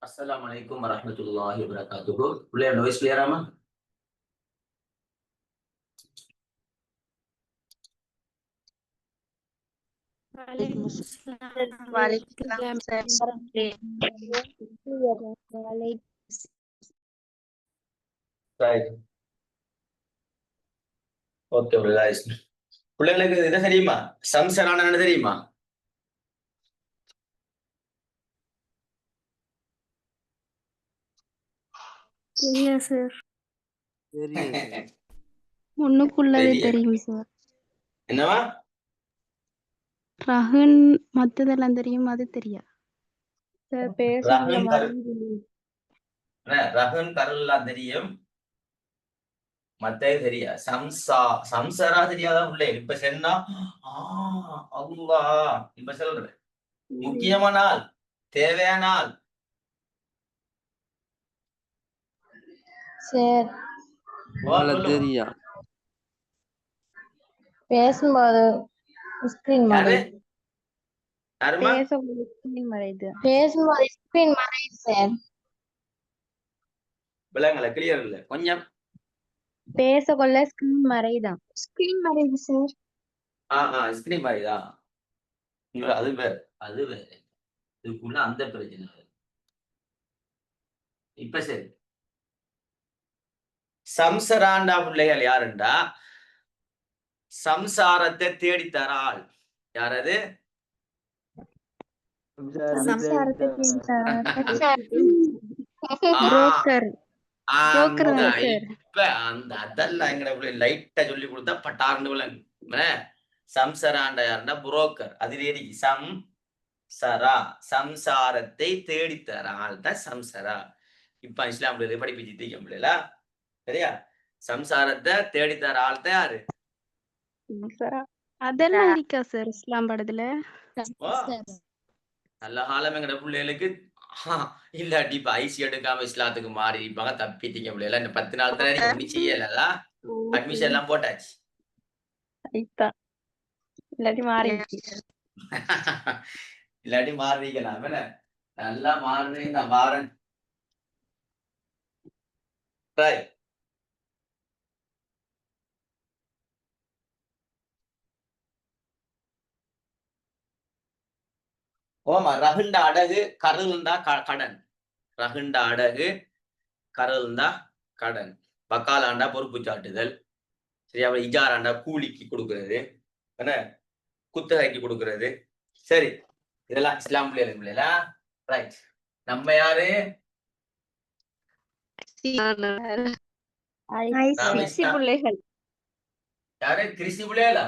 Assalamualaikum warahmatullahi wabarakatuh. Boleh noise clear ama? Right. Okay, guys. பிள்ளைங்களுக்கு என்ன தெரியுமா? சம்சரான என்ன தெரியுமா? தெரியா சார். முன்னுக்குள்ளவே தெரியும் சார். என்னவா? ரஹன் மத்ததெல்லாம் தெரியும், அது தெரியா சார். ரஹன் கருள்லாம் தெரியும், மத்தே தெரியா. சம்சரா தெரியாதா பிள்ளை? இப்ப சொன்னா அல்லா இப்ப சொல்றேன். முக்கியமான ஆள், தேவையான ஆள். சரி, தெரியா பேசும்போது ஸ்கிரீன் மறையுது. பேசும்போது ஸ்கிரீன் மறையுது சார். விலங்கல கிளியர் இல்ல கொஞ்சம். பேசக்கொள்ள ஸ்கிரீன் மறையுதான். ஸ்கிரீன் மறையுது சார். ஸ்கிரீன் மறையுதா? அது வேற, அது வேற. இதுக்குள்ள அந்த பிரச்சனை. இப்ப சரி. சம்சராண்டா பிள்ளைகள் யாருண்டா? சம்சாரத்தை தேடித்தர ஆள். யாரது? இப்ப அந்த அதெல்லாம் எங்கட லைட்டா சொல்லி கொடுத்தா பட்டார்ந்து விளங்கு. சம்சராண்டா யாருன்னா புரோக்கர். அதுல சம்சரா, சம்சாரத்தை தேடித்தர ஆள் தான் சம்சரா. இப்ப இஸ்லாம்ல படிப்பிச்சு முடியல. சரியா? சம்சாரத்தை தேடித்தர ஆள் தான் யாரு? அதெல்லாம் இருக்கா சார் இஸ்லாம் படத்துல? நல்ல காலம் எங்கட பிள்ளைகளுக்கு இல்லாட்டி இப்ப ஐசி எடுக்காம இஸ்லாத்துக்கு மாறி இருப்பாங்க. தப்பித்தீங்க பிள்ளைல. இந்த 10 நாள் தானே நீங்க ஒண்ணு செய்யல. அட்மிஷன் எல்லாம் போட்டாச்சு. இல்லாட்டி மாறி இல்லாட்டி மாறுவீங்களா? நல்லா மாறுறீங்க. நான் மாறேன். ஓமா ரகுண்ட அடகு கருள்ந்தா கடன். ரகுண்ட அடகு கருள்ந்தா கடன். வக்காலாண்டா பொறுப்பு சாட்டுதல். சரி, அப்புறம் இஜாராண்டா கூலிக்கு கொடுக்கறது, என்ன குத்தகைக்கு கொடுக்கறது. சரி, இதெல்லாம் இஸ்லாம் பிள்ளைல. ரைட். நம்ம யாரு? யாரு? கிறிஸ்டி பிள்ளைகளா?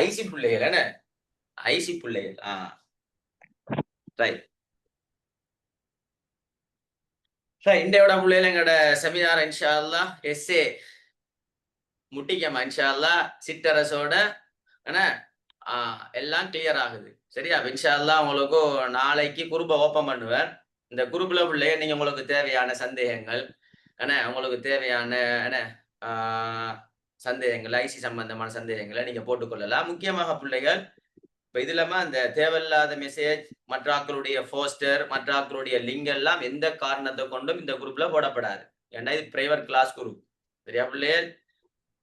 ஐசி பிள்ளைகள். என்ன ஐசி பிள்ளைகள்? ரைட். இந்தியோட பிள்ளைகள் எங்கட செமினார் இன்ஷா அல்லாஹ் எஸ்ஏ முட்டிக்கமா இன்ஷா அல்லாஹ் சிட்டரசோட எல்லாம் கிளியர் ஆகுது. சரியா? இன்ஷா அல்லாஹ் உங்களுக்கு நாளைக்கு குரூப்பை ஓப்பன் பண்ணுவேன். இந்த குரூப்ல பிள்ளைய நீங்க உங்களுக்கு தேவையான சந்தேகங்கள், உங்களுக்கு தேவையான சந்தேகங்கள், ஐசி சம்பந்தமான சந்தேகங்களை நீங்க போட்டுக்கொள்ளலாம். முக்கியமாக பிள்ளைகள் இப்ப இது இல்லாம அந்த தேவையில்லாத மெசேஜ், மற்ற ஆக்களுடைய போஸ்டர், மற்ற ஆக்களுடைய லிங்க் எல்லாம் எந்த காரணத்தை கொண்டும் இந்த குரூப்ல போடப்படாது. ஏன்னா இது பிரைவேட் கிளாஸ் குரூப். சரியா பிள்ளைகள்?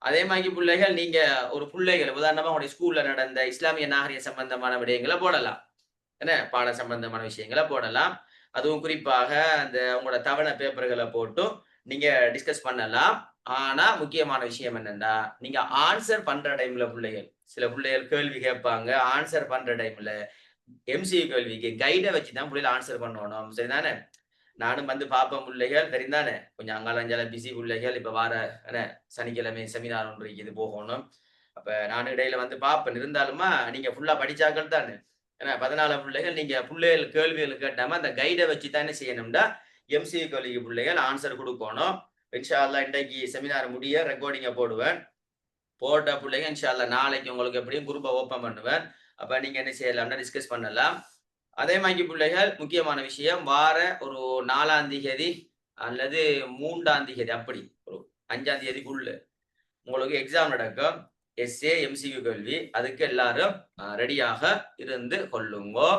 அதே மாதிரி பிள்ளைகள் நீங்க ஒரு பிள்ளைகள் உதாரணமா உங்களுடைய ஸ்கூல்ல நடந்த இஸ்லாமிய நாகரிக சம்பந்தமான விடயங்களை போடலாம். பாட சம்பந்தமான விஷயங்களை போடலாம். அதுவும் குறிப்பாக அந்த உங்களோட தவணை பேப்பர்களை போட்டும் நீங்க டிஸ்கஸ் பண்ணலாம். ஆனா முக்கியமான விஷயம் என்னன்னா, நீங்க ஆன்சர் பண்ற டைம்ல பிள்ளைகள், சில பிள்ளைகள் கேள்வி கேட்பாங்க. ஆன்சர் பண்ற டைம்ல எம்சி கேள்விக்கு கைடை வச்சுதான் பிள்ளைகள் ஆன்சர் பண்ணணும். சரிதானே? நானும் வந்து பார்ப்பேன் பிள்ளைகள். தெரிந்தானே? கொஞ்சம் அங்காலஞ்சால பிஸி பிள்ளைகள். இப்ப வார சனிக்கிழமை செமினார் ஒன்று இது போகணும். அப்ப நான் இடையில வந்து பார்ப்பேன். இருந்தாலுமா நீங்க ஃபுல்லா படிச்சாக்கள் தானே. 14 பிள்ளைகள் நீங்க பிள்ளைகள் கேள்விகள் கேட்டாம அந்த கைடை வச்சு தானே செய்யணும்டா. எம்சி கேள்விக்கு பிள்ளைகள் ஆன்சர் கொடுக்கணும். இன்ஷா அல்லாஹ் இன்றைக்கு செமினார் முடிய ரெக்கார்டிங்க போடுவேன். போட்ட பிள்ளைங்க இன்ஷா அல்லாஹ் நாளைக்கு உங்களுக்கு எப்படியும் குரூப்பை ஓப்பன் பண்ணுவேன். அப்ப நீங்க என்ன செய்யலாம்னா டிஸ்கஸ் பண்ணலாம். அதே மாதிரி பிள்ளைகள் முக்கியமான விஷயம், வார ஒரு 4ஆம் தேதி அல்லது 3ஆம் தேதி, அப்படி ஒரு 5ஆம் தேதிக்குள்ள உங்களுக்கு எக்ஸாம் நடக்கும். எஸ்ஏ எம்சிக்யூ கேள்வி. அதுக்கு எல்லாரும் ரெடியாக இருந்து கொள்ளுங்கோ.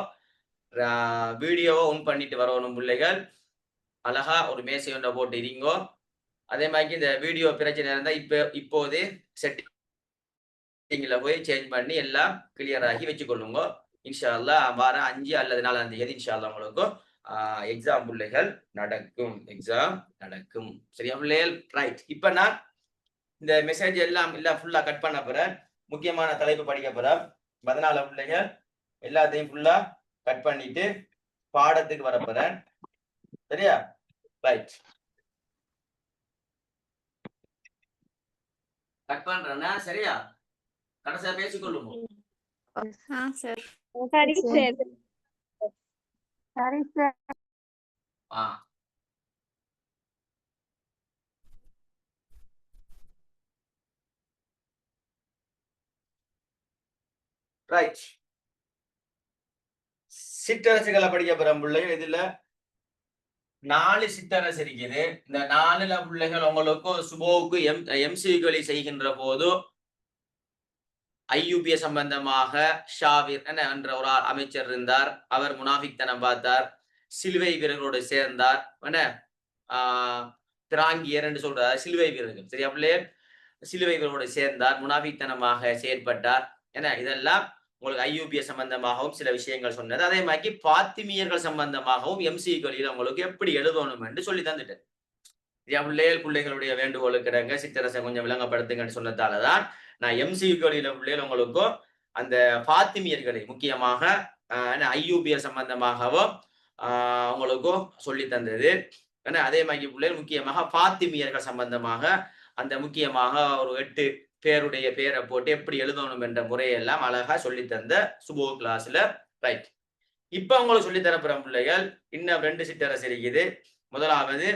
வீடியோவை ஆன் பண்ணிட்டு வரணும் பிள்ளைகள். அழகா ஒரு மேசை ஒன்றை போட்டு இருங்கோ. அதே மாதிரி இந்த வீடியோ பிரச்சனை இருந்தா இப்போதே செட்டிங்ல போய் சேஞ்ச் பண்ணி எல்லாம் கிளியர் ஆகி வச்சுக்கொள்ளுங்க. இன்ஷா அல்லாஹ் வாரம் 5 அல்லது 4ஆம் தேதி இன்ஷா அல்லாஹ் உங்களுக்கு எக்ஸாம் பிள்ளைகள் நடக்கும். எக்ஸாம் நடக்கும். சரியா பிள்ளைகள்? ரைட். இப்ப நான் இந்த மெசேஜ் எல்லாம் ஃபுல்லா கட் பண்ண போறேன். முக்கியமான தலைப்பு படிக்க போறேன். அதனால பிள்ளைகள் எல்லாத்தையும் ஃபுல்லா கட் பண்ணிட்டு பாடத்துக்கு வர போறேன். சரியா? ரைட். கட் பண்றேன்னா சரியா? கடைசியா பேசிக்கொள்ளுங்க. சார். சரி சார். சரி சார். ரைட். சிற்றரசுகளை படிக்க போறோம் பிள்ளைகள். இதுல 4 சிற்றரசு இருக்குது. இந்த 4ல பிள்ளைகள் உங்களுக்கு சுபோவுக்கு எம்சிக்யூ செய்கின்ற போது ஐயூபிய சம்பந்தமாக ஷாவிர் என்ற ஒரு அமைச்சர் இருந்தார். அவர் முனாஃபிக்தனம் பார்த்தார். சிலுவை வீரர்களோடு சேர்ந்தார். திராங்கியர் என்று சொல்றார். சிலுவை வீரர்கள். சரியா பிள்ளைகள்? சிலுவை வீரர்களோடு சேர்ந்தார். முனாஃபிக்தனமாக செயற்பட்டார். இதெல்லாம் உங்களுக்கு ஐயூபிய சம்பந்தமாகவும் சில விஷயங்கள் சொன்னது. அதே மாதிரி பாத்திமியர்கள் சம்பந்தமாகவும் எம்சிக்யூல உங்களுக்கு எப்படி எழுதணும் என்று சொல்லி தந்துட்டேன். பிள்ளைகளுடைய வேண்டுகோளுக்கு இடங்க சிற்றரசை கொஞ்சம் விளங்கப்படுத்துங்கன்னு சொன்னதாலதான் நான் எம்சிக்யூல பிள்ளைகள் உங்களுக்கும் அந்த பாத்திமியர்களை முக்கியமாக ஐயூபியர் சம்பந்தமாகவும் உங்களுக்கும் சொல்லி தந்தது. அதே மாதிரி பிள்ளைகள் முக்கியமாக பாத்திமியர்கள் சம்பந்தமாக அந்த முக்கியமாக ஒரு 8 பேருடைய பேரை போட்டு எப்படி எழுதணும் என்ற முறையெல்லாம் அழகா சொல்லி தந்த சுபோ கிளாஸ்ல. ரைட். இப்ப உங்களுக்கு சொல்லி தரப்புற பிள்ளைகள் இன்னும் 2 சிற்றரசு இருக்குது. முதலாவது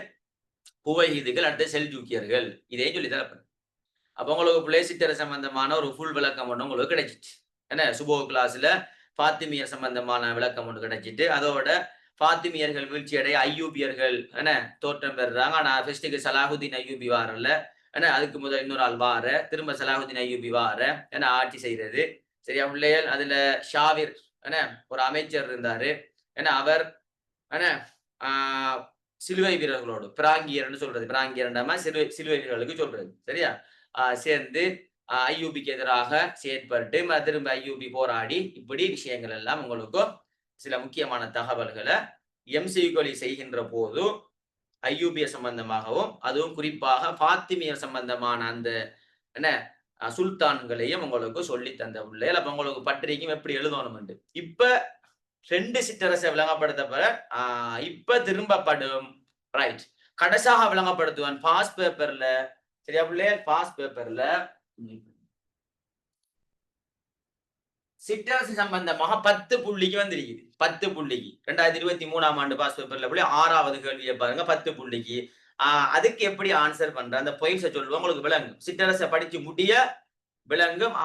புவைஹிதுகள், அடுத்த செல்ஜூக்கியர்கள். இதையும் சொல்லி தரப்பேன். அப்ப உங்களுக்கு பிள்ளை சிற்றரசு சம்பந்தமான ஒரு ஃபுல் விளக்கம் ஒன்று உங்களுக்கு கிடைச்சிட்டு சுபோ கிளாஸ்ல பாத்திமியர் சம்பந்தமான விளக்கம் ஒன்று கிடைச்சிட்டு அதோட பாத்திமியர்கள் வீழ்ச்சியடைய ஐயூபியர்கள் தோற்றம் பெறுறாங்க. ஆனா ஃபர்ஸ்ட்டுக்கு சலாஹுதீன் ஐயூபி வாரல்ல. அதுக்கு முதல் இன்னொரு ஆள் வார, திரும்ப சலாஹுதீன் ஐயூபி வார ஆட்சி செய்யறது. சரியா பிள்ளைகள்? அதுல ஷாவிர் ஒரு அமைச்சர் இருந்தாரு. அவர் சிலுவை வீரர்களோடு பிராங்கியர்னு சொல்றது. பிராங்கியர்ண்டமா சிலுவை வீரர்களுக்கு சொல்றது. சரியா? சேர்ந்து ஐயூபிக்கு எதிராக செயற்பட்டு திரும்ப ஐயூபி போராடி இப்படி விஷயங்கள் எல்லாம் உங்களுக்கு சில முக்கியமான தகவல்களை எம்சிக்யூ செய்கின்ற போது ஐயூபிய சம்பந்தமாகவும் அதுவும் குறிப்பாக பாத்திமியர் சம்பந்தமான அந்த சுல்தான்களையும் உங்களுக்கு சொல்லி தந்த பிள்ளைகள். அப்ப உங்களுக்கு பத்திரிக்கையும் எப்படி எழுதணும். இப்ப 2 சிற்றரசை விளங்கப்படுத்த இப்ப திரும்பப்படும். ரைட். கடைசியாக விளங்கப்படுத்துவான் பாஸ் பேப்பர்ல. சரியா பிள்ளைகள்? பாஸ் பேப்பர்ல சிற்றரசு சம்பந்தமாக 10 புள்ளிக்கு வந்திருக்குது. 10 புள்ளிக்கு 2023ஆம் ஆண்டு பாஸ் பேப்பர்ல 6வது கேள்வியை பாருங்க. 10 புள்ளிக்கு அதுக்கு எப்படி ஆன்சர் பண்ற அந்த பாயிண்ட்ஸை சொல்லுவோம். உங்களுக்கு விளங்கும். சிற்றரசை படிச்சு முடிய விளங்கும்.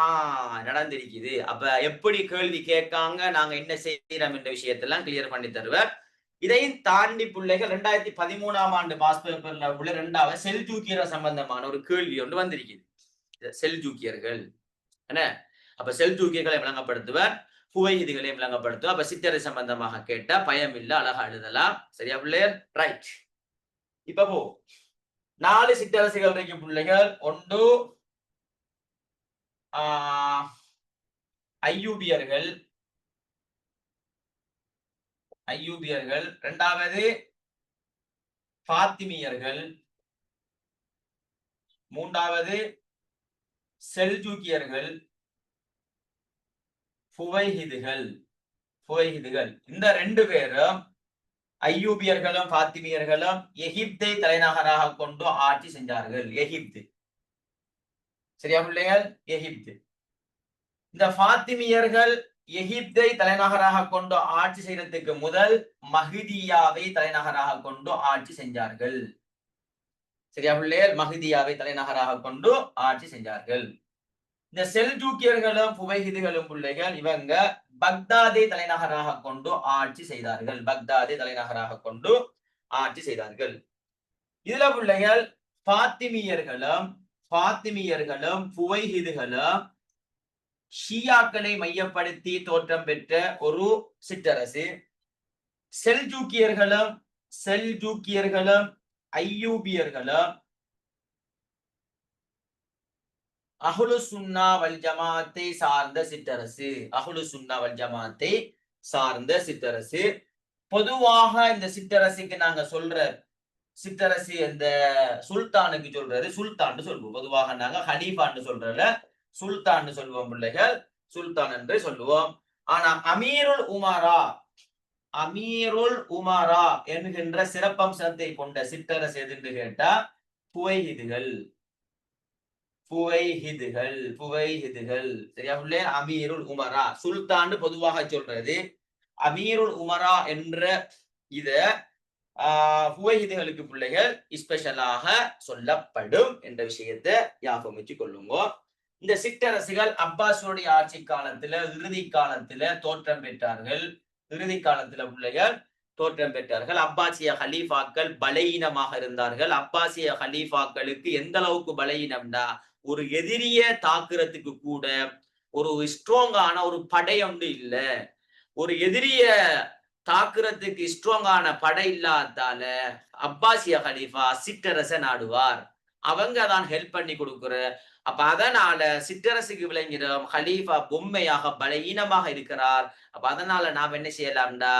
நடந்திருக்குது. அப்ப எப்படி கேள்வி கேட்காங்க, நாங்க என்ன செய்யறோம் என்ற விஷயத்தெல்லாம் கிளியர் பண்ணி தருவேன். இதையும் தாண்டி பிள்ளைகள் 2013ஆம் ஆண்டு பாஸ் பேப்பர்ல உள்ள 2வது செல்ஜூக்கியர் சம்பந்தமான ஒரு கேள்வி ஒன்று வந்திருக்குது. செல்ஜூக்கியர்கள் அப்ப செல்ஜூக்கியர்களை விளங்கப்படுத்துவர், புவைஹிதுகளை விளங்கப்படுத்துவர். அப்ப சிற்றரசு சம்பந்தமாக கேட்டா பயம் இல்ல, அழகா எழுதலாம். சரியா பிள்ளைகள்? ரைட். இப்ப 4 சிற்றரசுகள் இருக்கு பிள்ளைகள். ஒன்று ஐயூபியர்கள், 2வது பாத்திமியர்கள், 3வது செல்ஜூக்கியர்கள், புவைஹிதுகள். இந்த 2 பேரும் ஐயூபியர்களும் பாத்திமியர்களும் எகிப்தை தலைநகராக கொண்டு ஆட்சி செஞ்சார்கள். எகிப்து. சரியா பிள்ளைகள்? எகிப்து. இந்த பாத்திமியர்கள் எகிப்தை தலைநகராக கொண்டு ஆட்சி செய்யறதுக்கு முதல் மஹ்தியாவை தலைநகராக கொண்டு ஆட்சி செஞ்சார்கள். சரியா பிள்ளைகள்? மஹ்தியாவை தலைநகராக கொண்டு ஆட்சி செஞ்சார்கள். இந்த செல்ஜூக்கியர்களும் புவைஹிதுகளும் பிள்ளைகள் இவங்க பக்தாதை தலைநகராக கொண்டு ஆட்சி செய்தார்கள். பக்தாதை தலைநகராக கொண்டு ஆட்சி செய்தார்கள். இதுல பிள்ளைகள் பாத்திமியர்களும் புவைஹிதுகளும் ஷியாக்களை மையப்படுத்தி தோற்றம் பெற்ற ஒரு சிற்றரசு. செல்ஜூக்கியர்களும் ஐயூபியர்களும் அஹ்லு சுன்னா வல் ஜமாத்தை சார்ந்த சிற்றரசு. அஹ்லு சுன்னா வல் ஜமாத்தை சார்ந்த சிற்றரசு. பொதுவாக இந்த சிற்றரசுக்கு நாங்க சொல்ற சிற்றரசு இந்த சுல்தானுக்கு சொல்றது சுல்தான் சொல்லுவோம். பொதுவாக நாங்க ஹலீஃபான்னு சொல்றதுல சுல்தான் சொல்லுவோம் பிள்ளைகள், சுல்தான் என்று சொல்லுவோம். ஆனா அமீருல் உமரா என்கின்ற சிறப்பம்சத்தை கொண்ட சிற்றரசு எதுன்னு கேட்டா புவைஹிதுகள். சரியா பிள்ளை? அமீருல் உமரா சுல்தான் பொதுவாக சொல்றது. அமீருல் உமரா என்ற இத புவைஹிதுகளுக்கு பிள்ளைகள் ஸ்பெஷலாக சொல்லப்படும் என்ற விஷயத்தை ஞாபகம் வச்சு கொள்ளுங்க. இந்த சிற்றரசுகள் அப்பாஸுடைய ஆட்சி காலத்துல இறுதி காலத்துல தோற்றம் பெற்றார்கள். பிள்ளைகள் தோற்றம் பெற்றார்கள். அப்பாசிய ஹலீஃபாக்கள் பலவீனமாக இருந்தார்கள். அப்பாசிய ஹலீஃபாக்களுக்கு எந்த அளவுக்கு பலவீனம்னா, ஒரு எதிரிய தாக்குறதுக்கு கூட ஒரு ஸ்ட்ராங்கான ஒரு படை ஒன்று இல்ல. ஒரு எதிரிய தாக்குறதுக்கு ஸ்ட்ராங்கான படை இல்லாதால அப்பாசிய ஹலீஃபா சிற்றரச நாடுவார். அவங்க தான் ஹெல்ப் பண்ணி கொடுக்குற. அப்ப அதனால சிற்றரசுக்கு விளங்கிறோம் ஹலீஃபா பொம்மையாக பலவீனமாக இருக்கிறார். அப்ப அதனால நாம் என்ன செய்யலாம்டா,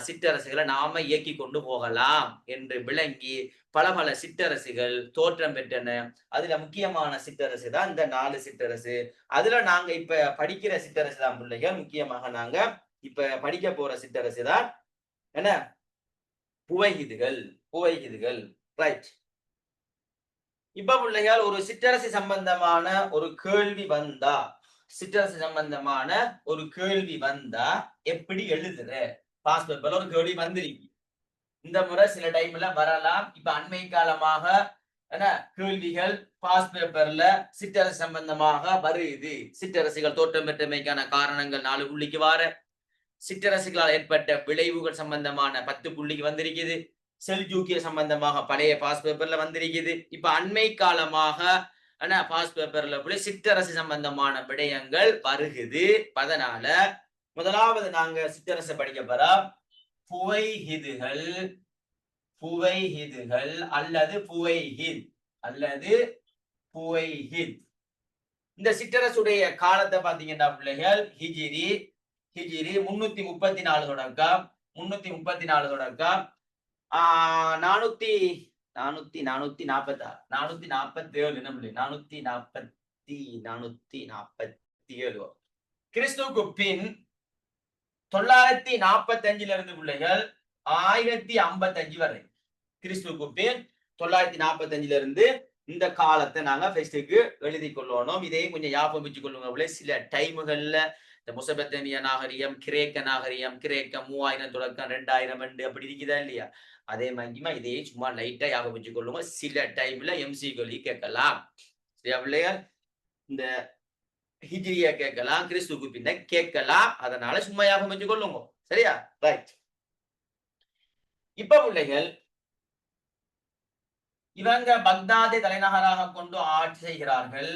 சிற்றரசுகளை நாம இயக்கி கொண்டு போகலாம் என்று விளங்கி பல சிற்றரசுகள் தோற்றம் பெற்றன. அதுல முக்கியமான சிற்றரசு தான் இந்த 4 சிற்றரசு. அதுல நாங்க இப்ப படிக்கிற சிற்றரசு தான் பிள்ளைகள். முக்கியமாக நாங்க இப்ப படிக்க போற சிற்றரசு தான் என்ன, புவைஹிதுகள். ரைட். இப்ப பிள்ளைகள் ஒரு சிற்றரசு சம்பந்தமான ஒரு கேள்வி வந்தா எப்படி எழுதுற? பாஸ் பேப்பர்ல ஒரு கேள்வி வந்திருக்கு. இந்த முறை சில டைம்ல வரலாம். இப்ப அண்மை காலமாக என்ன கேள்விகள் பாஸ் பேப்பர்ல சிற்றரசு சம்பந்தமாக வருது. சிற்றரசுகள் தோற்றம் பெற்றமைக்கான காரணங்கள் 4 புள்ளிக்கு வார, சிற்றரசுகளால் ஏற்பட்ட விளைவுகள் சம்பந்தமான 10 புள்ளிக்கு வந்திருக்குது. செல்ஜூக்கிய சம்பந்தமாக பழைய பாஸ் பேப்பர்ல வந்திருக்குது. இப்ப அண்மை காலமாக பாஸ் பேப்பர்ல போய் சிற்றரசு சம்பந்தமான விடயங்கள் வருகுது. அதனால முதலாவது நாங்க சிற்றரசு படிக்க போறோம். புவைஹிதுகள் அல்லது புவைஹித். இந்த சிற்றரசுடைய காலத்தை பாத்தீங்கன்னா பிள்ளைகள் ஹிஜ்ரி 334 தொடக்கம் 447 கிறிஸ்துவுக்கு பின் 945 இருந்து பிள்ளைகள் 1055 வரை. கிறிஸ்துவுக்கு பின் 945 இருந்து இந்த காலத்தை நாங்க ஃபெஸ்டுக்கு எழுதி கொள்ளணும். இதையும் கொஞ்சம் ஞாபகம் வச்சு கொள்ளுங்க. சில டைமுகள்ல இந்த முசபத்தனிய நாகரிகம், கிரேக்க நாகரிகம், கிரேக்க 3000 தொடக்கம் 2000 அப்படி இருக்குதா இல்லையா? அதே மாதிரிமா இதையே சும்மா லைட்டா ஞாபகம் வச்சு கொள்ளுங்க. சில டைம்ல எம்சி கேள்வி கேட்கலாம். சரியா பிள்ளைகள்? இந்த ஹிஜ்ரியா கேட்கலாம், கிறிஸ்துவுக்கு பின்ன கேட்கலாம். அதனால சும்மா ஞாபகம் வச்சு கொள்ளுங்க. சரியா? ரைட். இப்ப பிள்ளைகள் இவங்க பக்தாதை தலைநகராக கொண்டு ஆட்சி செய்கிறார்கள்.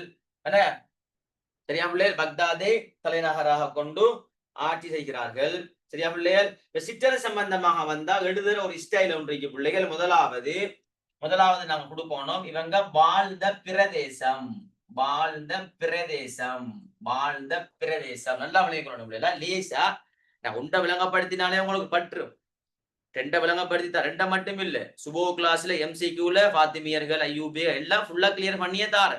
சரியா பிள்ளைகள்? பக்தாதை தலைநகராக கொண்டு ஆட்சி செய்கிறார்கள். சரியா பிள்ளைகள்? சிற்றரசு சம்பந்தமாக வந்தா எழுதுற ஒரு ஸ்டைல் ஒன்று பிள்ளைகள். முதலாவது நாங்க கொடுக்கணும். இவங்க வாழ்ந்த பிரதேசம். நல்லா விளங்கணும் பிள்ளைகளா. லேசா நான் உண்ட விளங்கப்படுத்தினாலே உங்களுக்கு பற்றும். 2 விளங்கப்படுத்தி 2 மட்டும் இல்ல, சுபோ கிளாஸ்ல எம்சிக்யூல பாத்திமியர்கள் ஐயூபி எல்லாம் ஃபுல்லா கிளியர் பண்ணியே தார.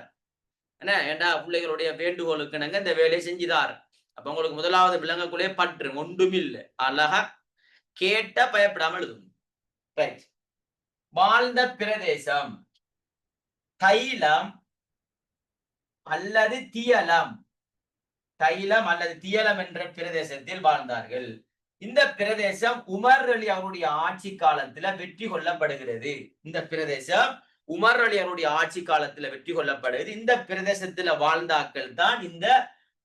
என்ன ஏண்டா பிள்ளைகளுடைய வேண்டுகோளுக்கு நாங்க இந்த வேலையை செஞ்சுதாரு. அப்ப உங்களுக்கு முதலாவது விளங்கக்குள்ளே பற்று ஒன்றும் இல்லை. அழகா கேட்ட பயப்படாம எழுதும். ரைட். வாழ்ந்த பிரதேசம் தைலம் அல்லது தியலம் என்ற பிரதேசத்தில் வாழ்ந்தார்கள். இந்த பிரதேசம் உமர் அலி அவருடைய ஆட்சி காலத்துல வெற்றி கொள்ளப்படுகிறது. இந்த பிரதேசத்துல வாழ்ந்தாக்கள் தான் இந்த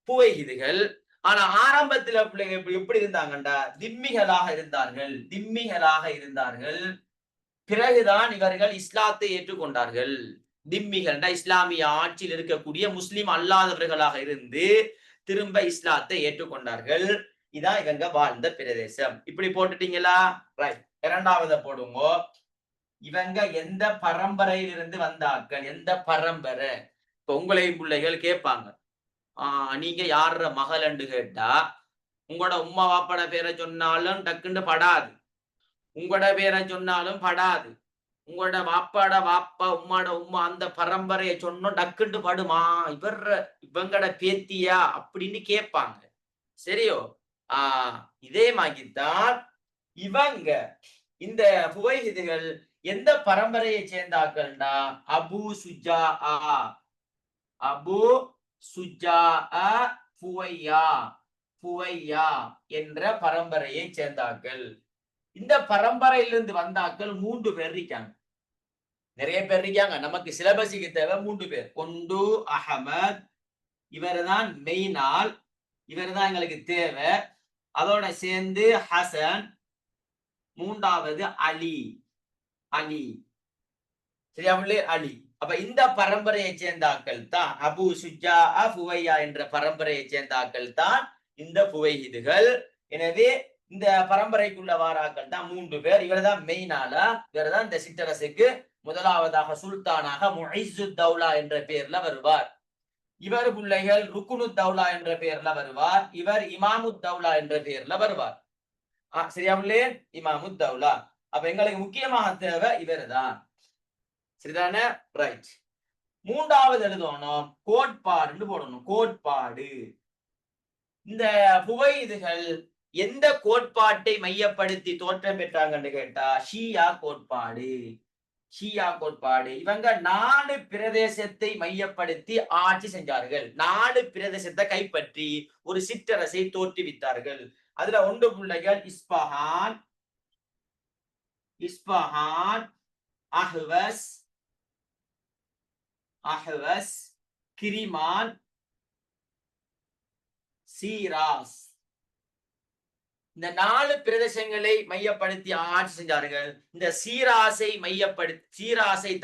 புவைஹிதுகள். ஆனா ஆரம்பத்துல பிள்ளைங்க எப்படி இருந்தாங்கண்டா திம்மிகளாக இருந்தார்கள். பிறகுதான் இவர்கள் இஸ்லாத்தை ஏற்றுக்கொண்டார்கள். திம்மிகள்டா இஸ்லாமிய ஆட்சியில் இருக்கக்கூடிய முஸ்லிம் அல்லாதவர்களாக இருந்து திரும்ப இஸ்லாத்தை ஏற்றுக்கொண்டார்கள். இதான் இவங்க வாழ்ந்த பிரதேசம். இப்படி போட்டுட்டீங்களா? ரைட். இரண்டாவத போடுங்க. இவங்க எந்த பரம்பரையிலிருந்து வந்தார்கள்? எந்த பரம்பரை? இப்ப உங்களையும் பிள்ளைகள் கேட்பாங்க, நீங்க யார மகள்ன்னு கேட்டா உங்களோட உம்மா வாப்பாட பேரை சொன்னாலும் டக்குன்னு படாது, உங்களோட பேரை சொன்னாலும் படாது. உங்களோட வாப்பாட வாப்பா உம்மாட உம்மா அந்த பரம்பரையை சொன்னோம் டக்குன்னு படுமா, இவங்கட பேத்தியா அப்படின்னு கேட்பாங்க. சரியோ? இதே மாதிரிதான் இவங்க இந்த புவைஹிதுகள் எந்த பரம்பரையை சேர்ந்தார்கள்னா அபு சுஜா அபு சுஜா புவையா என்ற பரம்பரையை சேர்ந்தார்கள். இந்த பரம்பரையிலிருந்து வந்தாக்கள் 3 பேர் இருக்காங்க. நிறைய பேர் இருக்காங்க. நமக்கு சிலபஸுக்கு தேவை 3 பேர். ஒன்று அஹமத், இவர் தான் மெயினால், இவர் தான் எங்களுக்கு தேவை. அதோட சேர்ந்து ஹசன், மூன்றாவது அலி. சரியா? அலி. அப்ப இந்த பரம்பரையை சேர்ந்தாக்கள் தான் அபு சுஜா புவையா என்ற பரம்பரையை சேர்ந்தாக்கள் தான் இந்த புவைஹிதுகள். எனவே இந்த பரம்பரைக்குள்ள வாராக்கள் தான் 3 பேர். இவர் தான் மெயினாலா, இவர் தான் இந்த சிற்றரசுக்கு முதலாவதாக சுல்தானாக முஇஸ்ஸுத் தௌலா என்ற பெயர்ல வருவார். இவர் பிள்ளைகள் ருக்குனுத் தௌலா என்ற பெயர்ல வருவார். இவர் இமாமுத் தௌலா என்ற பெயர்ல வருவார். சரியா பிள்ளை? இமாமுத் தௌலா. அப்ப எங்களுக்கு முக்கியமாக தேவை இவர் தான். சரிதானே? ரைட். மூன்றாவது எழுதணும் கோட்பாடுன்னு போடணும். கோட்பாடு. இந்த புவைதுகள் எந்த கோட்பாட்டை மையப்படுத்தி தோற்றம் பெற்றாங்கன்னு கேட்டா ஷியா கோட்பாடு. இவங்க 4 பிரதேசத்தை மையப்படுத்தி ஆட்சி செஞ்சார்கள். 4 பிரதேசத்தை கைப்பற்றி ஒரு சிற்றரசை தோற்றுவித்தார்கள். அதுல ஒன்று பிள்ளைகள் இஸ்பஹான், அஹ்வஸ், கிரிமான், சீராஸ். இந்த 4 பிரதேசங்களை மையப்படுத்தி ஆட்சி செஞ்சார்கள். இந்த சீராசை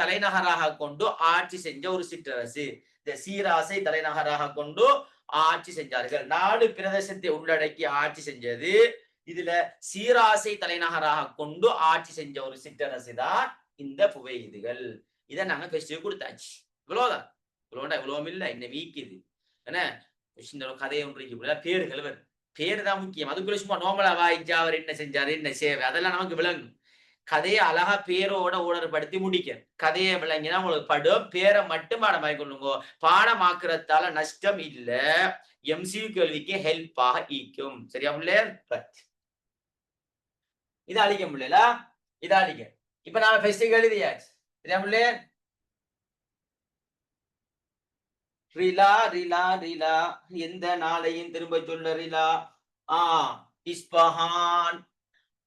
தலைநகராக கொண்டு ஆட்சி செஞ்ச ஒரு சிற்றரசு. இந்த சீராசை தலைநகராக கொண்டு ஆட்சி செஞ்சார்கள். 4 பிரதேசத்தை உள்ளடக்கி ஆட்சி செஞ்சது. இதுல சீராசை தலைநகராக கொண்டு ஆட்சி செஞ்ச ஒரு சிற்றரசு தான் இந்த புவைதுகள். இதை நாங்க பெஸ்ட் கொடுத்தாச்சு. இவ்வளவுதான். இவ்வளவும் இல்லை, இன்னும் வீக்குது. ஏன்னா கதையை ஒன்று பேர்கள் வரும். பேரு தான் முக்கியம். அதுக்குள்ள சும்மா நோமலா வாய்ச்சா அவர் என்ன செஞ்சாரு, என்ன சேவை, அதெல்லாம் நமக்கு விளங்கும். கதையை அழகா பேரோட ஊழற்படுத்தி முடிக்க. கதையை விளங்கினா உங்களுக்கு படும். பேரை மட்டும் பாடமாக்கி கொள்ளுங்க. பாடமாக்குறதால நஷ்டம் இல்ல, எம்சியூ கேள்விக்கு ஹெல்ப்பாக ஈக்கும். சரியா பிள்ளை? இதை அழிக்க முடியல, இதை அழிக்க. இப்ப நாம ஃபெஸ்ட் எழுதியாச்சு. சரியா பிள்ளை? ரிலா எந்த நாளையும் திரும்ப சொல்ல ரிலா. இஸ்பஹான்,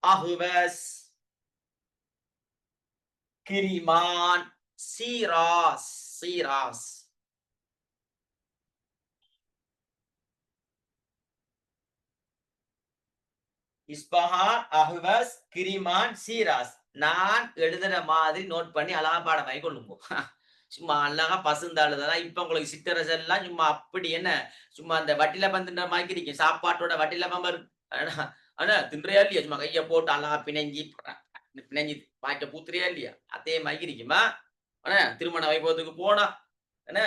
அஹ்வஸ், கிரிமான், சீராஸ். இஸ்பஹான், அஹ்வஸ், கிரிமான், சீராஸ். நான் எழுதுற மாதிரி நோட் பண்ணி அழகா பாடமாய் கொள்ளுங்க. சும்மா அழகா பசுந்தாளுதான். இப்ப உங்களுக்கு சிற்றரசு எல்லாம் சும்மா அப்படி என்ன, சும்மா அந்த வட்டில பந்துன்ற மாதிரி இருக்கும். சாப்பாட்டோட வட்டில பம்பர் ஆனா தின்றையா இல்லையா? சும்மா கைய போட்டு அழகா பிணைஞ்சி பாய்ட்ட பூத்துறியா இல்லையா? அதே மாதிரி இருக்குமா? ஆனா திருமண வைபவத்துக்கு போனா என்ன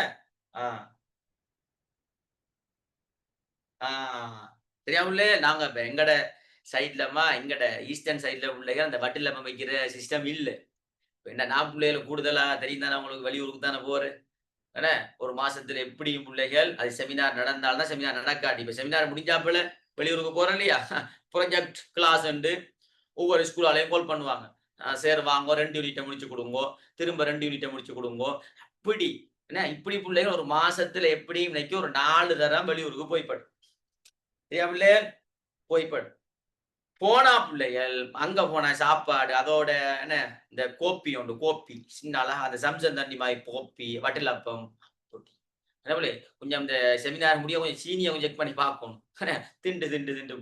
சரியா உள்ள நாங்க இப்ப எங்கட சைட்லமா, எங்கட ஈஸ்டர்ன் சைட்ல பிள்ளைங்க அந்த வட்டில வைக்கிற சிஸ்டம் இல்லை. என்ன நான் பிள்ளைகளை கூடுதலா தெரியும் தானே, உங்களுக்கு வெளியூருக்கு தானே போறேன். ஏன்னா ஒரு மாசத்துல எப்படியும் பிள்ளைகள் அது செமினார் நடந்தால்தான் செமினார் நடக்காது. இப்ப செமினார் முடிஞ்சாப்புல வெளியூருக்கு போறோம் இல்லையா, ப்ரொஜெக்ட் கிளாஸ் ஒவ்வொரு ஸ்கூலாலையும் கால் பண்ணுவாங்க. சார் வாங்க 2 யூனிட்டை முடிச்சு கொடுங்கோ, திரும்ப 2 யூனிட்டை முடிச்சு கொடுங்கோ. அப்படி என்ன இப்படி பிள்ளைகள் ஒரு மாசத்துல எப்படியும் இன்னைக்கு ஒரு 4 தரம் வெளியூருக்கு போய்படும். சரியா பிள்ளை? போய்படும். போனா பிள்ளைகள் அங்க போன சாப்பாடு அதோட என்ன இந்த கோப்பி உண்டு, கோப்பி சின்ன அழகா அந்த சம்சம் தண்ணி மாதிரி கோப்பி, வட்டிலப்பம், என்ன பிள்ளை கொஞ்சம் இந்த செமினார் முடிய கொஞ்சம் சீனியை கொஞ்சம் செக் பண்ணி பார்க்கணும். திண்டு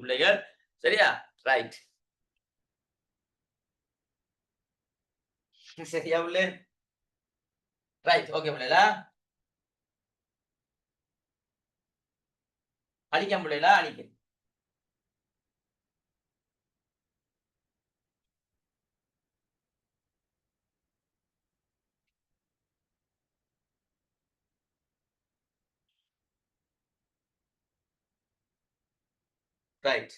பிள்ளைகள். சரியா? ரைட். சரியா பிள்ளை? ரைட். ஓகே பிள்ளைகளா? அழிக்க முடியல அழிக்க. ரைட்.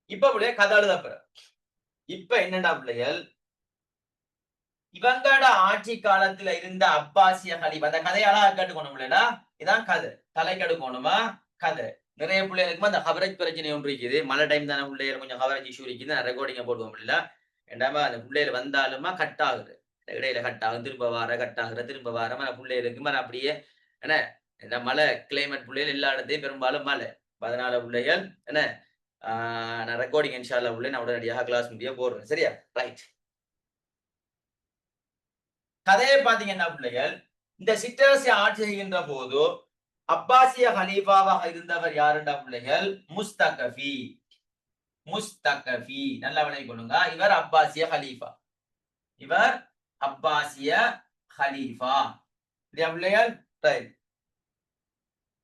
இப்ப பிள்ளைய கதை எழுதப்ப இப்ப என்னடா பிள்ளைகள், இவங்களோட ஆட்சி காலத்துல இருந்த அப்பாசிய ஹலீஃபா, அந்த கதையால கேட்டுக்கணும் இல்லையா? இதான் கதை, தலை கெடுக்கணுமா கதை. நிறைய பிள்ளைகளுக்கு அந்த கவரேஜ் பிரச்சனை ஒன்று இருக்குது. மழை டைம் தானே பிள்ளைகள் கொஞ்சம் கவரேஜ் இஷ்யூ இருக்குது, ரெக்கார்டிங்க போடுவோம் இல்ல. ஏண்டாமா அந்த பிள்ளைகள் வந்தாலுமா கட் ஆகுது, இடையில கட் ஆகும், திரும்ப வார கட் ஆகுற, திரும்ப வார மழை பிள்ளைகளுக்கு மழை அப்படியே என்ன இந்த மழை கிளைமேட் பிள்ளைகள் எல்லா இடத்தையும் பெரும்பாலும் மழை. அதனால பிள்ளைகள் என்ன நான் ரெக்கார்டிங் இன்ஷால்லா பிள்ளை நான் உடனடியாக கிளாஸ் முடிய போடுறேன். சரியா? ரைட். கதையை பாத்தீங்கன்னா பிள்ளைகள், இந்த சிற்றரசை ஆட்சி செய்கின்ற போது அப்பாசிய ஹலீஃபாவாக இருந்தவர் யாருண்டா பிள்ளைகள்? முஸ்தகஃபி. முஸ்தகஃபி நல்லா விளங்கி கொள்ளுங்க. இவர் அப்பாசிய ஹலீஃபா. இவர் அப்பாசிய ஹலீஃபா. பிள்ளைகள்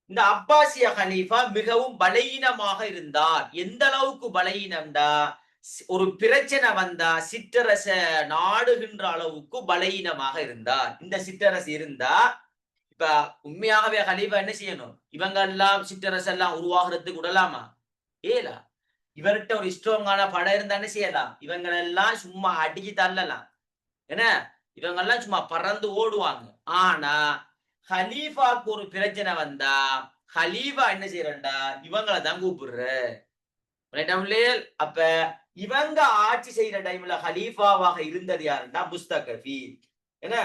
இந்த அப்பாசிய ஹலீஃபா மிகவும் பலகீனமாக இருந்தார். எந்த அளவுக்கு பலகீனம்டா, ஒரு பிரச்சனை வந்தா சிற்றரச நாடுகின்ற அளவுக்கு பலகீனமாக இருந்தார். இந்த சிற்றரசு இருந்தா இப்ப உண்மையாகவே ஹலீஃபா என்ன செய்யணும்? இவங்க எல்லாம் சிற்றரசு எல்லாம் உருவாகிறதுக்கு விடலாமா? ஏலா. இவர்கிட்ட ஒரு ஸ்ட்ராங்கான படம் இருந்தா என்ன செய்யலாம்? இவங்களெல்லாம் சும்மா அடிச்சு தள்ளலாம். ஏன்னா இவங்க எல்லாம் சும்மா பறந்து ஓடுவாங்க. ஆனா ஹலீஃபாக்கு ஒரு பிரச்சனை வந்தா ஹலீஃபா என்ன செய்யறா? இவங்களை தான் கூப்பிடுற. அப்ப இவங்க ஆட்சி செய்யற டைம்ல ஹலீஃபாவாக இருந்தது யாருன்னா முஸ்தகஃபி. என்ன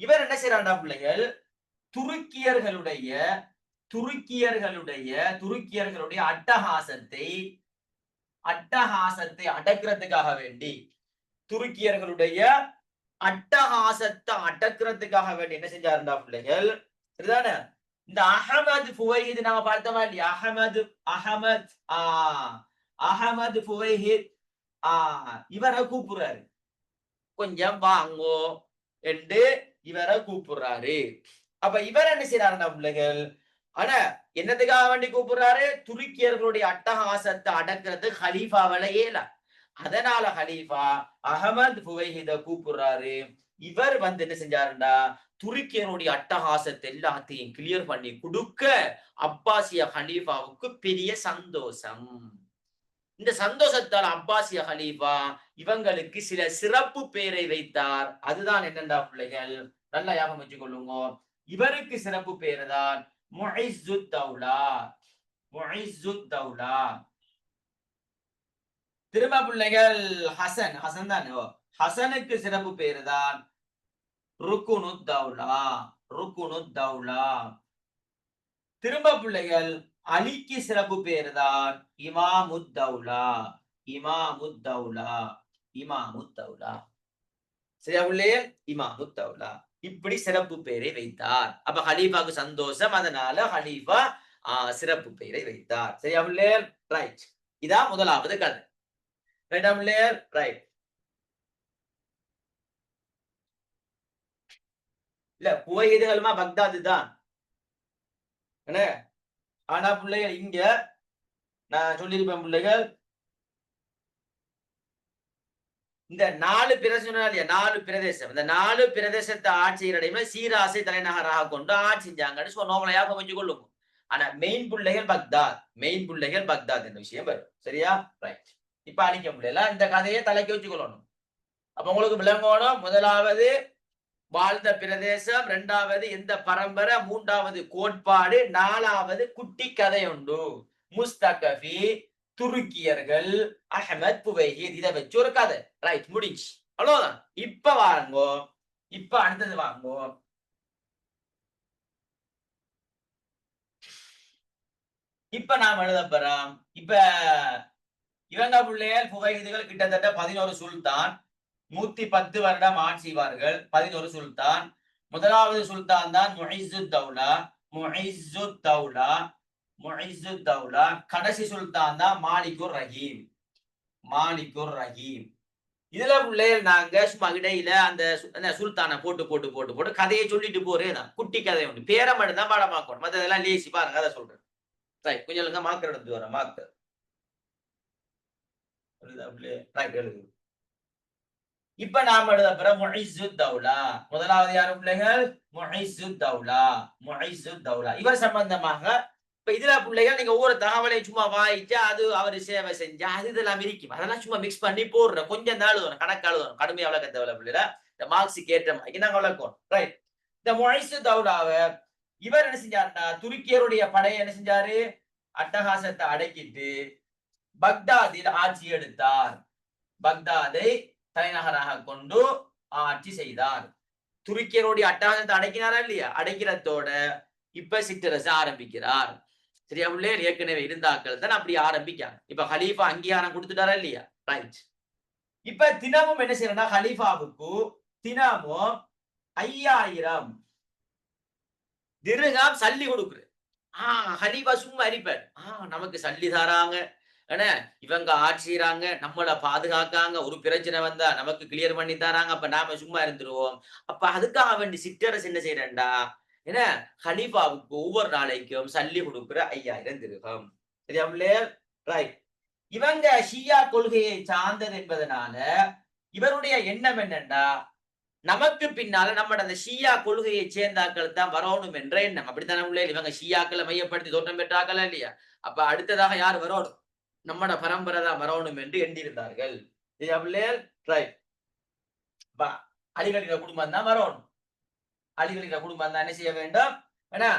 இவர் என்ன செய்யறாண்டா பிள்ளைகள்? துருக்கியர்களுடைய அட்டகாசத்தை அடக்கிறதுக்காக வேண்டி, துருக்கியர்களுடைய அட்டகாசத்தை அடக்கிறதுக்காக வேண்டி என்ன செஞ்சாருண்டா பிள்ளைகள்? சரிதானே? இந்த அஹமது ஃபுவைஹித் நாம பார்த்தோமா இல்லையா? அஹமது ஃபுவைஹித் இவரை கூப்பிடுறாரு. கொஞ்சம் வாங்கோ என்று இவரை கூப்பிடுறாரு. அப்ப இவர் என்ன செய்யறாருன்னா பிள்ளைகள், ஆனா என்னத்துக்காக வேண்டி கூப்பிடுறாரு? துருக்கியர்களுடைய அட்டகாசத்தை அடக்கிறது ஹலீஃபாவால ஏல. அதனால ஹலீஃபா அஹமது ஃபுவைஹித கூப்பிடுறாரு. இவர் வந்து என்ன செஞ்சாருண்டா, துருக்கியனுடைய அட்டகாசத்தை எல்லாத்தையும் கிளியர் பண்ணி கொடுக்க அப்பாசிய ஹலீஃபாவுக்கு பெரிய சந்தோஷம். இந்த சந்தோஷத்தால் அப்பாசிய ஹலீஃபா இவங்களுக்கு சில சிறப்பு பெயரை வைத்தார். அதுதான் என்னண்டா பிள்ளைகள், நல்லா ஞாபகம் வச்சுக் கொள்ளுங்க. இவருக்கு சிறப்பு பெயர் தான் முஇஸ்ஸுத் தௌலா. முஇஸ்ஸுத் தௌலா. திரும்ப பிள்ளைகள் ஹசன் தான். ஹசனுக்கு சிறப்பு பெயர் தான் ருக்குனுத் தௌலா. ருக்குனுத் தௌலா. திரும்ப பிள்ளைகள் அலிக்கு சிறப்பு பெயர் தான் இமாமுத் தௌலா. இமாமுத் தௌலா. இமாமுத் தௌலா. சரியா பிள்ளைகள்? இமாமுத் தௌலா. இப்படி சிறப்பு பெயரை வைத்தார். அப்ப ஹலீஃபாக்கு சந்தோஷம், அதனால ஹலீஃபா சிறப்பு பெயரை வைத்தார். சரியா பிள்ளைகள்? ரைட். இதான் முதலாவது கதை. ரைட்டா பிள்ளைகள்? ரைட். இல்ல புவைஹிதுகளுமா பக்தாது தான். ஆனா பிள்ளைகள் இங்க நான் சொல்லியிருப்பேன் பிள்ளைகள், இந்த 4 பிரதேசம், இந்த 4 பிரதேசத்தை ஆட்சி செய்யற டைம்ல சீராசை தலைநகராக கொண்டு ஆட்சி செஞ்சாங்கன்னு சொன்னோம்ல, ஞாபகம் வச்சு கொள்ளுங்க. ஆனா மெயின் பிள்ளைகள் பக்தாத் என்ற விஷயம் வரும். சரியா? ரைட். இப்ப அழிக்க முடியல. இந்த கதையை தலைக்கு வச்சு கொள்ளணும். அப்ப உங்களுக்கு விளங்கணும், முதலாவது வாழ்ந்த பிரதேசம், 2வது எந்த பரம்பரை, 3வது கோட்பாடு, 4வது குட்டி கதை உண்டு. முஸ்தகஃபி, துருக்கியர்கள், அஹமத் புவைஹித், இதை வச்சு ஒரு கதை. ரைட், முடிஞ்சு. அவ்வளவுதான். இப்ப வாங்கோ, இப்ப அடுத்தது வாங்கோ. இப்ப நாம் எழுத போறோம். இப்ப இவங்க பிள்ளைகள் புவைஹிதுகள் கிட்டத்தட்ட 11 சுல்தான், 110 வருடம் ஆட்சி செய்வார்கள். 11 சுல்தான். முதலாவது சுல்தான் தான் முஇஸ்ஸுத் தௌலா. முஇஸ்ஸுத் தௌலா. முஇஸ்ஸுத் தௌலா. கடைசி சுல்தான் தான் மாலிகுர் ரஹீம். மாலிகுர் ரஹீம். இதுல பிள்ளைகள் நாங்க சும்மா இடையில அந்த சுல்தானை போட்டு கதையை சொல்லிட்டு போறேதான். குட்டி கதை உண்டு. பேரை மட்டும் தான் பாடமாக்கணும். மற்றதெல்லாம் லேசி. பாருங்க, அதை சொல்றேன். ரைட், கொஞ்சம் மார்க்கர் எடுத்து வரேன். மார்க்கர் எழுது. இப்ப நாம எழுத போற முஇஸ்ஸுத் தௌலா. முதலாவது யாரு பிள்ளைகள்? முஇஸ்ஸுத் தௌலா. முஇஸ்ஸுத் தௌலா இவர் சம்பந்தமாக இப்ப இதுல பிள்ளைகள் நீங்க ஒவ்வொரு தகவலையும் சும்மா வாயிச்சா அது அவர் சேவை செஞ்சா அது இதெல்லாம் இருக்கும். அதெல்லாம் சும்மா மிக்ஸ் பண்ணி போடுற கொஞ்சம் தான் எழுதணும், கணக்கு எழுதணும், கடுமையா விளக்க தேவையில்ல பிள்ளைல. இந்த மார்க்ஸுக்கு ஏற்ற மாதிரி நாங்க விளக்கணும். ரைட், இந்த முஇஸ்ஸுத் தௌலாவை இவர் என்ன செஞ்சாருன்னா துருக்கியருடைய படையை என்ன செஞ்சாரு? அட்டகாசத்தை அடக்கிட்டு பக்தாதில் ஆட்சி எடுத்தார். பக்தாதை தலைநகராக கொண்டு ஆட்சி செய்தார். துருக்கியருடைய அட்டகாசத்தை அடக்கினாரா இல்லையா? அடக்கிறதோட இப்ப சிற்றரசு ஆரம்பிக்கிறார். சரியா உள்ளே ஏற்கனவே இருந்தாக்கள் தான் அப்படி ஆரம்பிக்காங்க. இப்ப ஹலீஃபா அங்கீகாரம் கொடுத்துட்டாரா இல்லையா? ரைட். இப்ப தினமும் என்ன செய்யறா? ஹலீஃபாவுக்கு தினமும் 5000 திர்ஹாம் சல்லி கொடுக்குறது. ஹலீஃபா சும்மா அரிப்பார். நமக்கு சல்லி தாராங்க, இவங்க ஆட்சிறாங்க, நம்மளை பாதுகாக்காங்க, ஒரு பிரச்சனை வந்தா நமக்கு கிளியர் பண்ணி தராங்க, அப்ப நாம சும்மா இருந்துருவோம். அப்ப அதுக்காக வேண்டி சிற்றரசு என்ன செய்யறா? ஏன்னா ஹலீஃபாவுக்கு ஒவ்வொரு நாளைக்கும் சல்லி கொடுக்குற 5000 திர்ஹாம். சரியா பிள்ளையா? ரைட். இவங்க ஷியா கொள்கையை சார்ந்தது என்பதனால இவருடைய எண்ணம் என்னன்னா நமக்கு பின்னால நம்ம அந்த ஷியா கொள்கையை சேர்ந்தாக்கள் தான் வரணும் என்ற எண்ணம். அப்படித்தானே பிள்ளைகள்? இவங்க ஷியாக்களை மையப்படுத்தி தோற்றம் பெற்றாக்கள் இல்லையா? அப்ப அடுத்ததாக யார் வரணும்? நம்மட பரம்பரை தான் வரணும் என்று எண்ணியிருந்தார்கள். சரியா பிள்ளைகள்? ரைட். அலிகளின் குடும்பம் தான் வரணும். அலிகளின் குடும்பம் தான் என்ன செய்ய வேண்டும்? ஏன்னா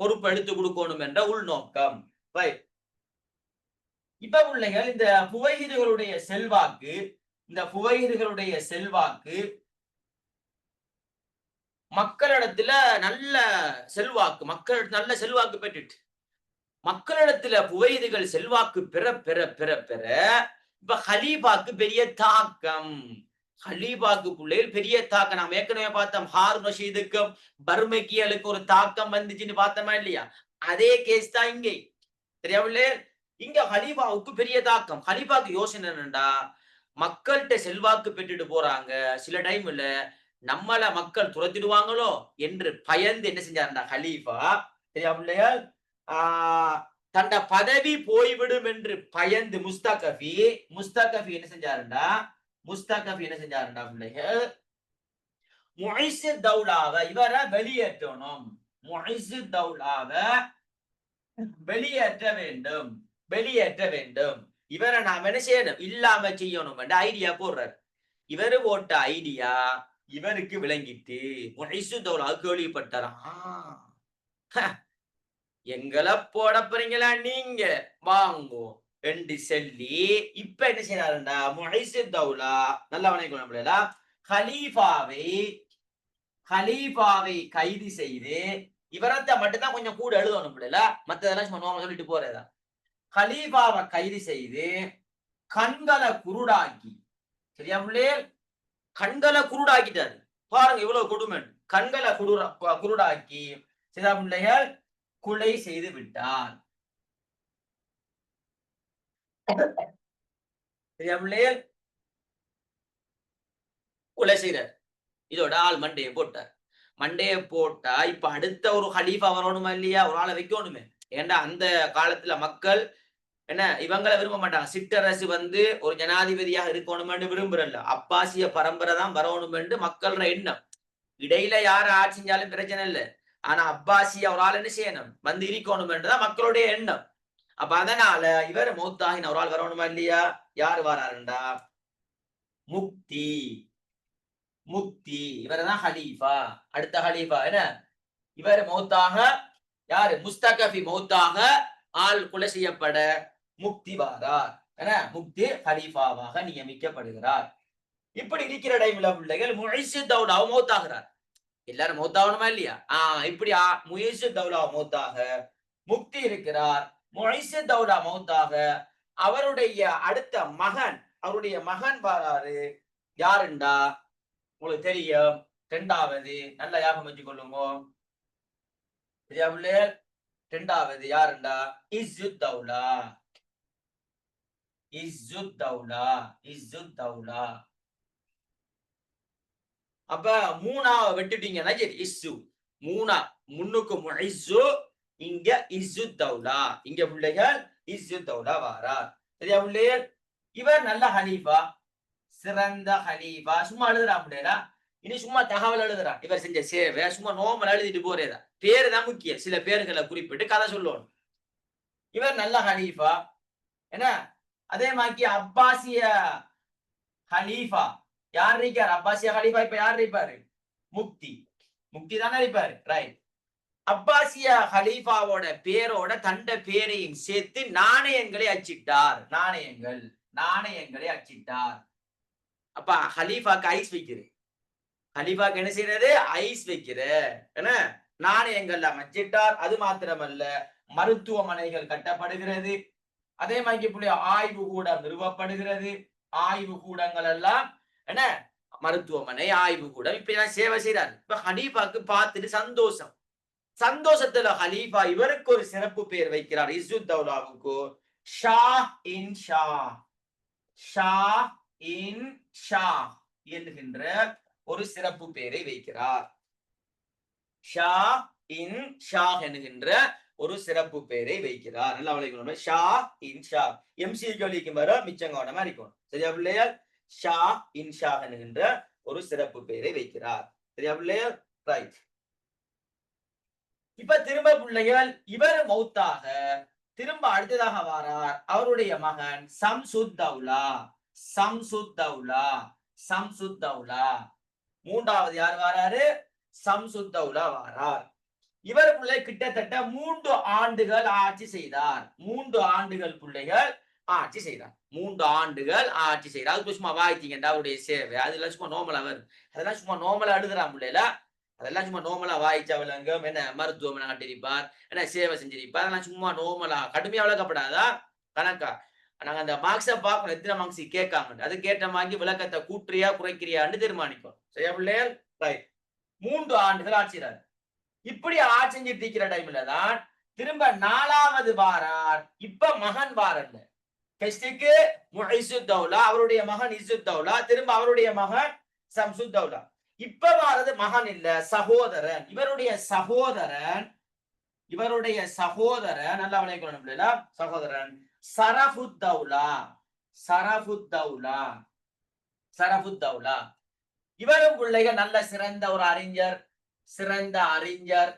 பொறுப்பு எடுத்து கொடுக்கணும் என்ற உள்நோக்கம். ரைட். இப்ப பிள்ளைகள் இந்த புவைஹிதுகளுடைய செல்வாக்கு, இந்த புவைஹிதுகளுடைய செல்வாக்கு மக்களிடத்துல நல்ல செல்வாக்கு, மக்களிடத்துல நல்ல செல்வாக்கு பெற்றுட்டு மக்களிடத்துல புவைஹிதுகள் செல்வாக்கு பெற பெற பெற பெற இப்ப ஹலீஃபாக்கு பெரிய தாக்கம். ஹலீஃபாக்கு பிள்ளைகள் பெரிய தாக்கம். நாம் ஏற்கனவே பார்த்தோம் ஹாரூன் ரஷீதுக்கும் பர்மக்கியலுக்கு ஒரு தாக்கம் வந்துச்சுன்னு பார்த்தோமா இல்லையா? அதே கேஸ் தான் இங்கே. சரியா பிள்ளைகள்? இங்க ஹலீஃபாவுக்கு பெரிய தாக்கம். ஹலீஃபாக்கு யோசனை என்னண்டா, மக்கள்கிட்ட செல்வாக்கு பெற்றுட்டு போறாங்க, சில டைம்ல நம்மள மக்கள் துரத்திடுவாங்களோ என்று பயந்து என்ன செஞ்சாருண்டா ஹலீஃபா? சரியா பிள்ளைகள்? தண்ட பதவி போய்விடும் என்று பயந்து முஸ்தகஃபி என்ன செஞ்சாருண்டா? முஸ்தகஃபி என்ன செஞ்சாருண்டா பிள்ளைகள்? முஇஸ்ஸுத் தௌலாவை இவரை வெளியேற்றணும். முஇஸ்ஸுத் தௌலாவை வெளியேற்ற வேண்டும், வெளியேற்ற வேண்டும். இவரை நாம் என்ன செய்யணும்? இல்லாம செய்யணும் என்ற ஐடியா போடுறாரு. இவரு போட்ட ஐடியா இவருக்கு விளங்கிட்டு முஇஸ்ஸுத் தௌலா கேள்விப்பட்டாராம். எங்களை போட போறீங்களா நீங்க, வாங்கோ என்று சொல்லி இப்ப என்ன செய்யறாருண்டா முஇஸ்ஸுத் தௌலா நல்லா வணக்கம் ஹலீஃபாவை கைது செய்து இவரத்தை மட்டும்தான் கொஞ்சம் கூட எழுதணும் பிள்ளைல, மத்ததெல்லாம் சும்மா சொல்லிட்டு போறதா. ஹலீஃபாவை கைது செய்து கண்களை குருடாக்கி, சரியா பிள்ளையே? கண்களை குருடாக்கிட்டாரு. பாருங்க இவ்வளவு கொடுமை. கண்களை குருடாக்கி சரியா பிள்ளைகள் கொலை செய்து விட்டார். சரியா பிள்ளைகள்? கொலை செய்யறார். இதோட ஆள் மண்டையை போட்டார். மண்டையை போட்டா இப்ப அடுத்த ஒரு ஹலீஃபா வரணுமா இல்லையா? ஒரு ஆளை வைக்கணுமே. ஏண்டா அந்த காலத்துல மக்கள் என்ன இவங்களை விரும்ப மாட்டாங்க. சிற்றரசு வந்து ஒரு ஜனாதிபதியாக இருக்கணும்னு விரும்புறல்ல, அப்பாசிய பரம்பரை தான் வரணும் என்று மக்களோட எண்ணம். இடையில யார் ஆட்சி செஞ்சாலும் பிரச்சனை இல்லை, ஆனா அப்பாசியா ஒரு ஆள் என்ன செய்யணும்? வந்து இருக்கணும் என்றுதான் மக்களுடைய எண்ணம். அப்ப அதனால இவர் மௌத்தாகின ஒரு ஆள் வரணுமா இல்லையா? யாரு வராருண்டா? முக்தி. முக்தி இவர்தான் ஹலீஃபா. அடுத்த ஹலீஃபா என்ன? இவர் மௌத்தாக யாரு? முஸ்தகஃபி மௌத்தாக ஆள் கொலை செய்யப்பட முக்தி வாரார். முக்தி ஹலீஃபாவாக நியமிக்கப்படுகிறார். இப்படி இருக்கிற டைம்ல பிள்ளைகள் முஇஸ்ஸுத் தௌலா மௌத்தாகிறார். எல்லாரும் மௌத்தாகணுமா இல்லையா? இப்படி முஇஸ்ஸுத் தௌலா மௌத்தாக முக்தி இருக்கிறார். முஇஸ்ஸுத் தௌலா மௌத்தாக அவருடைய அடுத்த மகன், அவருடைய மகன் வராரு. யாருண்டா உங்களுக்கு தெரியும்? இரண்டாவது நல்ல ஞாபகம் வச்சு கொள்ளுங்க. இரண்டாவது யாருண்டா? இஸ்ஸுத் தௌலா. இஸ்ஸுத் தௌலா. இஸ்ஸுத் தௌலா. அப்ப மூணாவை வெட்டுட்டீங்கன்னா சரி, இஸ்ஸு மூணா முன்னுக்கு முஇஸ்ஸு, இங்க இஸ்ஸுத்தௌலா, இங்க பிள்ளைகள் இஸ்ஸுத்தௌலா வாரார். சரியா பிள்ளைகள்? இவர் நல்ல ஹலீஃபா, சிறந்த ஹலீஃபா. சும்மா எழுதுறான் பிள்ளைகளா, இனி சும்மா தகவல் எழுதுறான். இவர் செஞ்ச சேவை சும்மா நோமல் எழுதிட்டு போறேதான். பேரு தான் முக்கியம். சில பேர்களை குறிப்பிட்டு கதை சொல்லணும். இவர் நல்ல ஹலீஃபா என்ன. அதே மாதிரி அப்பாசிய ஹலீஃபா யார் இருக்கார்? அப்பாசிய ஹலீஃபா இப்ப யார் இருப்பாரு? முக்தி. முக்தி தானே இருப்பாரு. ரைட். அப்பாசிய ஹலீஃபாவோட பேரோட தண்ட பேரையும் சேர்த்து நாணயங்களை அச்சிட்டார். நாணயங்களை அச்சிட்டார். அப்ப ஹலீஃபாக்கு ஐஸ் வைக்கிறது. ஹலீஃபாக்கு என்ன செய்யறது? ஐஸ் வைக்கிற என்ன, நாணயங்கள்ல அச்சிட்டார். அது மாத்திரமல்ல, மருத்துவமனைகள் கட்டப்படுகிறது. அதே மாதிரி புள்ளி ஆய்வு கூடம் நிறுவப்படுகிறது. ஆய்வு கூடங்கள் எல்லாம் என்ன, மருத்துவமனை, ஆய்வு கூடம் இப்ப சேவை செய்யறாரு. இப்ப ஹலீஃபாக்கு பார்த்துட்டு சந்தோஷம். சந்தோஷத்துல ஹலீஃபா இவருக்கு ஒரு சிறப்பு பெயர் வைக்கிறார். இஸ்ஸுத்தௌலாவுக்கு ஷா இன் ஷா, ஷா இன் ஷா என்கின்ற ஒரு சிறப்பு பெயரை வைக்கிறார். ஷா இன் ஷா என்கின்ற ஒரு சிறப்பு பெயரை வைக்கிறார். நல்லா விளைக்கணும். ஷா இன் ஷா. எம்சி கலிக்கு வர மிச்சம் கவனமா இருக்கும். சரியா பிள்ளையார்? ஷா இன் ஷா என்கின்ற ஒரு சிறப்பு பெயரை வைக்கிறார். சரியா பிள்ளையார்? ரைட். இப்ப திரும்ப பிள்ளைகள் இவர் மௌத்தாக திரும்ப அடுத்ததாக வாரார் அவருடைய மகன் சம்சுத்தௌலா. மூன்றாவது யார் வாராரு? சம்சுத்தௌலா வாரார். இவர் பிள்ளை கிட்டத்தட்ட 3 ஆண்டுகள் ஆட்சி செய்தார். 3 ஆண்டுகள் பிள்ளைகள் ஆட்சி செய்தார். 3 ஆண்டுகள் ஆட்சி செய்தார். அது சும்மா வாய்த்தீங்கடா அவருடைய சேவை. அதெல்லாம் சும்மா நோமலா வரும். அதெல்லாம் சும்மா நோமலா எழுதுறான் பிள்ளைல. அதெல்லாம் சும்மா நோமலா வாய்ச்சா விளங்கும். என்ன மருத்துவமனை கட்டிருப்பார், என்ன சேவை செஞ்சிருப்பார். அதெல்லாம் சும்மா நோமலா கடுமையா விளக்கப்படாதா? கணக்கா நாங்க அந்த மார்க்ஸை பார்க்கணும். எத்தனை மார்க்ஸ் கேட்காங்க, அது கேட்ட மாதிரி விளக்கத்தை கூட்டுறியா குறைக்கிறியான்னு தீர்மானிக்கும். சரியா பிள்ளைகள்? ரைட். 3 ஆண்டுகள் ஆட்சிறாரு. இப்படி ஆட்சி செஞ்சுட்டு இருக்கிற டைம்ல தான் திரும்ப 4வது வாரார். இப்ப மகன் வாரல்ல. ஃபர்ஸ்டுக்கு முஇஸ்ஸுத்தௌலா, அவருடைய மகன் இஸ்ஸுத்தௌலா, திரும்ப அவருடைய மகன் சம்சுத்தௌலா. இப்ப வாரது மகன் இல்ல, சகோதரன். இவருடைய சகோதரன் நல்லா விளைக்கணும் இல்லையா? சகோதரன் சரஃபுத்தௌலா. இவரும் பிள்ளைகள் நல்ல சிறந்த ஒரு அறிஞர். சிறந்த அறிஞர்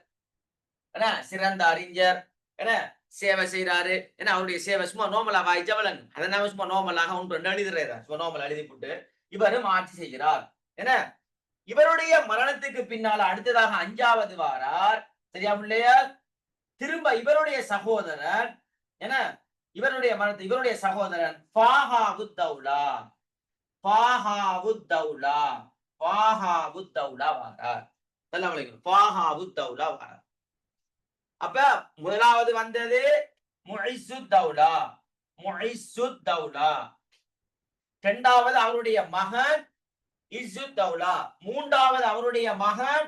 என்ன சேவை செய்யறாரு. ஏன்னா அவருடைய சேவை சும்மா நோமலா வாய்ச்சா விளங்கு. அதனால சும்மா நோமலாக 1-2 எழுதுறா. சும்மா நோமலா எழுதி போட்டு இவரும் ஆட்சி செய்கிறார். என்ன இவருடைய மரணத்துக்கு பின்னால அடுத்ததாக 5வது வாரார். சரியா பிள்ளையா? திரும்ப இவருடைய சகோதரன் என்ன, இவருடைய சகோதரன் ஃபாஹாவுத்தௌலா வாரார். ஃபாஹாவுத்தௌலா வாரார். அப்ப முதலாவது வந்தது முஇஸ்ஸுத்தௌலா. 2வது அவருடைய மகன் இஸ்ஸுத்தௌலா. 3வது அவருடைய மகன்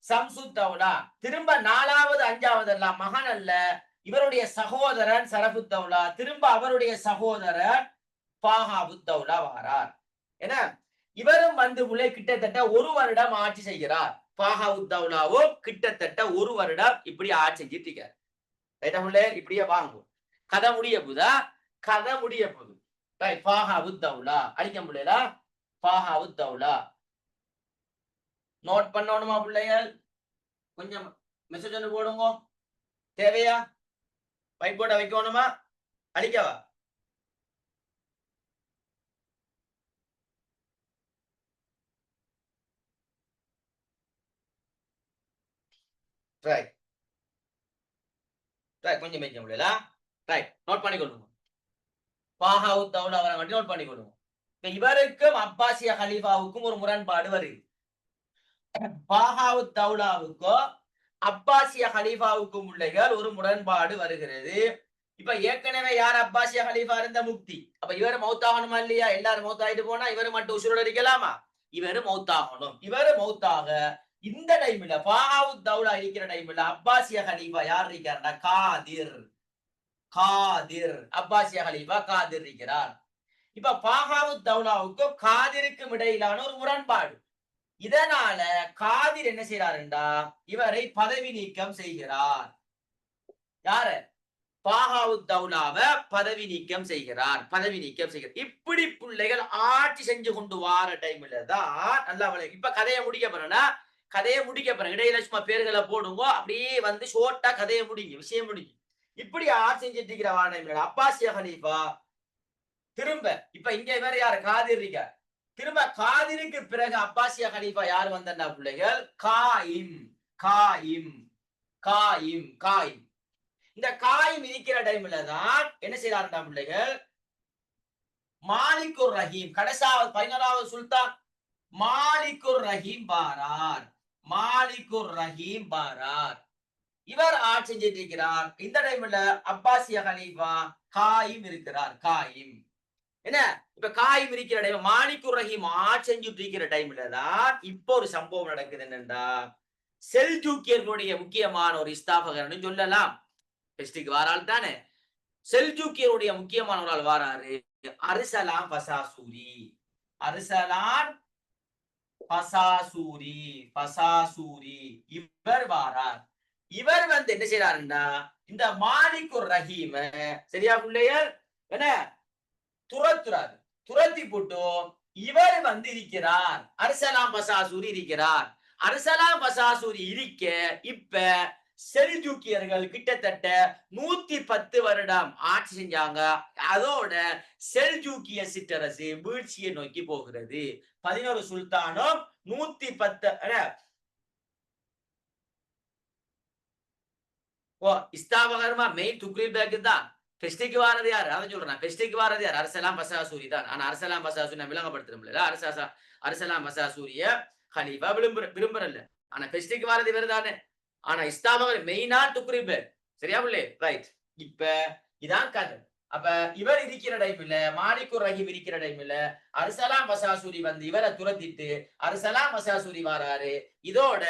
சம்சுத்தௌலா. திரும்ப 4வது 5வது எல்லாம் மகன் அல்ல, இவருடைய சகோதரன் சரஃபுத்தௌலா. திரும்ப அவருடைய சகோதரன் ஃபாஹாவுத்தௌலா வாரார். என்ன இவரும் வந்து உள்ளே கிட்டத்தட்ட 1 வருடம் ஆட்சி செய்கிறார். ஃபாஹாவுத்தௌலாவும் கிட்டத்தட்ட 1 வருடம் இப்படி ஆட்சி செஞ்சிட்டு இருக்கார். ரைட்டா உள்ளே? இப்படியே வாங்கும். கதை முடிய போகுது. ரைட். ஃபாஹாவுத்தௌலா அழிக்க முடியல. ஃபாஹாவுத்தௌலா நோட் பண்ணணுமா பிள்ளைகள்? கொஞ்சம் மெசேஜ் ஒன்று போடுங்க. தேவையா? ஒயிட் போர்டை வைக்கணுமா? அழிக்கவா? ரைட். கொஞ்சம் வைக்க முடியல. ரைட். நோட் பண்ணிக்கொள்ளுங்க. ஃபாஹாவுத்தௌலா வர மட்டும் நோட் பண்ணிக்கொள்ளுங்க. இவருக்கும் அப்பாசிய ஹலீஃபாவுக்கும் ஒரு முரண்பாடு வருது. ஃபாஹாவுத்தௌலாவுக்கும் அப்பாசிய ஹலீஃபாவுக்கும் உள்ளகள் ஒரு முரண்பாடு வருகிறது. இப்ப ஏற்கனவே யார் அப்பாசிய ஹலீஃபா இருந்த? முக்தி. அப்ப இவரு மௌத்தாகணுமா இல்லையா? எல்லாரும் மௌத்தாயிட்டு போனா இவரு மட்டும் உசுரோட இருக்கலாமா? இவரு மௌத்தாகணும். இவரு மௌத்தாக இந்த டைம்ல ஃபாஹாவுத்தௌலா இருக்கிற டைம்ல அப்பாசிய ஹலீஃபா யார் இருக்காருன்னா காதிர். அப்பாசிய ஹலீஃபா காதிர் இருக்கிறார். இப்ப ஃபாஹாவுத்தௌலாவுக்கும் காதிருக்கும் இடையிலான ஒரு முரண்பாடு. இதனால காதிர் என்ன செய்யறாருண்டா, இவரை பதவி நீக்கம் செய்கிறார். யார பாகாவுத்தவுலாவை பதவி நீக்கம் செய்கிறார். இப்படி பிள்ளைகள் ஆட்சி செஞ்சு கொண்டு வார டைம்ல தான் நல்லா இப்ப கதையை முடிக்க போறேன்னா இடையில சும்மா பேர்களை போடுங்க, அப்படியே வந்து ஷோர்ட்டா கதையை முடிங்க, விஷயம் முடிங்க. இப்படி ஆட்சி செஞ்சுட்டு இருக்கிற வார டைம்ல அப்பாசிய ஹலீஃபா திரும்ப இப்ப இங்க வேற யாரு காதிர் இருக்க, திரும்ப காதிருக்கு பிறகு அப்பாசிய ஹலீஃபா யார் வந்தா பிள்ளைகள் காயிம். இந்த காயிம் இருக்கிற டைம்ல தான் என்ன செய்யறாருடா பிள்ளைகள், மாலிகுர் ரஹீம் கடைசாவது 11வது சுல்தான் மாலிகுர் ரஹீம் பாரார். இவர் ஆட்சி செஞ்சிட்டு இருக்கிறார். இந்த டைம்ல அப்பாசிய ஹலீஃபா காயிம் இருக்கிறார். என்ன இப்ப காயிம் இருக்கிற டைம் மாலிகுர் ரஹீம் ஆட்சி செஞ்சுட்டு இருக்கிற டைம்ல தான் இப்போ ஒரு சம்பவம் நடக்குது. என்னண்டா, செல்ஜூக்கியர்களுடைய முக்கியமான ஒரு இஸ்தாபகர்னு சொல்லலாம். பெஸ்டிக்கு வாரால் தானே, செல்ஜூக்கியருடைய முக்கியமான ஒரு ஆள் வாராரு, அர்சலான் பசாசூரி இவர் வாரார். இவர் வந்து என்ன செய்யறாருன்னா, இந்த மாலிகுர் ரஹீம சரியா பிள்ளையர் என்ன துரத்தி போட்டு இவர் வந்து இருக்கிறார். அர்சலாம் பசாசூரி இருக்கிறார். அர்சலாம் பசாசூரி இருக்க இப்ப செல்ஜூக்கியர்கள் கிட்டத்தட்ட 110 வருடம் ஆட்சி செஞ்சாங்க. அதோட செல்ஜூக்கிய சிற்றரசு வீழ்ச்சியை நோக்கி போகிறது. 11 சுல்தானும் 110 இஸ்தாபகர்மா மெயின் துக்ரீல் பேக் தான். பெஸ்டிக்கு வாரது யார், அதை சொல்றேன். பெஸ்டிக்கு வாரது யார், அர்சலாம் பசாசூரி தான். ஆனா அர்சலாம் பசாசூரி நான் விளங்கப்படுத்துறோம்ல, அர்சலாம் பசாசூரிய ஹலீஃபா விரும்புறல்ல. ஆனா பெஸ்டிக்கு வாரது இவர் தானே. ஆனா இஸ்தாபகர் மெயினா துக்ரீல் பேக். சரியா பிள்ளை, ரைட். இப்ப இதான் கதை. அப்ப இவர் இருக்கிற டைம்ல மாலிகுர் ரஹீம் இருக்கிற டைம்ல அர்சலாம் பசாசூரி வந்து இவரை துரத்திட்டு அர்சலாம் பசாசூரி வராரு. இதோட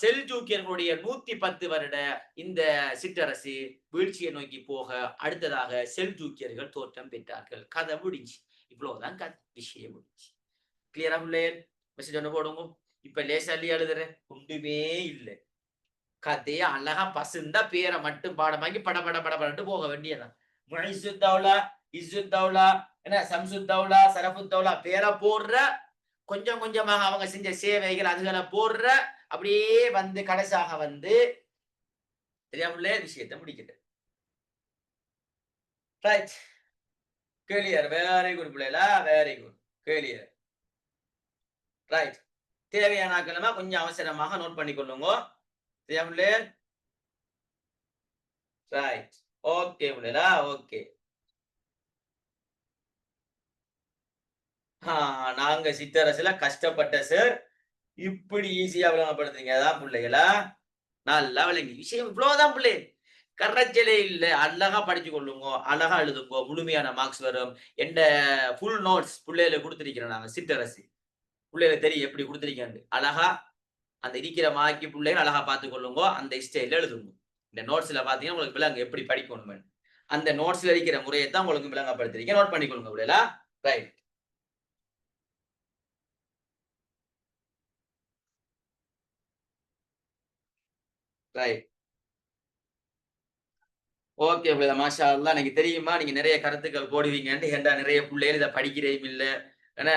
செல்ஜூக்கியர்களுடைய 110 வருட இந்த சிற்றரசு வீழ்ச்சியை நோக்கி போக அடுத்ததாக செல்ஜூக்கியர்கள் தோற்றம் பெற்றார்கள். கதை முடிஞ்சு. இவ்வளவுதான் கதை, விஷயம் முடிஞ்சு. கிளியரா பிள்ளைகள்? மெசேஜ் ஒண்ணு போடுங்க. இப்ப லேசாலி எழுதுற ஒன்றுமே இல்லை. கதையை அழகா பசுந்தா பேரை மட்டும் பாடமாக்கி படப்பட்டு போக வேண்டியதான். இசுத்தௌலா என்ன சம்சுத்தௌலா சரஃபுத்தௌலா பேரை போடுற, கொஞ்சம் கொஞ்சமாக அவங்க செஞ்ச சேவைகள் அதுகளை போடுற, அப்படியே வந்து கடைசாக வந்து தெரியாமல விஷயத்தை முடிக்கிட்டு. ரைட், கிளியர், வெரி குட் பிள்ளைகளா, வெரி குட், கிளியர். ரைட், தேவையான கிழமை கொஞ்சம் அவசரமாக நோட் பண்ணிக்கொள்ளுங்க. தெரியாமல ரைட், ஓகே பிள்ளைகளா, ஓகே. நாங்க சிற்றரசுல கஷ்டப்பட்ட சார், இப்படி ஈஸியா விளங்கப்படுத்துறீங்க. அதான் பிள்ளைகளா, நல்லா விளங்கி விஷயம் இவ்வளவுதான் பிள்ளை. கரைச்சலே இல்லை, அழகா படிச்சு கொள்ளுங்க, அழகா எழுதுங்க, முழுமையான மார்க்ஸ் வரும். எந்த ஃபுல் நோட்ஸ் பிள்ளைகளை கொடுத்துருக்கிறோம் நாங்க சிற்றரசு. பிள்ளைகளை தெரியும் எப்படி கொடுத்துருக்கேன். அழகா அந்த இருக்கிற மாக்கி பிள்ளைகள் அழகா பார்த்து கொள்ளுங்க. அந்த ஸ்டைல எழுதுங்க. இந்த நோட்ஸ்ல பாத்தீங்கன்னா உங்களுக்கு விளங்க எப்படி படிக்கணும். அந்த நோட்ஸ்ல இருக்கிற முறையை தான் உங்களுக்கு விளங்கப்படுத்திருக்கேன். நோட் பண்ணிக்கொள்ளுங்க பிள்ளைகளா. ரைட், ரைட், ஓகே பிள்ளை, மாஷா அல்லாஹ். எனக்கு தெரியுமா நீங்க நிறைய கருத்துக்கள் போடுவீங்கன்னு. ஏன்டா நிறைய பிள்ளைகள் இதை படிக்கிறேயும் இல்லை, ஏன்னா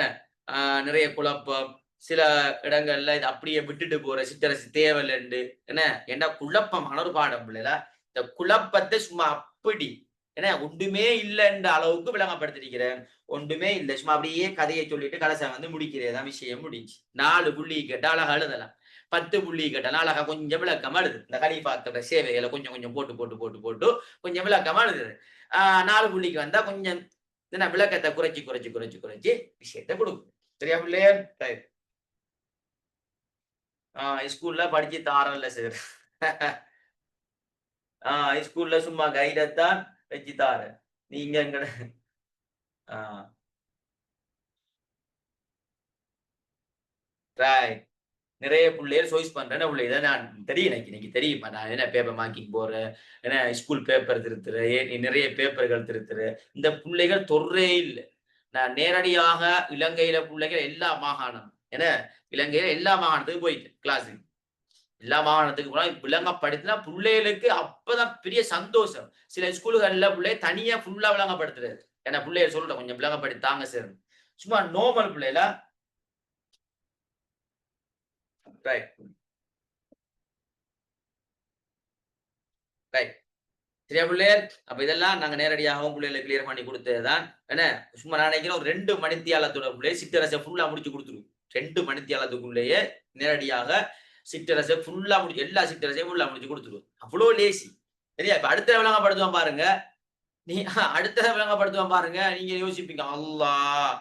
நிறைய குழப்பம், சில இடங்கள்ல இதை அப்படியே விட்டுட்டு போற சிற்றரசு தேவையில்லைண்டு என்ன. ஏன்னா குழப்பமான ஒரு பாடம் பிள்ளைல. இந்த குழப்பத்தை சும்மா அப்படி ஏன்னா ஒன்றுமே இல்லைன்ற அளவுக்கு விளங்கப்படுத்திருக்கிறேன். ஒன்றுமே இல்லை, சும்மா அப்படியே கதையை சொல்லிட்டு கடைசா வந்து முடிக்கிறேதான் விஷயம் முடிஞ்சு. 4 புள்ளி கேட்டா அழகா எழுதலாம், 10 புள்ளி கேட்டாலும் அழகா கொஞ்சம் விளக்கம் எழுது. இந்த கலீஃபாத்தோட சேவைகளை கொஞ்சம் கொஞ்சம் போட்டு கொஞ்சம் விளக்கம் எழுதுது. 4 புள்ளிக்கு வந்தா கொஞ்சம் விளக்கத்தை குறைச்சி விஷயத்தை கொடுக்கும். சரியா பிள்ளையா? ஸ்கூல்ல படிச்சு தாரல சார். ஸ்கூல்ல சும்மா கைடத்தான் வச்சு தார. நீங்க எங்கட நிறைய பிள்ளைகள் சாய்ஸ் பண்றேன். பிள்ளை நான் தெரியும், எனக்கு தெரியுமா நான் என்ன பேப்பர் மார்க்கிங் போறேன், ஏன்னா ஸ்கூல் பேப்பர் திருத்துறேன், நிறைய பேப்பர்கள் திருத்துறேன். இந்த பிள்ளைகள் தொல்றே இல்லை. நான் நேரடியாக இலங்கையில பிள்ளைகள் எல்லா மாகாணம், ஏன்னா இலங்கையில எல்லா மாகாணத்துக்கும் போயிட்டேன் கிளாஸுக்கு. எல்லா மாகாணத்துக்கு போனா விளங்கப்படுத்தினா பிள்ளைகளுக்கு அப்பதான் பெரிய சந்தோஷம். சில ஸ்கூல்கள்ல பிள்ளைய தனியா ஃபுல்லா விளங்கப்படுத்துறது. ஏன்னா பிள்ளைய சொல்றேன் கொஞ்சம் விளங்கப்படுத்தாங்க சார். சும்மா நோமல் பிள்ளைல ரைட் ரைட் சரியா பிள்ளையர். அப்ப இதெல்லாம் நாங்க நேரடியாகவும் பிள்ளைகளுக்கு கிளியர் பண்ணி கொடுத்ததுதான். என்ன சும்மா நான் நினைக்கிறேன் ஒரு 2 மணித்தியாலத்தோட பிள்ளைய சிற்றரசை ஃபுல்லா முடிச்சு கொடுத்துருவோம். 2 மணித்தியாலத்துக்குள்ளேயே நேரடியாக சிற்றரசை ஃபுல்லா முடிச்சு எல்லா சிற்றரசையும் ஃபுல்லா முடிச்சு கொடுத்துருவோம். அவ்வளோ லேசி சரியா. இப்ப அடுத்த விளங்கப்படுத்துவான் பாருங்க. நீ அடுத்த விளங்கப்படுத்துவான் பாருங்க. நீங்க யோசிப்பீங்க அல்லாஹ்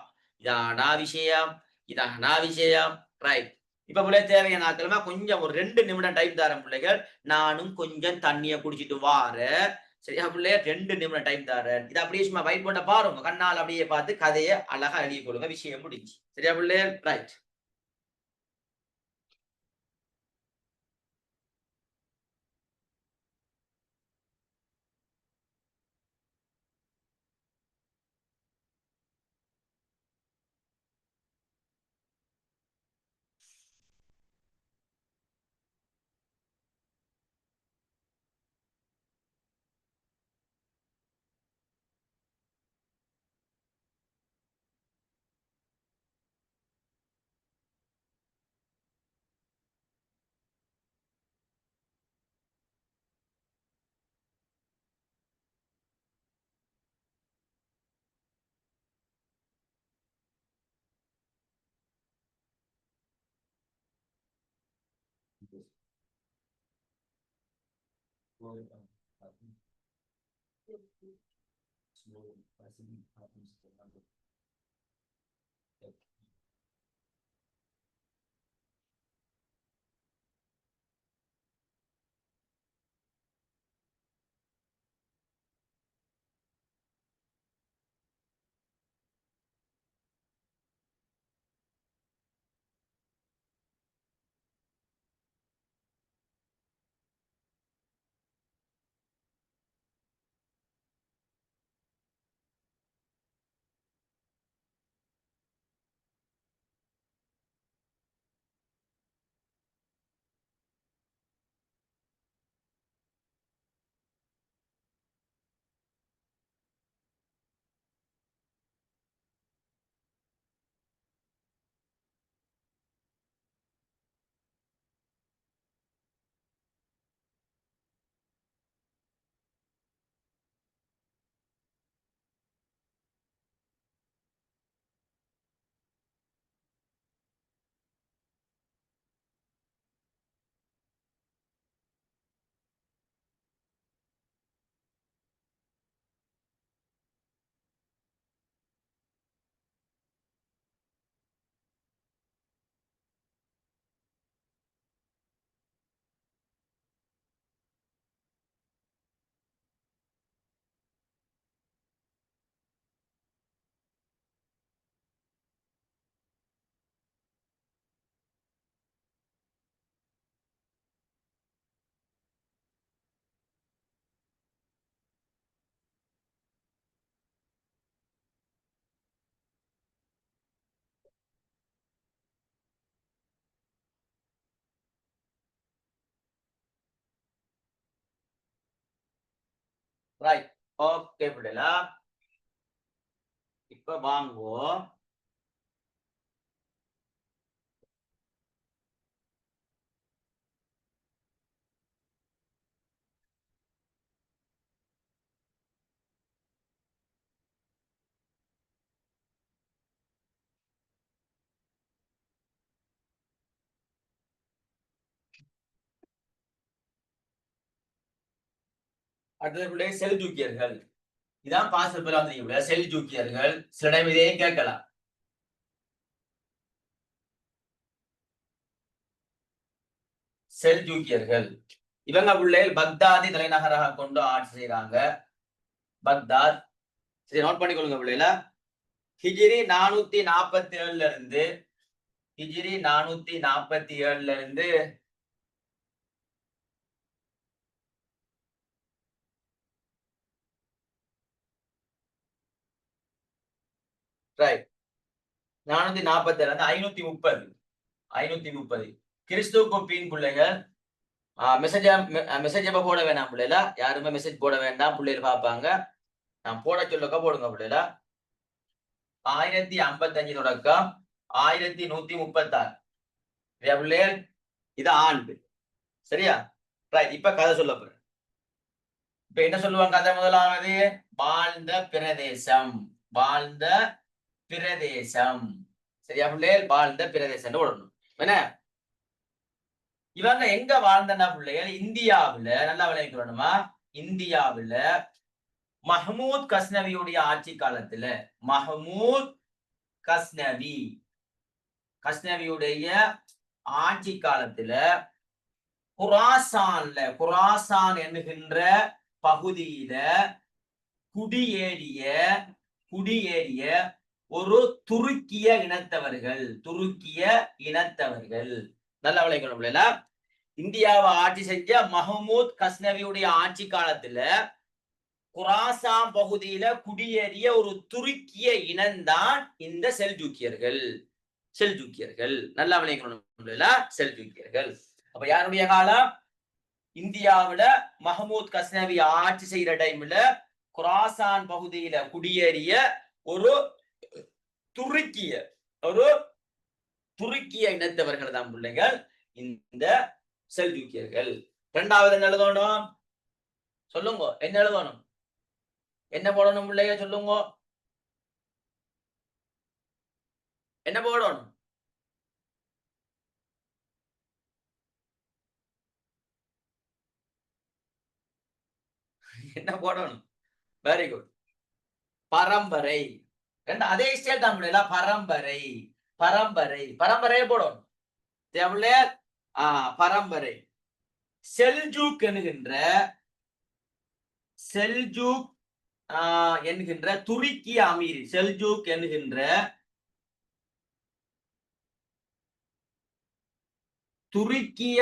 இதானா விஷயம் இதானா விஷயம். ரைட். இப்ப பிள்ளை தேவையான ஆக்களமா கொஞ்சம் ஒரு 2 நிமிடம் டைம் தரேன் பிள்ளைகள். நானும் கொஞ்சம் தண்ணியை குடிச்சிட்டு வாரேன் சரியா பிள்ளைய. 2 நிமிடம் டைம் தரேன். இது அப்படியே சும்மா வைட் போட்ட பாருங்க. கண்ணால் அப்படியே பார்த்து கதையை அழகா எழுதி கொடுங்க. விஷயம் முடிஞ்சு சரியா பிள்ளைய. ரைட். ரைட். ஓகே பிள்ளைகளா. இப்ப வாங்குவோம். அடுத்தது பிள்ளை செல்ஜூக்கியர்கள். இதான் பாஸ்ட் வந்து செல்ஜூக்கியர்கள். சில டைம் இதையும் கேட்கலாம். செல்ஜூக்கியர்கள் இவங்க பிள்ளைகள் பக்தாதி தலைநகராக கொண்டு ஆட்சி செய்யறாங்க. பக்தாத். சரி நோட் பண்ணிக்கொள்ளுங்க பிள்ளைல. ஹிஜ்ரி 447 இருந்து ஹிஜ்ரி 447 இருந்து ரைட் 447 530 530 கிறிஸ்துவுக்கு பின் பிள்ளைகள் மெசேஜ் எப்ப போட வேணாம் பிள்ளைல, யாருமே மெசேஜ் போட வேண்டாம், பிள்ளைகள் பார்ப்பாங்க. நான் போட சொல்லக்க போடுங்க பிள்ளைல. 1055 தொடக்கம் 1136 பிள்ளைகள், இது ஆண்டு. சரியா? ரைட். இப்ப கதை சொல்ல போறேன். இப்ப என்ன சொல்லுவாங்க கதை? முதலாவது வாழ்ந்த பிரதேசம். வாழ்ந்த பிரதேசம். சரியா பிள்ளைகள்? வாழ்ந்த பிரதேசம் போடணும். என்ன இவங்க எங்க வாழ்ந்தனா பிள்ளைகள்? இந்தியாவுல. நல்லா விளைவிக்கணுமா? இந்தியாவுல மஹமூத் கஸ்னவியுடைய ஆட்சி காலத்துல, மஹமூத் கஸ்னவியுடைய ஆட்சி காலத்துல குராசான் என்கின்ற பகுதியில குடியேறிய ஒரு துருக்கிய இனத்தவர்கள். நல்லா விளைக்கணும். இந்தியாவை ஆட்சி செஞ்ச மஹமூத் கஸ்னவியுடைய ஆட்சி காலத்துல குராசான் பகுதியில குடியேறிய ஒரு துருக்கிய இனம்தான் இந்த செல்ஜூக்கியர்கள். நல்லா விளைக்கணும். செல்ஜூக்கியர்கள். அப்ப யாருடைய காலம்? இந்தியாவுல மஹமூத் கஸ்னவி ஆட்சி செய்யற டைம்ல குராசான் பகுதியில குடியேறிய ஒரு துருக்கிய இனத்தவர்கள் தான் பிள்ளைகள் இந்த செல்ஜூக்கியர்கள். இரண்டாவது என்ன எழுதணும்? சொல்லுங்க. என்ன எழுதணும்? என்ன போடணும் பிள்ளைங்க? சொல்லுங்க. என்ன போடணும்? என்ன போடணும்? Very good. பரம்பரை. அதே ஸ்டைல் தான் பிள்ளைல. பரம்பரையை போடணும். பரம்பரை. செல்ஜூக் என்கின்ற துருக்கிய அமீரின், செல்ஜூக் என்கின்ற துருக்கிய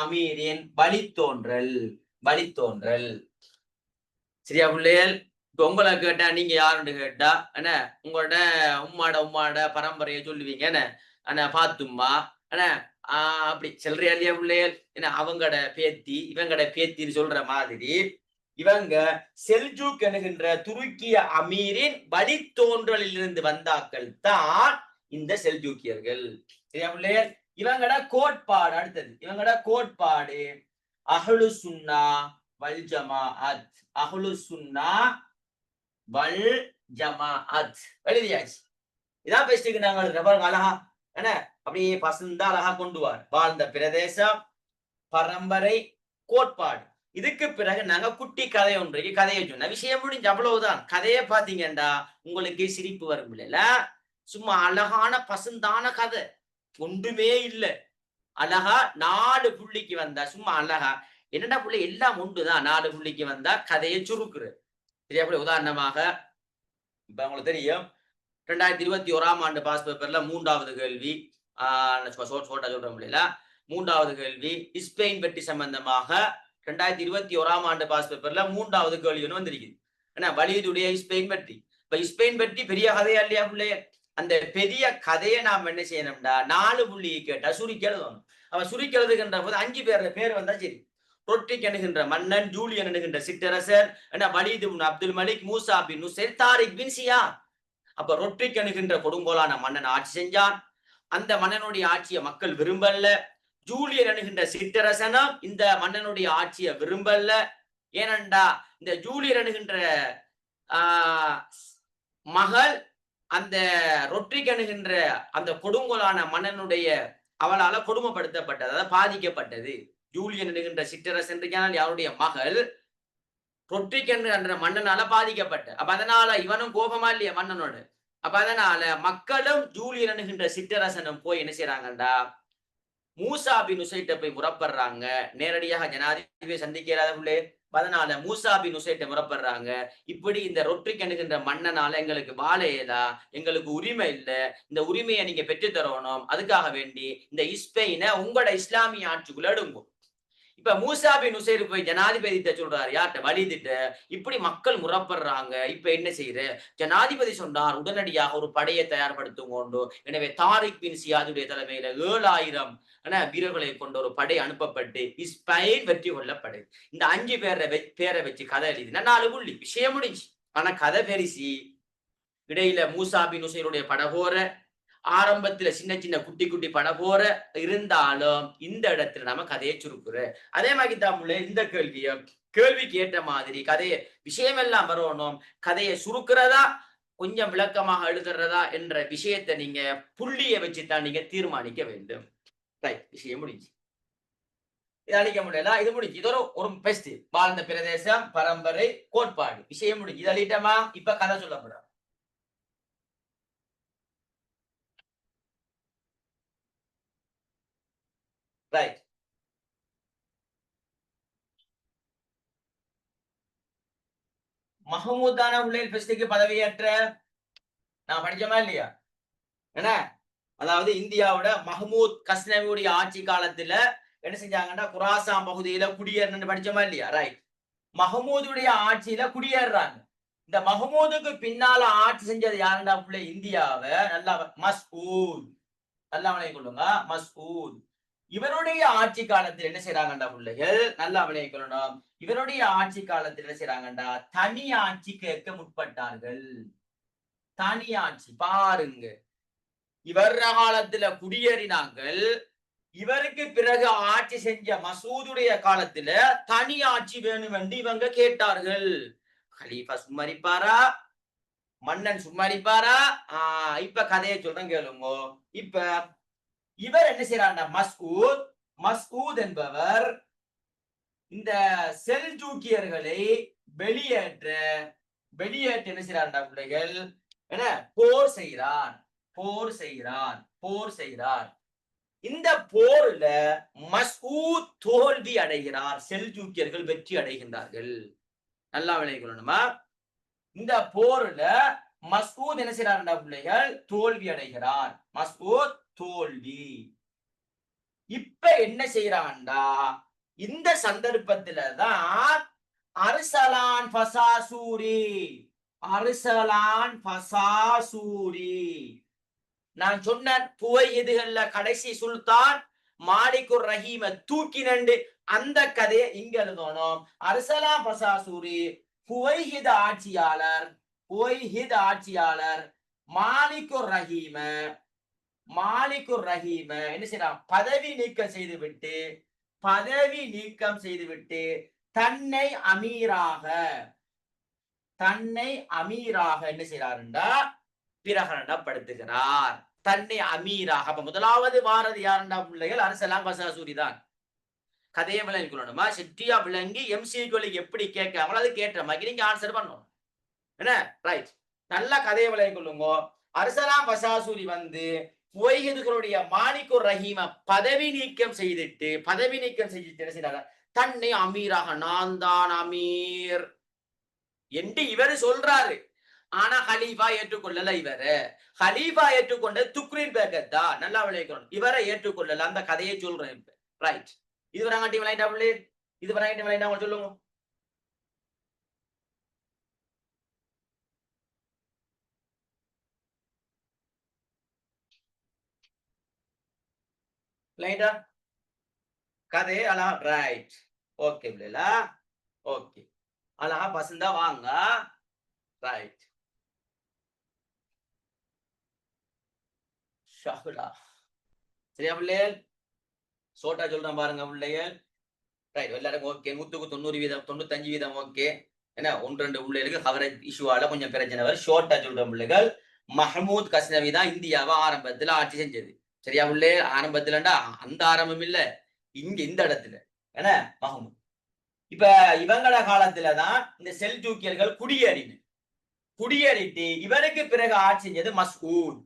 அமீரின் வழித்தோன்றல். சரியா பிள்ளைகள்? இப்ப உங்களை கேட்டா நீங்க யாருன்னு கேட்டா என்ன உங்களோட உம்மாட பரம்பரையை சொல்லுவீங்க. என்ன பாத்தும்மா என்ன அப்படி சொல்றியா இல்லையா பிள்ளைகள்? என்ன அவங்கட பேத்தி இவங்கட பேத்தின்னு சொல்ற மாதிரி இவங்க செல்ஜூக் என்கின்ற துருக்கிய அமீரின் வழித்தோன்றலில் இருந்து வந்தாக்கள் தான் இந்த செல்ஜூக்கியர்கள். சரியா பிள்ளைகள்? இவங்கட கோட்பாடு அடுத்தது. இவங்கட கோட்பாடு அஹ்லு சுன்னா வல் ஜமாஅத். அஹ்லு சுன்னா வல் ஜமாஅத் எழுதியாச்சு. இதான் பேசிட்டு நாங்க பாருங்க அழகா. என்ன அப்படியே பசந்தா அழகா கொண்டுவார். வாழ்ந்த பிரதேசம், பரம்பரை, கோட்பாடு. இதுக்கு பிறகு நாங்க குட்டி கதையை சொன்ன விஷயம் முடிஞ்சு அவ்வளவுதான். கதையை பாத்தீங்கன்னா உங்களுக்கு சிரிப்பு வரும் இல்ல? சும்மா அழகான பசுந்தான கதை, ஒன்றுமே இல்லை. அழகா 4 புள்ளிக்கு வந்தா சும்மா அழகா என்னடா புள்ளி எல்லாம் ஒன்றுதான். 4 புள்ளிக்கு வந்தா கதையை சுருக்குறது. சரியா? உதாரணமாக இப்ப உங்களுக்கு தெரியும் 2021ஆம் ஆண்டு பாஸ் பேப்பர்ல 3வது கேள்வி, சொல்றோம் இல்லையா? 3வது கேள்வி ஸ்பெயின் வெற்றி சம்பந்தமாக 2021ஆம் ஆண்டு பாஸ் பேப்பர்ல 3வது கேள்வி ஒன்று வந்திருக்குது. ஏன்னா வலியுடைய ஸ்பெயின் வெற்றி. இப்ப ஸ்பெயின் வெற்றி பெரிய கதையா இல்லையா பிள்ளைய? அந்த பெரிய கதையை நாம் என்ன செய்யணும்டா 4 புள்ளியை கேட்டா சுருக்கி எழுதணும். அவன் சுருக்கி எழுதுகின்ற போது 5 பேர் வந்தா சரி. ரொட்ரிக் என்கின்ற மன்னன், ஜூலியன் என்கின்ற சிற்றரசர், வலீத் பின் அப்துல் மலிக், மூசா பின் நுசைர், தாரிக் பின் சியாத். அப்ப ரொட்ரிக் என்கின்ற கொடுங்கோலான மன்னன் ஆட்சி செஞ்சான். அந்த மன்னனுடைய ஆட்சியை மக்கள் விரும்பல. ஜூலியன் என்கின்ற சிற்றரசனும் இந்த மன்னனுடைய ஆட்சியை விரும்பல. ஏனண்டா இந்த ஜூலியன் என்கின்ற மகள் அந்த ரொட்ரிக் என்கின்ற அந்த கொடுங்கோலான மன்னனுடைய அவளால கொடுமைப்படுத்தப்பட்டது, அதாவது பாதிக்கப்பட்டது. ஜூலியன் என்கின்ற சிற்றரசன் யாருடைய மகள் ரொட்ரிக் என்கின்ற மன்னனால பாதிக்கப்பட்ட. அப்ப அதனால இவனும் கோபமா இல்லையா மன்னனோடு? அப்ப அதனால மக்களும் ஜூலியன் என்கின்ற சிற்றரசனும் போய் என்ன செய்யறாங்கடா மூசா பின் நுசைட்டை போய் முறப்படுறாங்க. நேரடியாக ஜனாதிபதியை சந்திக்கிறார்களே. அதனால மூசா பின் நுசைட்டை முறப்படுறாங்க. இப்படி இந்த ரொட்ரிக் என்கின்ற மன்னனால எங்களுக்கு வாழையதா, எங்களுக்கு உரிமை இல்லை, இந்த உரிமையை நீங்க பெற்று தரணும். அதுக்காக வேண்டி இந்த ஸ்பெயினை உங்களோட இஸ்லாமிய ஆட்சிக்குள்ள எடுங்கும். இப்ப மூசா பின் நுசைர் போய் ஜனாதிபதிட்ட சொல்றாரு, யார்கிட்ட? வலிதிட்ட. இப்படி மக்கள் முறப்படுறாங்க, இப்ப என்ன செய்யற? ஜனாதிபதி சொன்னார், உடனடியாக ஒரு படையை தயார்படுத்தும். எனவே தாரிக் பின் சியாதுடைய தலைமையில 7000 வீரர்களை கொண்ட ஒரு படை அனுப்பப்பட்டு ஸ்பெயின் வெற்றி கொள்ளப்படு. இந்த 5 பேரை வச்சு கதை எழுதினா 4 புள்ளி விஷயம் முடிஞ்சு. ஆனா கதை பெரிசி. இடையில மூசா பின் நுசைருடைய படகோர, ஆரம்பத்துல சின்ன சின்ன குட்டி குட்டி படகோர இருந்தாலும் இந்த இடத்துல நம்ம கதையை சுருக்குற. அதே மாதிரி தான் இந்த கேள்விக்கு ஏற்ற மாதிரி கதையை விஷயம் எல்லாம் வரணும். கதையை சுருக்கிறதா கொஞ்சம் விளக்கமாக எழுதுறதா என்ற விஷயத்தை நீங்க புள்ளியை வச்சுதான் நீங்க தீர்மானிக்க வேண்டும். ரைட், விஷயம் முடிஞ்சு. இது அழிக்க முடியல, இது முடிஞ்சு. இது ஒரு பெஸ்ட் வாழ்ந்த பிரதேசம், பரம்பரை, கோட்பாடு, விஷயம் முடிஞ்சு. இது அழிட்டமா? இப்ப கதை சொல்லப்படுற. ரைட், மஹமூத் தான உள்ளேல் பெஸ்டுக்கு பதவியேற்ற? நான் படிச்சோமா இல்லையா? என்ன, அதாவது இந்தியாவோட மஹமூத் கஸ்னவியுடைய ஆட்சி காலத்துல என்ன செஞ்சாங்கன்னா குராசான் பகுதியில குடியேறணும்னு படிச்சோமா இல்லையா? ரைட், மஹமூதுடைய ஆட்சியில குடியேறாங்க. இந்த மஹமூதுக்கு பின்னால ஆட்சி செஞ்சது யாருண்டா உள்ள இந்தியாவை? நல்லா மஸ்ஊத், நல்லா விளைய கொள்ளுங்க, மஸ்ஊத். இவருடைய ஆட்சி காலத்தில் என்ன செய்யறாங்கண்டா பிள்ளைகள்? நல்லா விளைய கொள்ளணும். இவருடைய ஆட்சி காலத்தில் என்ன செய்யறாங்கண்டா தனி ஆட்சி கேட்க முற்பட்டார்கள். தனி ஆட்சி பாருங்க, இவர் காலத்துல குடியேறினாங்கள். இவருக்கு பிறகு ஆட்சி செஞ்ச மசூதுடைய காலத்துல தனி ஆட்சி வேணும் என்று இவங்க கேட்டார்கள். கலீஃபா சும்மாரிப்பாரா? மன்னன் சும்மாரிப்பாரா? இப்ப கதையை சொல்றேன் கேளுங்க. இப்ப இவர் என்ன செய்யறாருன்னா மஸ்ஊத் என்பவர் இந்த செல்ஜூக்கியர்களை வெளியேற்ற என்ன செய்யறாருன்னா பிள்ளைகள் என்ன போர் செய்கிறார். இந்த போர்ல மஸ்ஊத் தோல்வி அடைகிறார், செல்ஜூக்கியர்கள் வெற்றி அடைகின்றார்கள். நல்லா விளையணுமா? இந்த போர்ல மஸ்ஊத் என்ன செய்யறாருன்னா பிள்ளைகள் தோல்வி அடைகிறார். மஸ்ஊத் தோல்வி. இப்ப என்ன செய்யறான்டா, இந்த சந்தர்ப்பத்துலதான் அர்சலான் ஃபசாசூரி நான் சொன்ன புவையதுகள்ல கடைசி சுல்தான் மாலிகுர் ரஹீம தூக்கினண்டு அந்த கதையை இங்க எழுதணும். அர்சலான் ஃபசாசூரி புவைஹித் ஆட்சியாளர் மாலிகுர் ரஹீம என்ன செய்யறான்? பதவி நீக்கம் செய்துவிட்டு தன்னை அமீராக என்ன செய்யறாருண்டா பிரகடனப்படுத்துகிறார். தன்னை அமீராக. அப்ப முதலாவது வாரது யாருண்டா பிள்ளைகள்? அர்சலான் ஃபசாசூரி தான். கதையை விளங்கி கொள்ளணுமா? செட்டியா விளங்கி எம்சிக்யூ எப்படி கேட்காங்களோ அது கேட்ட மாதிரி நீங்க ஆன்சர் பண்ணணும். என்ன? ரைட், நல்லா கதையை விளங்கி கொள்ளுங்க. அர்சலான் ஃபசாசூரி வந்து புவைஹிதுகளுடைய மாலிகுர் ரஹீம பதவி நீக்கம் செய்துட்டு என்ன செய்யறாங்க? தன்னை அமீராக, நான் தான் அமீர் என்று இவரு சொல்றாரு. ஆனா ஹலீஃபா ஏற்றுக்கொள்ளல. ஹலீஃபா ஏற்றுக்கொண்ட துக்ரீன் பேக்கத்தா. நல்லா விளையாடணும். இவரை ஏற்றுக்கொள்ளல. அந்த கதையை சொல்றேன். ரைட், இது வராங்கட்டி விளையாண்டா பிள்ளை, இது வராங்கட்டி விளையாண்டா சொல்லுங்க. லைட்டா கதை அழகா. ரைட், ஓகே பிள்ளைல, ஓகே, அழகா பசந்தா வாங்க. ரைட், ஷாகுலா சரியா பிள்ளைகள்? சோட்டா சொல்றேன் பாருங்க பிள்ளைகள். ரைட், எல்லாருக்கும் ஓகே. 100க்கு 90%, 95% ஓகே. என்ன 1-2 பிள்ளைகளுக்கு கவரேஜ் இஷ்யூவால கொஞ்சம் பிரச்சனை வரும். ஷோர்ட்டா சொல்ற பிள்ளைகள், மஹமூத் கஸ்னவி தான் இந்தியாவை ஆரம்பத்துல ஆட்சி செஞ்சது. சரியா பிள்ளை? ஆரம்பத்துலண்டா அந்த ஆரம்பம் இல்ல, இங்க இந்த இடத்துல என்ன மஹமூத். இப்ப இவங்கள காலத்துலதான் இந்த செல்ஜூக்கியர்கள் குடியேறிட்டு இவருக்கு பிறகு ஆட்சி செஞ்சது மஸ்ஊத்.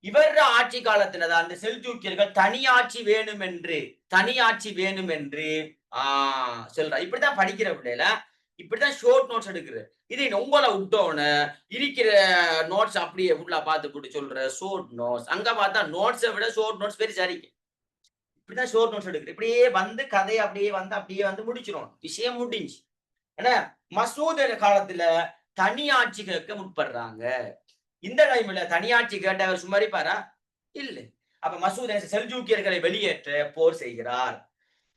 இவர ஆட்சி காலத்துலதான் இந்த செல்ஜூக்கியர்கள் தனியாட்சி வேணும் என்று சொல்ற. இப்படித்தான் படிக்கிற பிள்ளைல, இப்படித்தான் ஷோர்ட் நோட்ஸ் எடுக்கிற. இது உங்களை விட்டோன்னு இருக்கிற நோட்ஸ் அப்படியே ஃபுல்லா பார்த்து போட்டு சொல்ற ஷோர்ட் நோட்ஸ். அங்க பார்த்தா நோட்ஸை விட ஷோர்ட் நோட்ஸ் பெரிய சரிக்கு. இப்படிதான் ஷோர்ட் நோட்ஸ் எடுக்குது. இப்படியே வந்து கதையை அப்படியே வந்து முடிச்சிடும். விஷயம் முடிஞ்சு. ஏன்னா மசூத் காலத்துல தனியாட்சி கேட்க முற்படுறாங்க. இந்த டைம்ல தனியாட்சி கேட்டவர் சுமரிப்பாரா? இல்லை. அப்ப மசூத் செல்ஜூக்கியர்களை வெளியேற்ற போர் செய்கிறார்.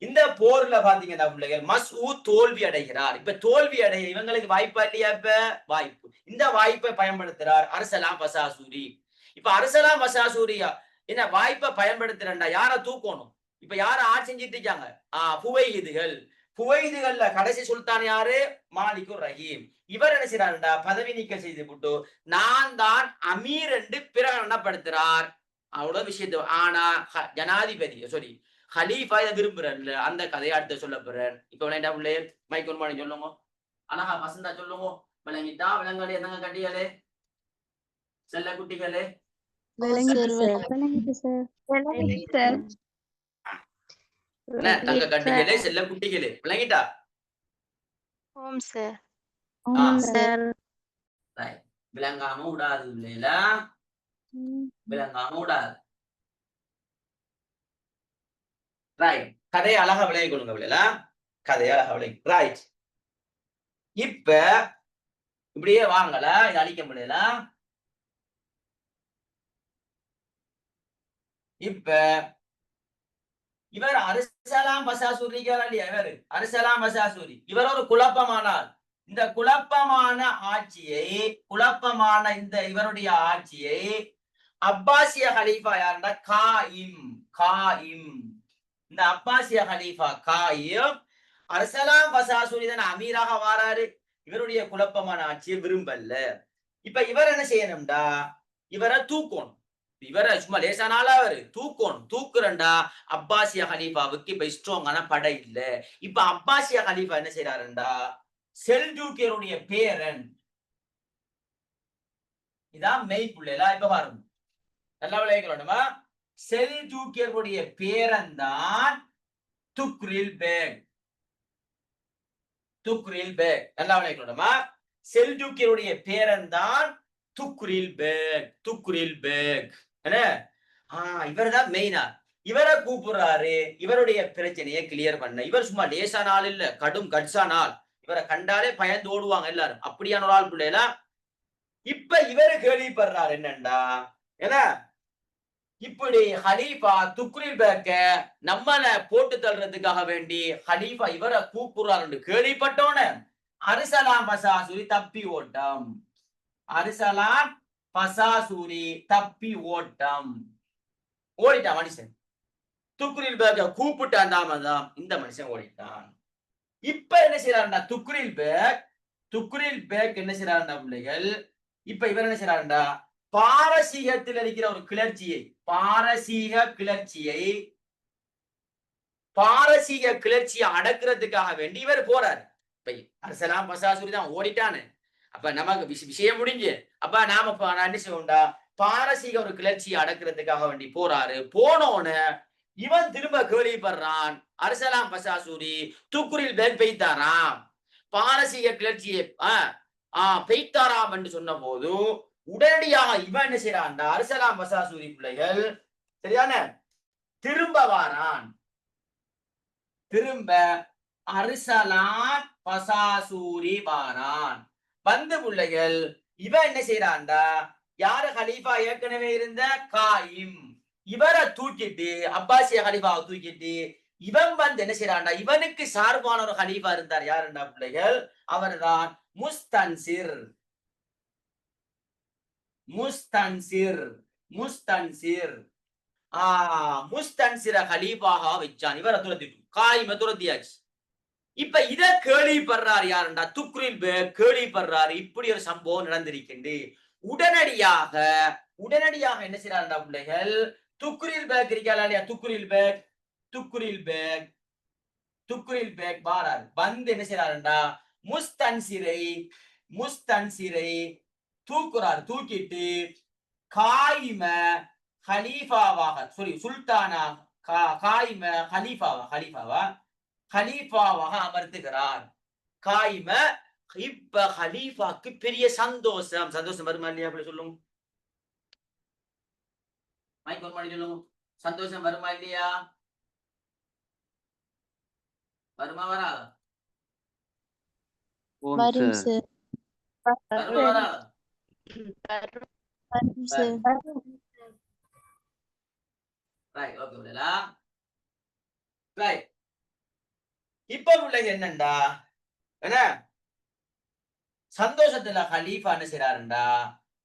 இந்த போர்ல பாத்தீங்கன்னா பிள்ளைகள் மசூத் தோல்வி அடைகிறார். இப்ப தோல்வி அடைய இவங்களுக்கு வாய்ப்பா இல்லையா? இப்ப வாய்ப்பு. இந்த வாய்ப்பை பயன்படுத்துறார் அரசலாம் பசாசூரி. இப்ப அரசலாம் பசாசூரியா என்ன வாய்ப்பை பயன்படுத்துறா? யார தூக்கணும்? இப்ப யார ஆட்சி செஞ்சிட்டு இருக்காங்க? புவைஹிதுகள். புவைஹிதுகள்ல கடைசி சுல்தான் யாரு? மாலிகுர் ரஹீம். இவர் என்ன செய்யறாருண்டா பதவி நீக்கம் செய்து விட்டு நான் தான் அமீர் என்று பிரகடனப்படுத்துறார். அவ்வளவு விஷயத்தை. ஆனா ஜனாதிபதி சாரி ஹலீஃபா இதை விரும்புறேன்ல அந்த கதையை அடுத்த சொல்ல போறேன். இப்ப விளையாண்டா பிள்ளை மைக் ஒன் பண்ணி சொல்லுங்க. அனகா வசந்தா சொல்லுங்க. விளங்கிட்டா விலங்காடி என்னங்க கட்டிகளே செல்ல குட்டிகளே தங்க கட்டிகளே செல்ல குட்டிகளே விளங்கிட்டா? ஓம் சார். விளங்காம விடாது இல்லையில விளங்காம விடாது. ரைட். கதையை அழகா விளைய கொடுங்க பிள்ளைல. கதையை அழகா விளை. ரைட். இப்ப இப்படியே வாங்கல இது அழிக்க முடியல. இப்ப இவர் அரசலாம் பசாசூரி இவர் அரசலாம் பசாசூரி இவர் ஒரு குழப்பமானார். இந்த குழப்பமான இவருடைய ஆட்சியை அப்பாசிய ஹலீஃபா யாருன்னா காயிம். இந்த அப்பாசிய ஹலீஃபா காயிம் அரசலாம் பசாசூரி தான் அமீராக வாராரு. இவருடைய குழப்பமான ஆட்சியை விரும்பல. இப்ப இவர் என்ன செய்யணும்டா இவரை தூக்கணும். இவரை சும்மா லேசானால அவரு தூக்குறண்டா அப்பாசிய ஹலீஃபாவுக்கு இப்ப ஸ்ட்ராங்கான படை இல்ல. இப்ப அப்பாசிய ஹலீஃபா என்ன செய்யறாருண்டா செல்ஜூக்கியருடைய பேரன் இதான் மெய் புள்ளைல. இப்ப பாருங்க நல்லா விளையாடணுமா? செல்ஜூக்கியருடைய பேரன் தான் துக்ரில் பேக். நல்லா விளையாடணுமா? செல்ஜூக்கியருடைய பேரன் தான் துக்ரில் பேக். என்ன? இவர் தான் மெயினா. இவரை கூப்பிடுறாரு இவருடைய பிரச்சனையை கிளியர் பண்ண. இவர் சும்மா லேசான ஆள் இல்ல, கடும் கட்சான ஆள். இவரை கண்டாலே பயந்து ஓடுவாங்க எல்லாரும். அப்படியான ஒரு ஆள் பிள்ளைல. இப்ப இவரு கேள்விப்படுறாரு என்னண்டா ஏன்னா இப்படி ஹலீஃபா துக்ரில் பேக்க நம்மள போட்டு தள்ளுறதுக்காக வேண்டி ஹலீஃபா இவரை கூப்பிடுறாரு கேள்விப்பட்டோன்னு அரசலாம் பசாசூரி தப்பி ஓட்டம். அரசலாம் பசாசூரி தப்பி ஓட்டம். ஓடிட்டான் மனுஷன். துக்ரில் பேக்க கூப்பிட்டான் தாமதம். இந்த மனுஷன் ஓடிட்டான். இப்ப என்ன செய்யறாருண்டா துக்ரில் பேக் என்ன செய்யறாருண்டா பிள்ளைகள்? இப்ப இவர் என்ன செய்யறாருண்டா பாரசீகத்தில் இருக்கிற ஒரு கிளர்ச்சியை பாரசீக கிளர்ச்சியை அடக்குறதுக்காக வேண்டி இவர் போறாரு. இப்ப அரசலாம் பசாசூரி தான் ஓடிட்டானு. அப்ப நமக்கு விஷயம் முடிஞ்சு. அப்ப நாம என்ன செய்வோம்டா பாரசீக ஒரு கிளர்ச்சியை அடக்குறதுக்காக வேண்டி போறாரு. போனோன்னு இவன் திரும்ப கேள்விப்படுறான் அரசலாம் பசாசூரி துக்ரில் பேக் பெய்தாராம். பாரசீக கிளர்ச்சியை பெய்தாராம் என்று சொன்ன போது உடனடியாக இவன் என்ன செய்யறான் அரசலாம் பசாசூரி பிள்ளைகள் சரியான திரும்ப வாரான். திரும்ப அரசலாம் பசாசூரி வாரான். வந்து பிள்ளைகள் இவன் என்ன செய்யறான்டா யாரு ஹலீஃபா ஏற்கனவே இருந்த காயிம் இவரை தூக்கிட்டு அப்பாசிய ஹலீஃபாவை தூக்கிட்டு இவன் வந்து என்ன செய்யறான்டா இவனுக்கு சார்பான ஒரு ஹலீஃபா இருந்தார். யாருண்டா பிள்ளைகள்? அவர்தான் முஸ்தன்சிர் ஹலீஃபாக வச்சான். இவரை துரத்திட்டு காயிம துரத்தியாச்சு. இப்ப இத கேள்விப்படுறார் யாருண்டா துக்ரில் பேக் கேள்விப்படுறாரு இப்படி ஒரு சம்பவம் நடந்திருக்கின்ற. உடனடியாக என்ன செய்யறாருண்டா பிள்ளைகள் துக்ரில் பேக் இருக்காளா இல்லையா துக்ரில் பேக் வாராரு. வந்து என்ன செய்யறாருண்டா முஸ்தன்சிரை தூக்குறாரு. தூக்கிட்டு காயிம ஹலீஃபாவாக சுல்தானா காயிம ஹலீஃபாவாக அமர்த்துகிறார். காயிம இப்ப ஹலீஃபாக்கு பெரிய சந்தோஷம் வருமா இல்லையா? அப்படி சொல்லுங்க. மைக் ஒன் பண்ணி சொல்லுங்க. சந்தோஷம் வருமா இல்லையா? வருமா வராதா? ஓம் வரும் சார். சார் வருமா வராதா? வரும் சார் ரைட், ஓகே பிள்ளைகளா. ரைட், இப்ப பிள்ளைங்க என்னண்டா, என்ன சந்தோஷத்துல ஹலீஃபா என்ன செய்யறாருண்டா,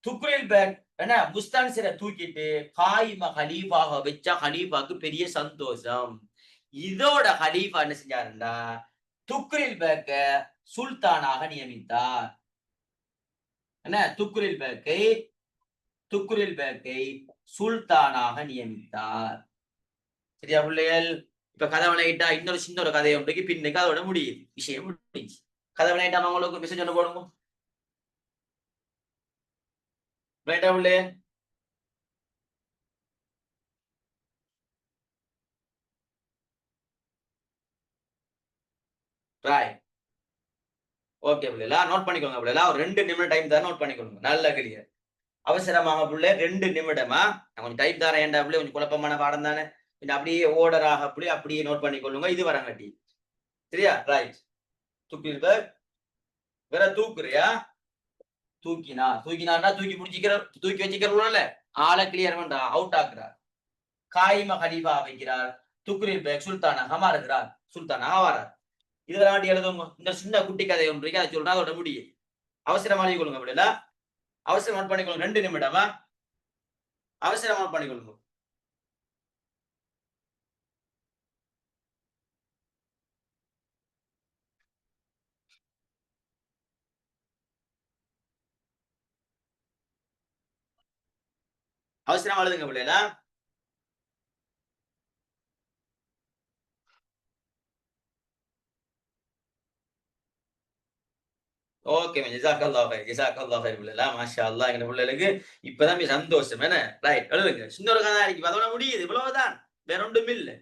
துக்ரில் பேக் என்ன முஸ்தான் சிற தூக்கிட்டு காயிம ஹலீஃபாக வச்சா ஹலீஃபாக்கு பெரிய சந்தோஷம். இதோட ஹலீஃபா என்ன செஞ்சாருண்டா, துக்ரில் பேக்க சுல்தானாக நியமித்தார். என்ன துக்ரில் பேக்கை சுல்தானாக நியமித்தார். சரியா பிள்ளைகள்? இப்ப கதை விளையிட்டா இன்னொரு சின்ன ஒரு கதையை ஒன்றைக்கு பின்னுக்கு அதோட முடியுது, விஷயம் முடிஞ்சு. கதை விளையிட்டாம உங்களுக்கு மெசேஜ் ஒன்று போடுங்க. ரைட்டா பிள்ளை? ரைட், ஓகே பிள்ளைகளா, நோட் பண்ணிக்கோங்க பிள்ளைகளா. ஒரு 2 நிமிடம் டைம் தான், நோட் பண்ணிக்கோங்க. நல்ல கிளியர். அவசரமாக பிள்ளை 2 நிமிடமா. நான் கொஞ்சம் டைப் தரேன் ஏன்டா பிள்ளை, கொஞ்சம் குழப்பமான பாடம் தானே. அப்படியே ஓர்டராக பிள்ளை அப்படியே நோட் பண்ணிக்கொள்ளுங்க. இது வரங்காட்டி சரியா? ரைட், துக்கில் பேக் வேற தூக்குறியா, தூக்கினார்னா தூக்கி முடிச்சிக்கிற, தூக்கி வச்சுக்கிறோம்ல, ஆளை கிளியர் பண்றா, அவுட் ஆக்குறார். காயிம ஹலீஃபா வைக்கிறார், துக்ரில் பேக் சுல்தானாக மாறுகிறார், சுல்தானாக ஆவாரார். இதுல நாட்டி எழுதுங்க. இந்த சின்ன குட்டி கதை ஒன்று அதை சொல்றா, அதோட முடியும். அவசரமா எழுதி கொள்ளுங்க அப்படின்னா, அவசரம் நோட் பண்ணிக்கொள்ளுங்க. 2 நிமிடமா, அவசரம் நோட் பண்ணிக்கொள்ளுங்க. அவசரம் எழுதுங்க பிள்ளைகளா. ஓகே, ஜஸாக்கல்லாஹு கைர், ஜஸாக்கல்லாஹு கைர் பிள்ளைகளா. மாஷா அல்லாஹ், எங்க பிள்ளைகளுக்கு இப்பதான் சந்தோஷம். என்ன ரைட், எழுதுங்க. சின்ன ஒரு கதை அடிக்கு அதோட முடியுது, இவ்வளவுதான், வேற ஒன்றும் இல்லை.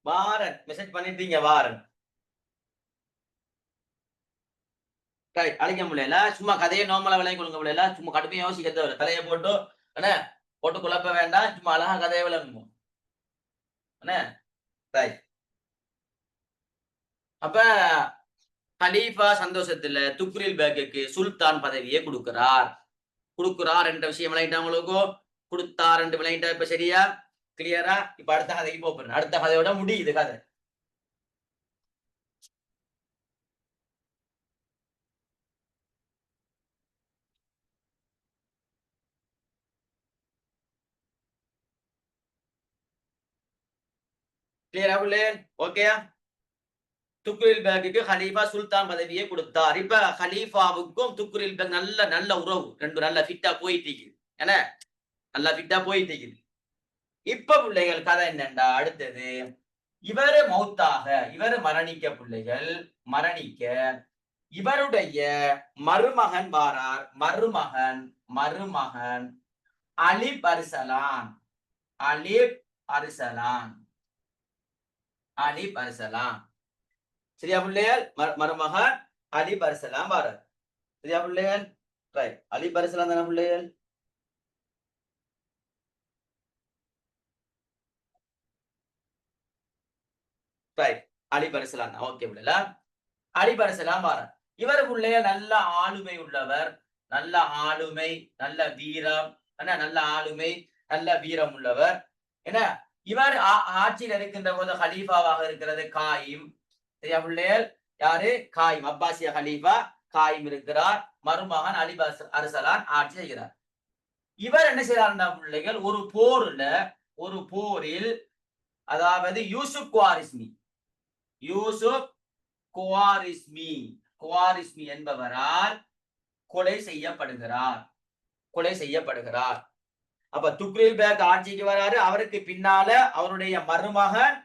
வாரன் மெசேஜ் பண்ணிட்டீங்க, வாரன். ரைட், அழைக்க முடியல. சும்மா கதையை நார்மலா விளங்கி கொடுங்க முடியல. சும்மா கடுமையா யோசிக்க தேவை, தலையை போட்டு என்ன போட்டு குழப்ப வேண்டாம், சும்மா அழகா கதையை விளங்குவோம். என்ன ரைட். அப்ப கலீஃபா சந்தோஷத்துல துக்ரில் பேக்குக்கு சுல்தான் பதவியை கொடுக்கிறார் என்ற விஷயம் விளையிட்டா உங்களுக்கு, கொடுத்தார் என்று விளையிட்டா. இப்ப சரியா கிளியரா? இப்ப அடுத்த கதைக்கு போறேன். அடுத்த கதையோட முடியுது கதை. கிளியரா பிள்ளை? ஓகேயா? துக்ரில் பேக்குக்கு ஹலீஃபா சுல்தான் பதவியை கொடுத்தார். இப்ப ஹலீஃபாவுக்கும் துக்ரில் பேக் நல்ல நல்ல உறவு, ரெண்டு நல்ல ஃபிட்டா போயிட்டு இருக்குது. என்ன நல்லா ஃபிட்டா போயிட்டு இருக்குது. இப்ப பிள்ளைகள் கதை என்னண்டா, அடுத்தது இவரு மௌத்தாக, இவரு மரணிக்க, பிள்ளைகள் மரணிக்க இவருடைய மருமகன் வாரார். மருமகன் அலிப் அர்சலான். சரியா பிள்ளைகள்? மருமகன் அலிப் அர்சலான் வாரார். சரியா பிள்ளைகள்? ரைட். அலிப் அர்சலான் தானே பிள்ளைகள்? ரைட். அலிப் அர்சலான். ஓகே பிள்ளைகளா? அலிப் அர்சலான் வாரார். இவர் பிள்ளைகள் நல்ல ஆளுமை உள்ளவர், நல்ல ஆளுமை, நல்ல வீரம், நல்ல ஆளுமை, நல்ல வீரம் உள்ளவர். என்ன இவர் ஆட்சியில் இருக்கின்ற போது ஹலீஃபாவாக இருக்கிறது காயிம். சரியா பிள்ளைகள்? யாரு? காயிம். அப்பாசிய ஹலீஃபா காயிம் இருக்கிறார். மருமகன் அலிப் அர்சலான் ஆட்சி செய்கிறார். இவர் என்ன செய்யறாருன்னா பிள்ளைகள், ஒரு போரில் அதாவது யூசுப் குவாரிஸ்மி என்பவரால் கொலை செய்யப்படுகிறார். அப்ப துக்ரில் பேக் ஆட்சிக்கு வராரு. அவருக்கு பின்னால அவருடைய மருமகன்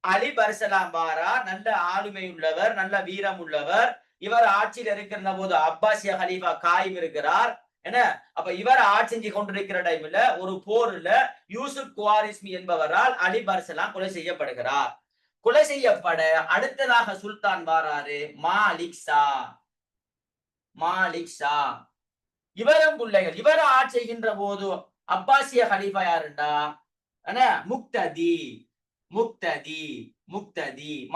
அலிப் அர்சலான் வாரார். நல்ல ஆளுமை உள்ளவர், நல்ல வீரம் உள்ளவர். இவர் ஆட்சியில் இருக்கிற போது அப்பாசிய ஹலீஃபா காயிம் இருக்கிறார். என்ன அப்ப இவர் ஆட்சி செஞ்சு கொண்டிருக்கிற டைம்ல ஒரு போர்ல யூசுப் குவாரிஸ்மி என்பவரால் அலிப் அர்சலான் கொலை செய்யப்படுகிறார். கொலை செய்யப்பட அடுத்ததாக சுல்தான் வாராரு, மாலிக் ஷா. இவரும் பிள்ளைகள், இவர் ஆட்சி செய்கின்ற போது அப்பாசிய ஹலீஃபா யாருண்டா? முக்ததி.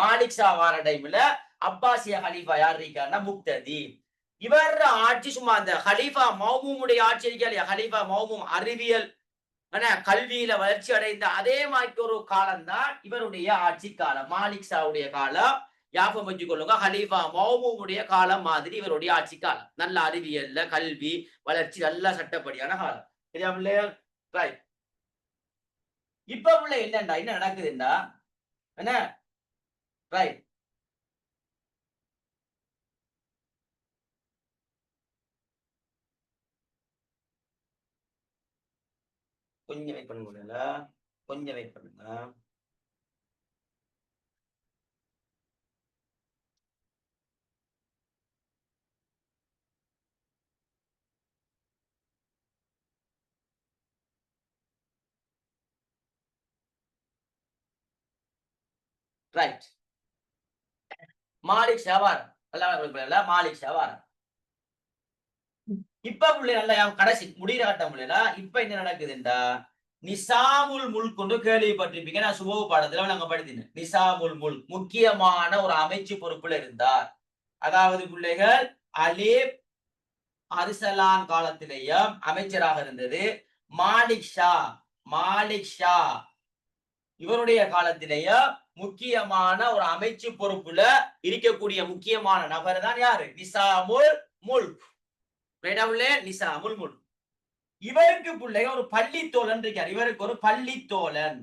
மாலிக் ஷா வார டைம்ல அப்பாசிய ஹலீஃபா யார் இருக்காருன்னா முக்ததி. இவர் ஆட்சி சும்மா அந்த ஹலீஃபா மௌமூமுடைய ஆட்சி இருக்கா இல்லையா? ஹலீஃபா மௌமூம் அறிவியல் கல்வியில வளர்ச்சி அடைந்த அதே மாதிரி ஒரு காலம் தான் இவருடைய ஆட்சி காலம், மாலிக் ஷாவுடைய காலம். ஞாபகம் வச்சு கொள்ளுங்க, ஹலீஃபா மௌமூமுடைய காலம் மாதிரி இவருடைய ஆட்சி காலம். நல்ல அறிவியல்ல கல்வி வளர்ச்சி, நல்ல சட்டப்படியான காலம். சரியா பிள்ளையா? ரைட். இப்ப உள்ள என்னண்டா, என்ன நடக்குதுண்டா, என்ன ரைட், கொஞ்சம் வெயிட் பண்ண முடியல, கொஞ்சம் வெயிட் பண்ணுங்க. ரைட். மாலிக் ஷாவார் மாலிக் ஷாவார். இப்ப பிள்ளை நல்லா கடைசி முடிகிற கட்டம் பிள்ளைல. இப்ப என்ன நடக்குதுண்டா, நிசாமுல் முல்க் கொண்டு கேள்விப்பட்டிருப்பீங்க. நான் சுப பாடத்துல நாங்க படித்தேன். நிசாமுல் முல்க் முக்கியமான ஒரு அமைச்சு பொறுப்புல இருந்தார். அதாவது பிள்ளைகள் அலிப் அர்சலான் காலத்திலேயும் அமைச்சராக இருந்தது. மாலிக் ஷா இவருடைய காலத்திலேயே முக்கியமான ஒரு அமைச்சு பொறுப்புல இருக்கக்கூடிய முக்கியமான நபர் தான் யாரு? நிசாமுல் முல்க். நிசாமுல் முல்க். இவருக்கு பிள்ளை ஒரு பள்ளித்தோழன் இருக்கார். இவருக்கு ஒரு பள்ளித்தோழன்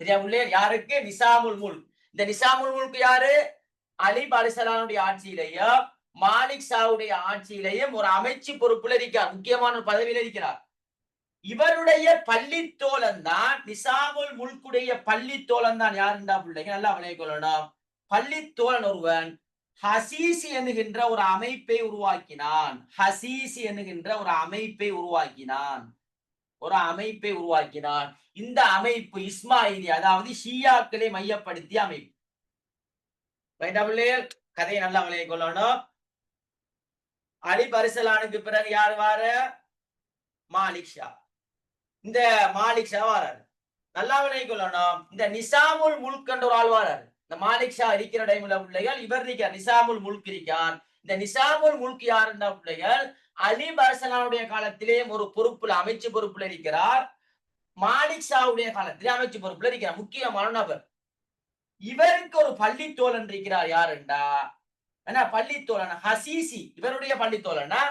சரியா பிள்ளை? யாருக்கு? நிசாமுல் முல்க். இந்த நிசாமுல் முல்க் யாரு? அலிப் அர்சலானுடைய ஆட்சியிலேயும் மாலிக் ஷாவுடைய ஆட்சியிலேயும் ஒரு அமைச்சு பொறுப்புல இருக்கார், முக்கியமான பதவியில இருக்கிறார். இவருடைய பள்ளித்தோழன் தான் நிசாமுல் முல்குடைய பள்ளித்தோழன் தான் யாருண்டா பிள்ளைங்க? நல்லா விளைய கொள்ளணும். பள்ளித்தோழன் ஒருவன் ஹசீசி என்கின்ற ஒரு அமைப்பை உருவாக்கினான். இந்த அமைப்பு இஸ்மாயிலி, அதாவது ஷியாக்களை மையப்படுத்திய அமைப்பு. கதையை நல்லா விளைய கொள்ளணும். அலிப் அர்சலானுக்கு பிறகு யார் வார? மாலிக் ஷா. இந்த மாலிக் ஷா வாராரு. நல்லா விளைக்கொள்ளணும். இந்த நிசாமுல் முல்க் என்ற ஒரு ஆள் வாராரு. இந்த மாலிக் ஷா இருக்கிற டைம்ல பிள்ளைகள் இவர் இருக்கார், நிசாமுல் முல்க் இருக்கார். இந்த நிசாமுல் முல்க் யாருன்னா பிள்ளைகள் அலி பர்சனாவுடைய காலத்திலே ஒரு பொறுப்புல அமைச்சு பொறுப்புல இருக்கிறார். மாலிக் ஷாவுடைய காலத்திலே அமைச்சு பொறுப்புல இருக்கிறார். முக்கியமான நபர். இவருக்கு ஒரு பள்ளித்தோழன் இருக்கிறார். யாருண்டா என்ன பள்ளித்தோழன் ஹசீசி. இவருடைய பள்ளித்தோழனா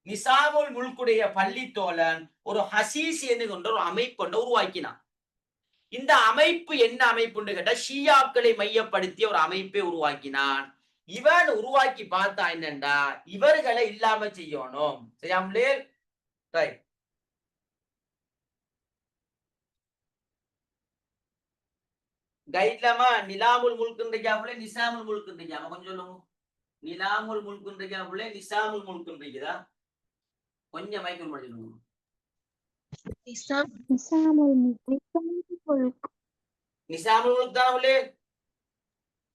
நிசாமுல் முல்குடைய பள்ளித்தோழன் ஒரு ஹசீசி என்று கொண்ட ஒரு அமைப்பு கொண்டு உருவாக்கினான். இந்த அமைப்பு என்ன அமைப்புன்னு கேட்டா ஷியாக்களை மையப்படுத்திய ஒரு அமைப்பை உருவாக்கினான். இவன் உருவாக்கி பார்த்தா என்னண்டா இவர்களை இல்லாம செய்யணும். சரியாமலே ரைட். கைட்லமா நிலாமுல் முல்குன்றிருக்காப்புல நிசாமுல் முல்குன்றிருக்காம கொஞ்சம் சொல்லுங்க. நிலாமுல் முல்குன்றிருக்காப்புல நிசாமுல் முல்குன்றிருக்குதா? கொஞ்சம் மைக்கல் முடிச்சிடுங்க. நிசாமுல் முல்க். நிசாமுல் முல்க் தானே?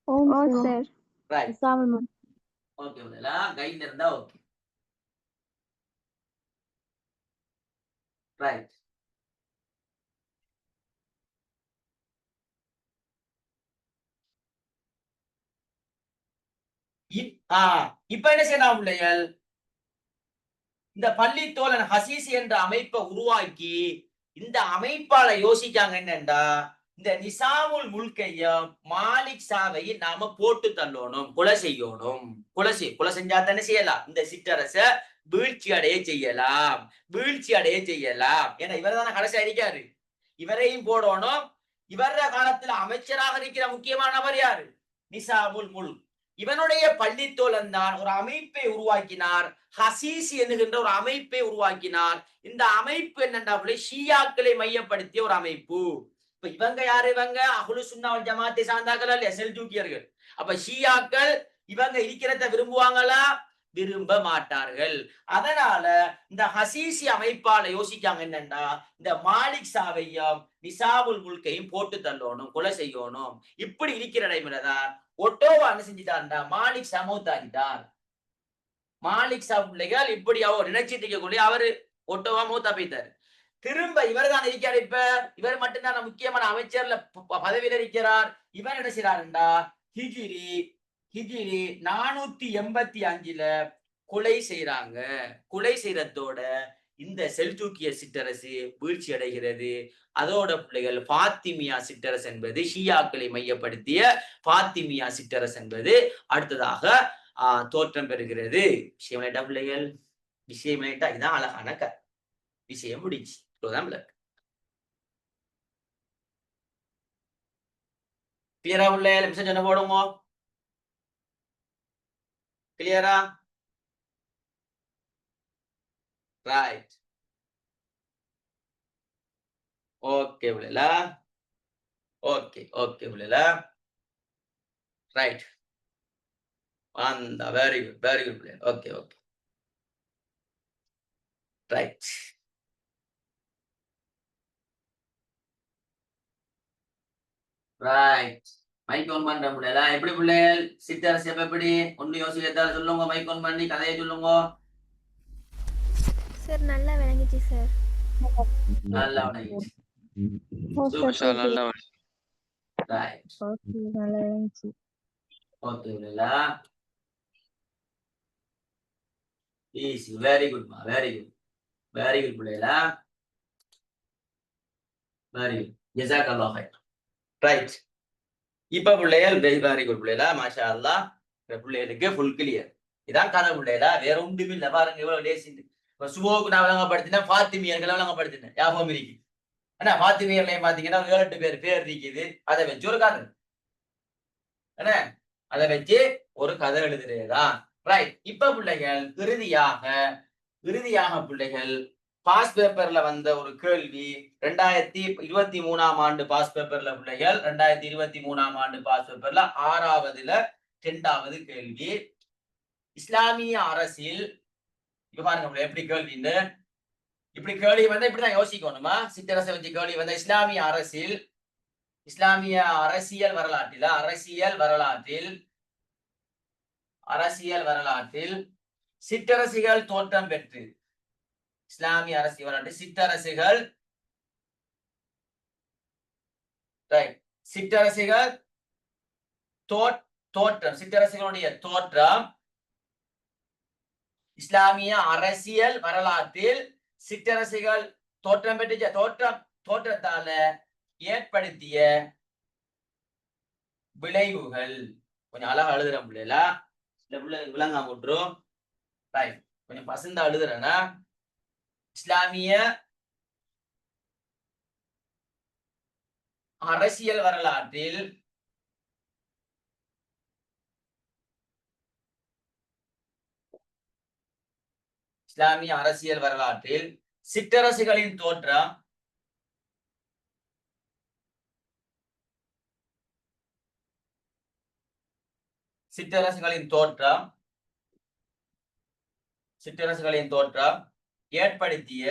ஓ சார். ரைட். நிசாமுல் முல்க். ஓகே உடலா கைட்ல இருந்தா ஓகே. ரைட். இப்ப என்ன செய்யலாம் பிள்ளைகள்? இந்த பள்ளித்தோழன் ஹசீசி என்ற அமைப்பை உருவாக்கி இந்த அமைப்பால யோசிக்காங்க என்னண்டா இந்த நிசாமுல் முல்கையும் மாலிக் ஷாவையும் நாம போட்டு தள்ளணும், கொலை செய்யணும். கொலை செஞ்சா தானே செய்யலாம், இந்த சிற்றரச வீழ்ச்சி அடைய செய்யலாம், வீழ்ச்சி அடைய செய்யலாம். ஏன்னா இவர் தானே கடைசியா இருக்காரு, இவரையும் போடணும். இவர காலத்துல அமைச்சராக இருக்கிற முக்கியமான நபர் யாரு? நிசாமுல் முல்க். இவனுடைய பள்ளித்தோழன் தான் ஒரு அமைப்பை உருவாக்கினார். ஹசீசி என்கின்ற ஒரு அமைப்பை உருவாக்கினார். இந்த அமைப்பு என்னண்டா ஷியாக்களை மையப்படுத்திய ஒரு அமைப்பு. இப்ப இவங்க யாரு? இவங்க அஹ்லு சுன்னா வல் ஜமாத்தை சார்ந்தார்கள் இல்லையா, செல்ஜூக்கியர்கள். அப்ப ஷியாக்கள் இவங்க இருக்கிறத விரும்புவாங்களா? விரும்ப மாட்டார்கள். அதனால இந்த ஹசீசி அமைப்பால யோசிக்காங்க என்னன்னா இந்த மாலிக் ஷாவையும் நிசாமுல் முல்கையும் போட்டு தள்ளணும், கொலை செய்யணும். இப்படி இருக்கிற டைம்லதான் ஒட்டோவா என்ன செஞ்சிட்டார்டா மாலிக் ஷா மௌத்தாகிட்டார். மாலிக் ஷா பிள்ளைகள் இப்படி அவர் நினைச்சிட்டு இருக்கக்கூடிய அவரு ஒட்டோவா மௌத்தா போயிட்டாரு. திரும்ப இவர் தான் இருக்காரு. இப்ப இவர் மட்டும்தான் முக்கியமான அமைச்சர்ல பதவியில இருக்கிறார். இவர் என்ன செய்யறாருண்டா ஹிஜிரி 485 கொலை செய்யறாங்க. கொலை செய்யறதோட இந்த செல்ஜூக்கிய சிற்றரசு வீழ்ச்சி அடைகிறது. அதோட பிள்ளைகள் பாத்திமியா சிற்றரசு என்பது ஷியாக்களை மையப்படுத்திய பாத்திமியா சிற்றரசு என்பது அடுத்ததாக தோற்றம் பெறுகிறது. விஷயம் பிள்ளைகள், விஷயம் இதான் அழகான விஷயம் முடிச்சு. கிளியரா உள்ள சொன்ன போடுங்க. கிளியரா? ரைட். ஓகே உள்ள. ஓகே ஓகே உள்ள. ரைட். அந்த very good, very good. Okay okay right. Right. Mic on பண்ற பிள்ளைல எப்படி பிள்ளைகள்? சிற்றரசு எப்படி ஒண்ணு யோசிக்கிறதால சொல்லுங்க. மைக் ஆன் பண்ணி கதையை சொல்லுங்க. சார் நல்லா விளங்கிச்சு சார். நல்லா விளங்கிச்சு. நல்லா ரைட். ஓகே நல்லா இருந்துச்சு. ஓகே பிள்ளைல ஈஸி. வெரி குட் மா, வெரி குட், வெரி குட் பிள்ளைல, வெரி குட். ஜஸாக்கல்லாஹ் ஹைர். ரைட். இப்ப பிள்ளைகள் வெரி குட் பிள்ளைல, மாஷா அல்லாஹ். பிள்ளைகளுக்கு ஃபுல் கிளியர். இதான் கதை பிள்ளைல, வேற ஒன்றும் இல்லை. பாருங்க இவ்வளவு லேசிட்டு. இப்ப சுபோக்கு நான் விளங்கப்படுத்தினேன், பாத்திமியர்களை விளங்கப்படுத்தினேன். ஞாபகம் இருக்கு. ஆனா பாத்திமியர்களையும் பாத்தீங்கன்னா 7-8 பேர் இருக்குது. அதை வச்சு ஒரு கதை என்ன, அதை வச்சு ஒரு கதை எழுதுறதுதான். ரைட். இப்ப பிள்ளைகள் இறுதியாக பிள்ளைகள் பாஸ் பேப்பர்ல வந்த ஒரு கேள்வி 2023 ஆண்டு பாஸ் பேப்பர்ல பிள்ளைகள் 2023 ஆண்டு பாஸ் பேப்பர்ல 6வதுல 2வது கேள்வி. இஸ்லாமிய அரசியல். இப்ப பாருங்க எப்படி கேள்வின்னு. இப்படி கேள்வி வந்தா இப்படிதான் யோசிக்கணுமா? சிற்றரசை வச்சு கேள்வி வந்த இஸ்லாமிய அரசியல் வரலாற்றில் சிற்றரசுகள் தோற்றம் பெற்று இஸ்லாமிய அரசியல் வரலாற்று சிற்றரசுகள் சிற்றரசுகள் தோற்றம் சிற்றரசுகளுடைய தோற்றம் இஸ்லாமிய அரசியல் வரலாற்றில் சிற்றரசுகள் தோற்றம் பெற்ற தோற்றத்தால ஏற்படுத்திய விளைவுகள். கொஞ்சம் அழகா எழுதுற பிள்ளைல விளங்காம விட்டுரும். கொஞ்சம் பசந்தா எழுதுறேன்னா இஸ்லாமிய அரசியல் வரலாற்றில் இஸ்லாமிய அரசியல் வரலாற்றில் சிற்றரசுகளின் தோற்றம் சிற்றரசுகளின் தோற்றம் ஏற்படுத்திய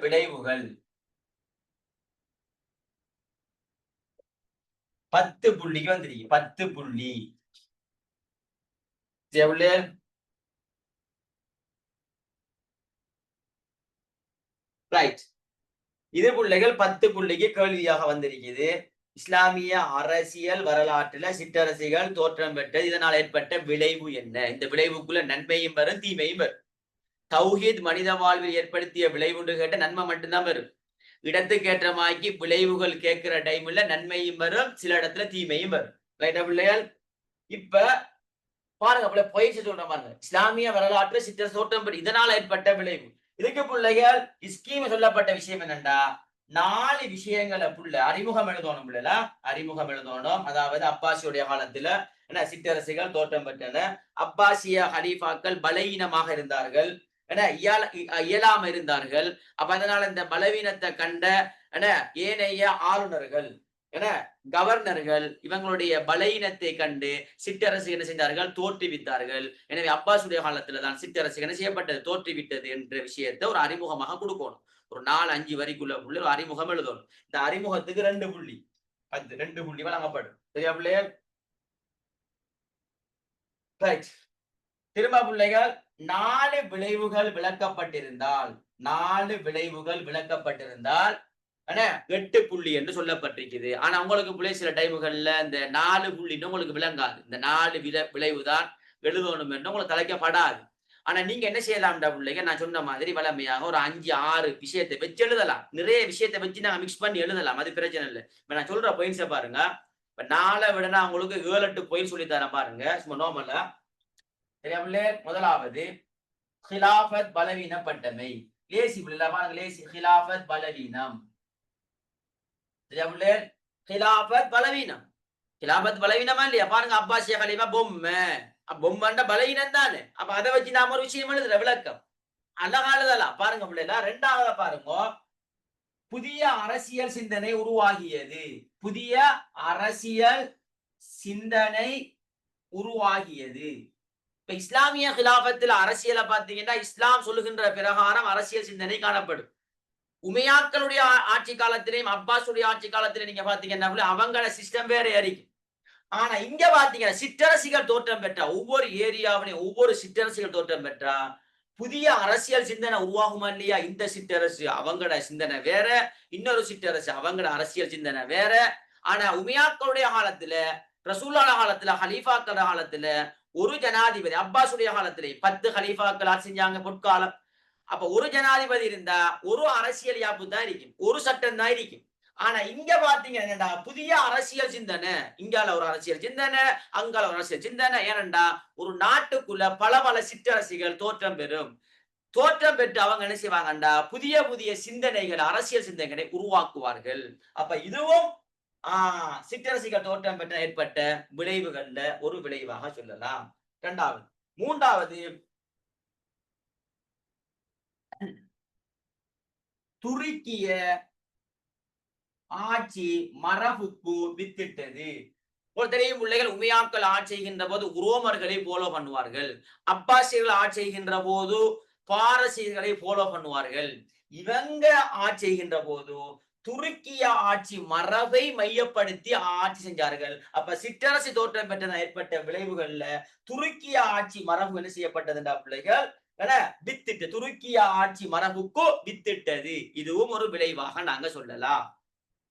விளைவுகள். 10 புள்ளிக்கு வந்துருக்கு. 10 புள்ளி. ரைட். இது புள்ளிகள் 10 புள்ளிக்கு கேள்வியாக வந்திருக்குது. இஸ்லாமிய அரசியல் வரலாற்றுல சிற்றரசுகள் தோற்றம் பெற்றது, இதனால் ஏற்பட்ட விளைவு என்ன? இந்த விளைவுக்குள்ள நன்மையும் வரும் தீமையும் வரும். தௌஹீத் மனித வாழ்வில் ஏற்படுத்திய விளைவுன்னு கேட்ட நன்மை மட்டும்தான் வரும். இடத்துக்கேற்ற மாய்க்கு விளைவுகள் கேட்கிற டைம்ல நன்மையும் வரும், சில இடத்துல தீமையும் வரும். ரைட்டா பிள்ளைகள்? இப்ப பாருங்க பயிற்சி சொல்ற பாருங்க. இஸ்லாமிய வரலாற்று சிற்றரசு தோற்றம் பெற்று இதனால் ஏற்பட்ட விளைவு. இதுக்கு பிள்ளைகள் ஸ்கீம் சொல்லப்பட்ட விஷயம் என்னண்டா 4 விஷயங்களை புள்ள அறிமுகம் எழுதணும். பிள்ளைல அறிமுகம் எழுதணும். அதாவது அப்பாசியுடைய காலத்துல என்ன சிற்றரசுகள் தோற்றம் பெற்றன, அப்பாசிய ஹலீஃபாக்கள் பலவீனமாக இருந்தார்கள், இயலாம இருந்தார்கள். அப்ப அதனால இந்த பலவீனத்தை கண்ட ஏனைய ஆளுநர்கள் கவர்னர்கள் இவங்களுடைய பலவீனத்தை கண்டு சிற்றரசு என்ன செய்தார்கள்? தோற்றுவித்தார்கள். எனவே அப்பாசுடைய காலத்துலதான் சிற்றரசு என்ன செய்யப்பட்டது? தோற்றுவிட்டது என்ற விஷயத்தை ஒரு அறிமுகமாக கொடுக்கணும். ஒரு 4-5 வரிக்குள்ள ஒரு அறிமுகம் எழுதணும். இந்த அறிமுகத்துக்கு 2 புள்ளி 2 புள்ளி வழங்கப்படும். சரியா பிள்ளைகள்? திரும்ப பிள்ளைகள் 4 விளைவுகள் விளக்கப்பட்டிருந்தால் 8 புள்ளி என்று சொல்லப்பட்டிருக்குது. ஆனா உங்களுக்கு பிள்ளை சில டைமுகள்ல இந்த 4 புள்ளின்னு உங்களுக்கு விளங்காது. இந்த 4 விளைவு தான் எழுதணும் என்று உங்களுக்கு தலைக்கப்படாது. ஆனா நீங்க என்ன செய்யலாம்டா பிள்ளைங்க, நான் சொன்ன மாதிரி வளமையாக ஒரு 5-6 விஷயத்தை வச்சு எழுதலாம். நிறைய விஷயத்தை வச்சு நாங்க மிக்ஸ் பண்ணி எழுதலாம், அது பிரச்சனை இல்லை. இப்ப நான் சொல்ற பாயிண்ட்ஸை பாருங்க. இப்ப 4 விட நான் உங்களுக்கு 7-8 பாயிண்ட் சொல்லி தரேன் பாருங்க, சும்மா நார்மலா. சரியா பிள்ளை? முதலாவது ஹிலாஃபத் பலவீனப்பட்டமை. லேசி பிள்ளை பாருங்க, லேசி ஹிலாஃபத் பலவீனம். சரியா பிள்ளை? ஹிலாஃபத் பலவீனம். ஹிலாஃபத் பலவீனமா இல்லையா? பாருங்க, அப்பாசிய கலீஃபா பொம்மைன்ற பலவீனம் தானே. அப்ப அதை வச்சு நாம ஒரு விஷயம் எழுதுற விளக்கம் அழகா எழுதலாம். பாருங்க பிள்ளைல 2வது பாருங்க, புதிய அரசியல் சிந்தனை உருவாகியது. புதிய அரசியல் சிந்தனை உருவாகியது. இப்ப இஸ்லாமிய கிலாபத்தில் அரசியலை பார்த்தீங்கன்னா இஸ்லாம் சொல்லுகின்ற பிரகாரம் அரசியல் சிந்தனை காணப்படும். உமையாக்களுடைய ஆட்சி காலத்திலையும் அப்பாசுடைய ஆட்சி காலத்திலையும் நீங்க பாத்தீங்கன்னா அவங்கள சிஸ்டம் வேற அறிக்கும். ஆனா இங்க பாத்தீங்கன்னா சிற்றரசிகள் தோற்றம் பெற்றா, ஒவ்வொரு ஏரியாவிலையும் ஒவ்வொரு சிற்றரசிகள் தோற்றம் பெற்றா புதிய அரசியல் சிந்தனை உருவாகுமா இல்லையா? இந்த சிற்றரசு அவங்களோட சிந்தனை வேற, இன்னொரு சிற்றரசு அவங்களோட அரசியல் சிந்தனை வேற. ஆனா உமையாக்களுடைய காலத்துல, ரசூலுல்லாஹ் காலத்துல, ஹலீஃபாக்கள் காலத்துல ஒரு ஜனாதிபதி, அப்பாசுடைய காலத்திலே 10 ஹலீஃபாக்கள் ஆட்சி செஞ்சாங்க பொற்காலம். அப்ப ஒரு ஜனாதிபதி இருந்தா ஒரு அரசியல் யாப்பு தான் இருக்கும், ஒரு சட்டம் தான் இருக்கும். ஆனா இங்க பாத்தீங்க என்னடா புதிய அரசியல் சிந்தனை, இங்கால ஒரு அரசியல் சிந்தனை, அங்கால ஒரு அரசியல் சிந்தனை. ஏனண்டா ஒரு நாட்டுக்குள்ள பல சிற்றரசிகள் தோற்றம் பெறும். தோற்றம் பெற்று அவங்க என்ன செய்வாங்கண்டா புதிய புதிய சிந்தனைகள், அரசியல் சிந்தனைகளை உருவாக்குவார்கள். அப்ப இதுவும் சிற்றரசிகள் தோற்றம் பெற்ற ஏற்பட்ட விளைவுகள்ல ஒரு விளைவாக சொல்லலாம். 2வது. 3வது, துருக்கிய ஆட்சி மரபுக்கு வித்திட்டது. ஒரு தெரியும் பிள்ளைகள், உமையாக்கள் ஆட்சி செய்கின்ற போது உரோமர்களை ஃபாலோ பண்ணுவார்கள், அப்பாசியர்கள் ஆட்சி செய்கின்ற போது பாரசீகர்களை ஃபாலோ பண்ணுவார்கள். இவங்க ஆட்சி செய்கின்ற போது துருக்கிய ஆட்சி மரபை மையப்படுத்தி ஆட்சி செஞ்சார்கள். அப்ப சிற்றரசு தோற்றம் பெற்ற ஏற்பட்ட விளைவுகள்ல துருக்கிய ஆட்சி மரபு என்ன செய்யப்பட்டதுண்டா பிள்ளைகள் வித்திட்டு துருக்கிய ஆட்சி மரபுக்கு வித்திட்டது. இதுவும் ஒரு விளைவாக நாங்க சொல்லலாம்.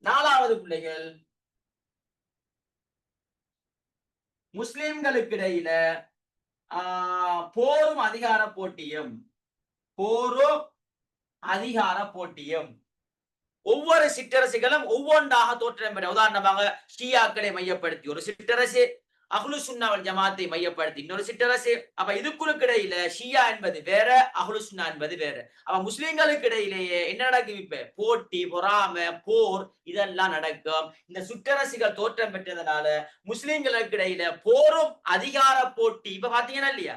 4வது பிள்ளைகள், முஸ்லிம்களுக்கு இடையில போரும் அதிகார போட்டியும் ஒவ்வொரு சிற்றரசுகளும் ஒவ்வொன்றாக தோற்றம் பெற. உதாரணமாக ஷியாக்களை மையப்படுத்தி ஒரு சிற்றரசு, அஹ்லு சுன்னா வல் ஜமாத்தை மையப்படுத்தி இன்னொரு சிற்றரசு. அப்ப இதுக்குள்ளுக்கு இடையில ஷியா என்பது வேற, அஹ்லு சுன்னா என்பது வேற. அப்ப முஸ்லிம்களுக்கு இடையிலேயே என்ன நடக்கும்? இப்ப போட்டி, பொறாமை, போர் இதெல்லாம் நடக்கும். இந்த சிற்றரசுகள் தோற்றம் பெற்றதுனால முஸ்லிம்களுக்கு இடையில போரும் அதிகார போட்டி. இப்ப பாத்தீங்கன்னா இல்லையா,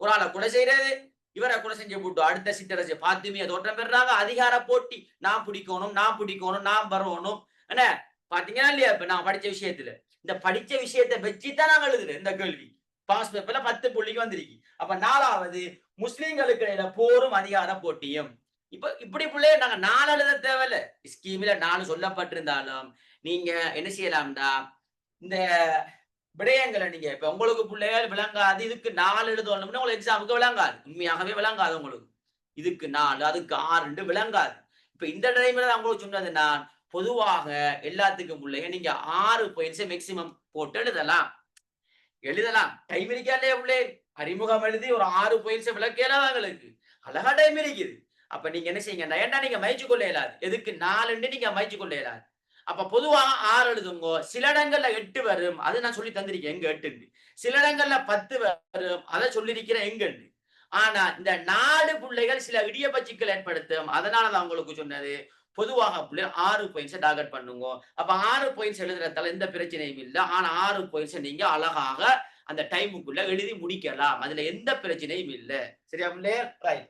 ஒரு ஆளை கொலை செய்யறது, இவரை கொலை செஞ்சு போட்டு அடுத்த சிற்றரசு பாத்துமையா தோற்றம் பெறாங்க. அதிகார போட்டி, நான் பிடிக்கணும், நான் வரணும். என்ன பாத்தீங்கன்னா இல்லையா, இப்ப நான் படிச்ச விஷயத்துல இந்த படிச்ச விஷயத்தை வச்சுதான் நாங்க எழுதுறேன். இந்த கேள்வி பாஸ் பேப்பர்ல 10 புள்ளிக்கு வந்திருக்கு. அப்ப 4வது, முஸ்லிம்களுக்கு இடையில போரும் அதிகார போட்டியும். இப்படி பிள்ளைய நாங்க 4 எழுத தேவையில்ல. ஸ்கீம்ல 4 சொல்லப்பட்டிருந்தாலும் நீங்க என்ன செய்யலாம்டா, இந்த விடயங்களை நீங்க இப்ப உங்களுக்கு பிள்ளைகள் விளங்காது, இதுக்கு 4 எழுதணும்னா உங்களுக்கு எக்ஸாமுக்கு விளங்காது, உண்மையாகவே விளங்காது உங்களுக்கு. இதுக்கு 4 அதுக்கு 6 விளங்காது. இப்ப இந்த டைம்ல தான் உங்களுக்கு சொன்னது, நான் பொதுவாக எல்லாத்துக்கும் பிள்ளைங்க நீங்க 6 பாயிண்ட்ஸ் மேக்சிமம் போட்டு எழுதலாம். டைம் இருக்கா இல்லையா பிள்ளை? அறிமுகம் எழுதி ஒரு 6 பாயிண்ட்ஸ் விளக்கலாம் உங்களுக்கு அழகா டைம் இருக்குது. அப்ப நீங்க என்ன செய்யுங்க, ஏன்னா நீங்க மயிச்சு கொள்ள இயலாது, எதுக்கு 4 நீங்க மயிச்சு கொள்ள இயலாது. அப்ப பொதுவாக 6 எழுதுங்க. சில இடங்கள்ல 8 வரும், அது நான் சொல்லி தந்திருக்கேன் எங்க 8. சில இடங்கள்ல 10 வரும், அதை சொல்லியிருக்கிறேன் எங்க. ஆனா இந்த 4 பிள்ளைகள் சில இடியபச்சிக்கல் ஏற்படுத்தும். அதனாலதான் உங்களுக்கு சொன்னது, பொதுவாக பிள்ளைகள் 6 பாயிண்ட்ஸ் டார்கெட் பண்ணுங்க. அப்ப 6 பாயிண்ட்ஸ் எழுதுறதால எந்த பிரச்சனையும் இல்லை. ஆனா 6 பாயிண்ட்ஸ் நீங்க அழகாக அந்த டைமுக்குள்ள எழுதி முடிக்கலாம், அதுல எந்த பிரச்சனையும் இல்லை. சரியா பிள்ளை? ரைட்.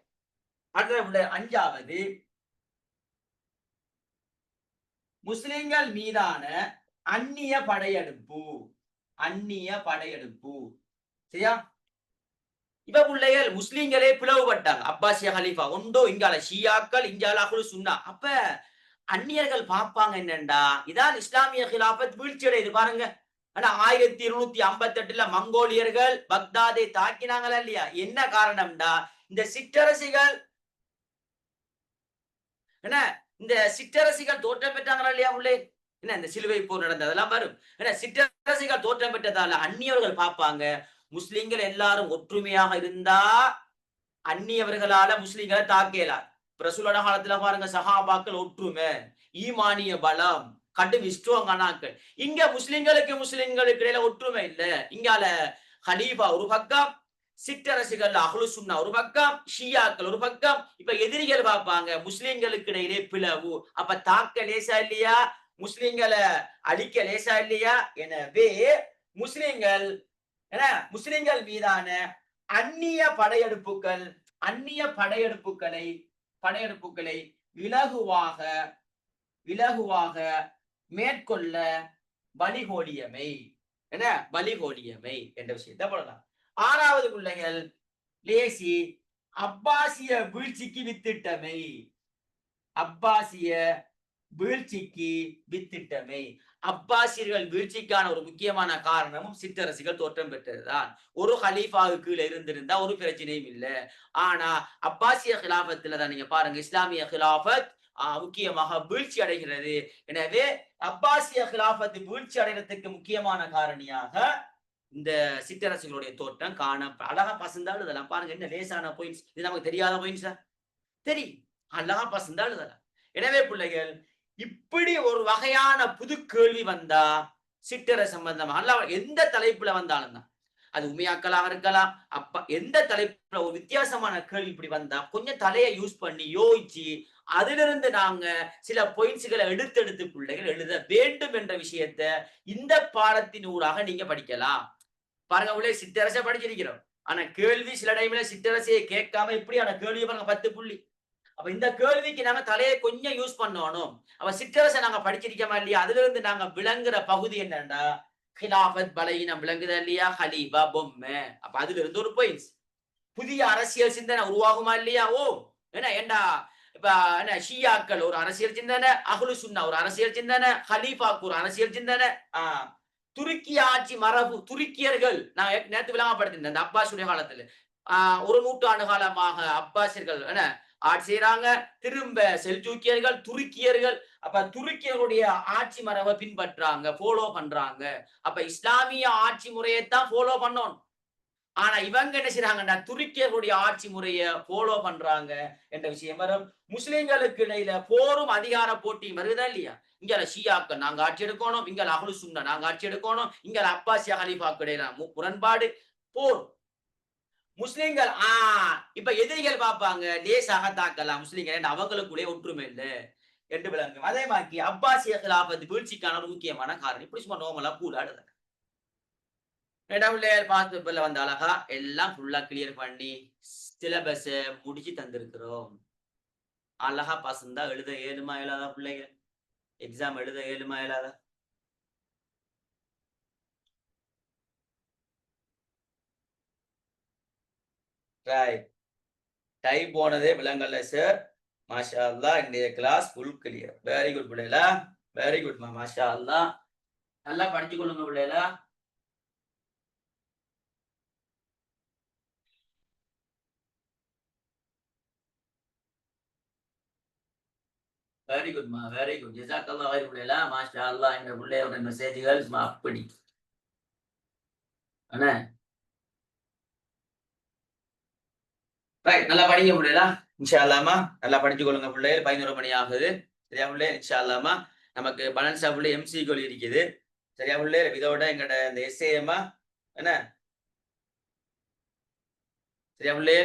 அடுத்த பிள்ளை 5வது, முஸ்லிம்கள் மீதான அந்நிய படையெடுப்பு. சரியா? இப்ப பிள்ளைகள் முஸ்லிம்களே பிளவுபட்டாங்க. அப்பாசிய ஹலீஃபா ஒன்றோ, இங்கால ஷியாக்கள், இங்கால அஹ்லு சுன்னா. அப்ப அந்நியர்கள் பார்ப்பாங்க என்னண்டா, இதான் இஸ்லாமிய ஹிலாபத் வீழ்ச்சி அடையுது பாருங்க. ஆனா 1258 மங்கோலியர்கள் பக்தாதை தாக்கினாங்களா இல்லையா? என்ன காரணம்டா, இந்த சிற்றரசிகள் என்ன, இந்த சிற்றரசிகள் தோற்றம் பெற்றாங்களா இல்லையா உள்ளே? என்ன இந்த சிலுவை போர் நடந்ததெல்லாம் வரும். ஏன்னா சிற்றரசிகள் தோற்றம் பெற்றதால அந்நியவர்கள் பார்ப்பாங்க, முஸ்லிம்கள் எல்லாரும் ஒற்றுமையாக இருந்தா அந்நியவர்களால முஸ்லிம்களை தாக்கலார். ரசூலுல்லாஹி காலத்துல பாருங்க, சஹாபாக்கள் ஒற்றுமை, ஈமானிய பலம், கடும் இஸ்டோங்கனாக்கள். இங்க முஸ்லிம்களுக்கு இடையில ஒற்றுமை இல்ல. இங்கால ஹலீஃபா ஒரு பக்கம், சிற்றரசுகள் அஹ்லு சுன்னா ஒரு பக்கம், ஷியாக்கள் ஒரு பக்கம். இப்ப எதிரிகள் பார்ப்பாங்க முஸ்லிம்களுக்கு இடையிலே பிளவு. அப்ப தாக்க லேசா இல்லையா, முஸ்லிம்களை அழிக்க லேசா இல்லையா? எனவே முஸ்லிம்கள் மீதான அந்நிய படையெடுப்புகளை இலகுவாக மேற்கொள்ள வழிகோலியமை என்ற விஷயத்தை போடலாம். 6வது பிள்ளைகள், லேசி அப்பாசிய வீழ்ச்சிக்கு வித்திட்டமை. அப்பாசியர்கள் வீழ்ச்சிக்கான ஒரு முக்கியமான காரணமும் சிற்றரசுகள் தோற்றம் பெற்றதுதான். ஒரு ஹலீஃபாவுக்கு கீழே இருந்திருந்தா ஒரு பிரச்சனையும் இல்லை. ஆனா அப்பாசிய ஹிலாபத்துல தான் நீங்க பாருங்க, இஸ்லாமிய ஹிலாபத் முக்கியமாக வீழ்ச்சி அடைகிறது. எனவே அப்பாசிய ஹிலாபத் வீழ்ச்சி அடைகிறதுக்கு முக்கியமான காரணியாக இந்த சிற்றரசுகளுடைய தோற்றம் காண அழகா பசந்தாள் இதெல்லாம் பாருங்க. என்ன லேசான பாயிண்ட்ஸ், இது நமக்கு தெரியாத பாயிண்ட்ஸா? தெரியும், அழகா பசந்தாள் இதெல்லாம். எனவே பிள்ளைகள், இப்படி ஒரு வகையான புது கேள்வி வந்தா சிற்றரசு சம்பந்தமா அல்ல எந்த தலைப்புல வந்தாலும் தான், அது உண்மையாக்களாக இருக்கலாம், எந்த தலைப்புல ஒரு வித்தியாசமான கேள்வி இப்படி வந்தா கொஞ்சம் தலையை யூஸ் பண்ணி யோசிச்சு அதிலிருந்து நாங்க சில பாயிண்ட்ஸ்களை எடுத்து பிள்ளைகள் எழுத வேண்டும் என்ற விஷயத்த இந்த பாடத்தின் ஊடாக நீங்க படிக்கலாம். பாருங்க உள்ளே சிற்றரசை படிச்சிருக்கிறோம், ஆனா கேள்வி சில டைம்ல சிற்றரசையை கேட்காம இப்படியான கேள்வி பாருங்க 10 புள்ளி. அப்ப இந்த கேள்விக்கு நாங்க தலையை கொஞ்சம் யூஸ் பண்ணணும். அப்ப சிற்றரசை நாங்க படிச்சிருக்கோமா இல்லையா, அதுல இருந்து நாங்க விளங்குற பகுதி என்னன்னா, ஹிலாபத் பலகீனம் விளங்குதா இல்லையா, ஹலீஃபா பொம்மை. அப்ப அதுல இருந்து ஒரு பாயிண்ட்ஸ். புதிய அரசியல் சிந்தனை உருவாகுமா இல்லையா? ஓ ஏண்டா இப்ப என்ன ஷியாக்கள் ஒரு அரசியல் சிந்தனை, அஹ்லு சுன்னா ஒரு அரசியல் சிந்தனை, ஹலீஃபாக்கு ஒரு அரசியல் சிந்தனை, துருக்கிய ஆட்சி மரபு, துருக்கியர்கள் நான் நேற்று விளங்கப்படுத்தினேன். இந்த அப்பாசுடைய காலத்துல ஒரு நூற்றாண்டு காலமாக அப்பாசியர்கள் என்ன ஆட்சி செய்யறாங்க, திரும்ப செல்ஜூக்கியர்கள், துருக்கியர்கள். அப்ப துருக்கியர்களுடைய ஆட்சி மரபை பின்பற்றாங்க, ஃபாலோ பண்றாங்க. அப்ப இஸ்லாமிய ஆட்சி முறையைத்தான் ஃபாலோ பண்ணணும். ஆனா இவங்க என்ன செய்யறாங்கன்னா துருக்கியர்களுடைய ஆட்சி முறையை ஃபாலோ பண்றாங்க என்ற விஷயம் வரும். முஸ்லிம்களுக்கு இடையில போரும் அதிகார போட்டியும் வருதா இல்லையா? இங்க ஷியாக்கள் நாங்க ஆட்சி எடுக்கணும், இங்க அஹ்லு சுன்னா நாங்க ஆட்சி எடுக்கணும், இங்க அப்பாசியா ஹலீஃபாக்கு இடையில முரண்பாடு, போர். முஸ்லிம்கள் இப்ப எதிரிகள் பார்ப்பாங்க, லேசாக தாக்கலாம் முஸ்லிம்கள், அவங்களுக்குள்ளே ஒற்றுமை இல்லை என்று விளங்கும். அதே மாதிரி அப்பாசிய கிலாபத்து வீழ்ச்சிக்கான ஒரு முக்கியமான காரணம் இப்படி சும்மா நோமலா கூடாடுது. பார்த்து வந்து அழகா எல்லாம் ஃபுல்லா கிளியர் பண்ணி சிலபஸ முடிச்சு தந்திருக்கிறோம். அழகா பசந்தா எழுத ஏழுமா இயலாதா பிள்ளைகள்? எக்ஸாம் எழுத ஏழுமா இயலாதா? டைம் போனதே விலங்கல்ல சார். மாஷா அல்லாஹ், இன்றைய class full clear. Very good பிள்ளைகளா, வெரி குட்மா, மாஷா அல்லாஹ். நல்லா படிச்சு கொள்ளுங்க பிள்ளைகளா. வெரி குட்மா, வெரி குட். ஜஸாக்கல்லாஹ் ஹைர் பிள்ளைகளா, மாஷா அல்லாஹ். இந்த பிள்ளையோட மெசேஜ்கள் அப்படி அண்ணே ரைட். நல்லா படிங்க பிள்ளைகளா, இன்ஷா அல்லாமா. நல்லா படிச்சு கொள்ளுங்க பிள்ளைகள். 11 மணி ஆகுது. சரியா பிள்ளை? இன்ஷா அல்லாமா நமக்கு பலன்சா பிள்ளை எம்சிக்கள் இருக்குது. சரியா பிள்ளை? இதோட எங்கட இந்த எஸ்ஏமா என்ன சரியா பிள்ளை?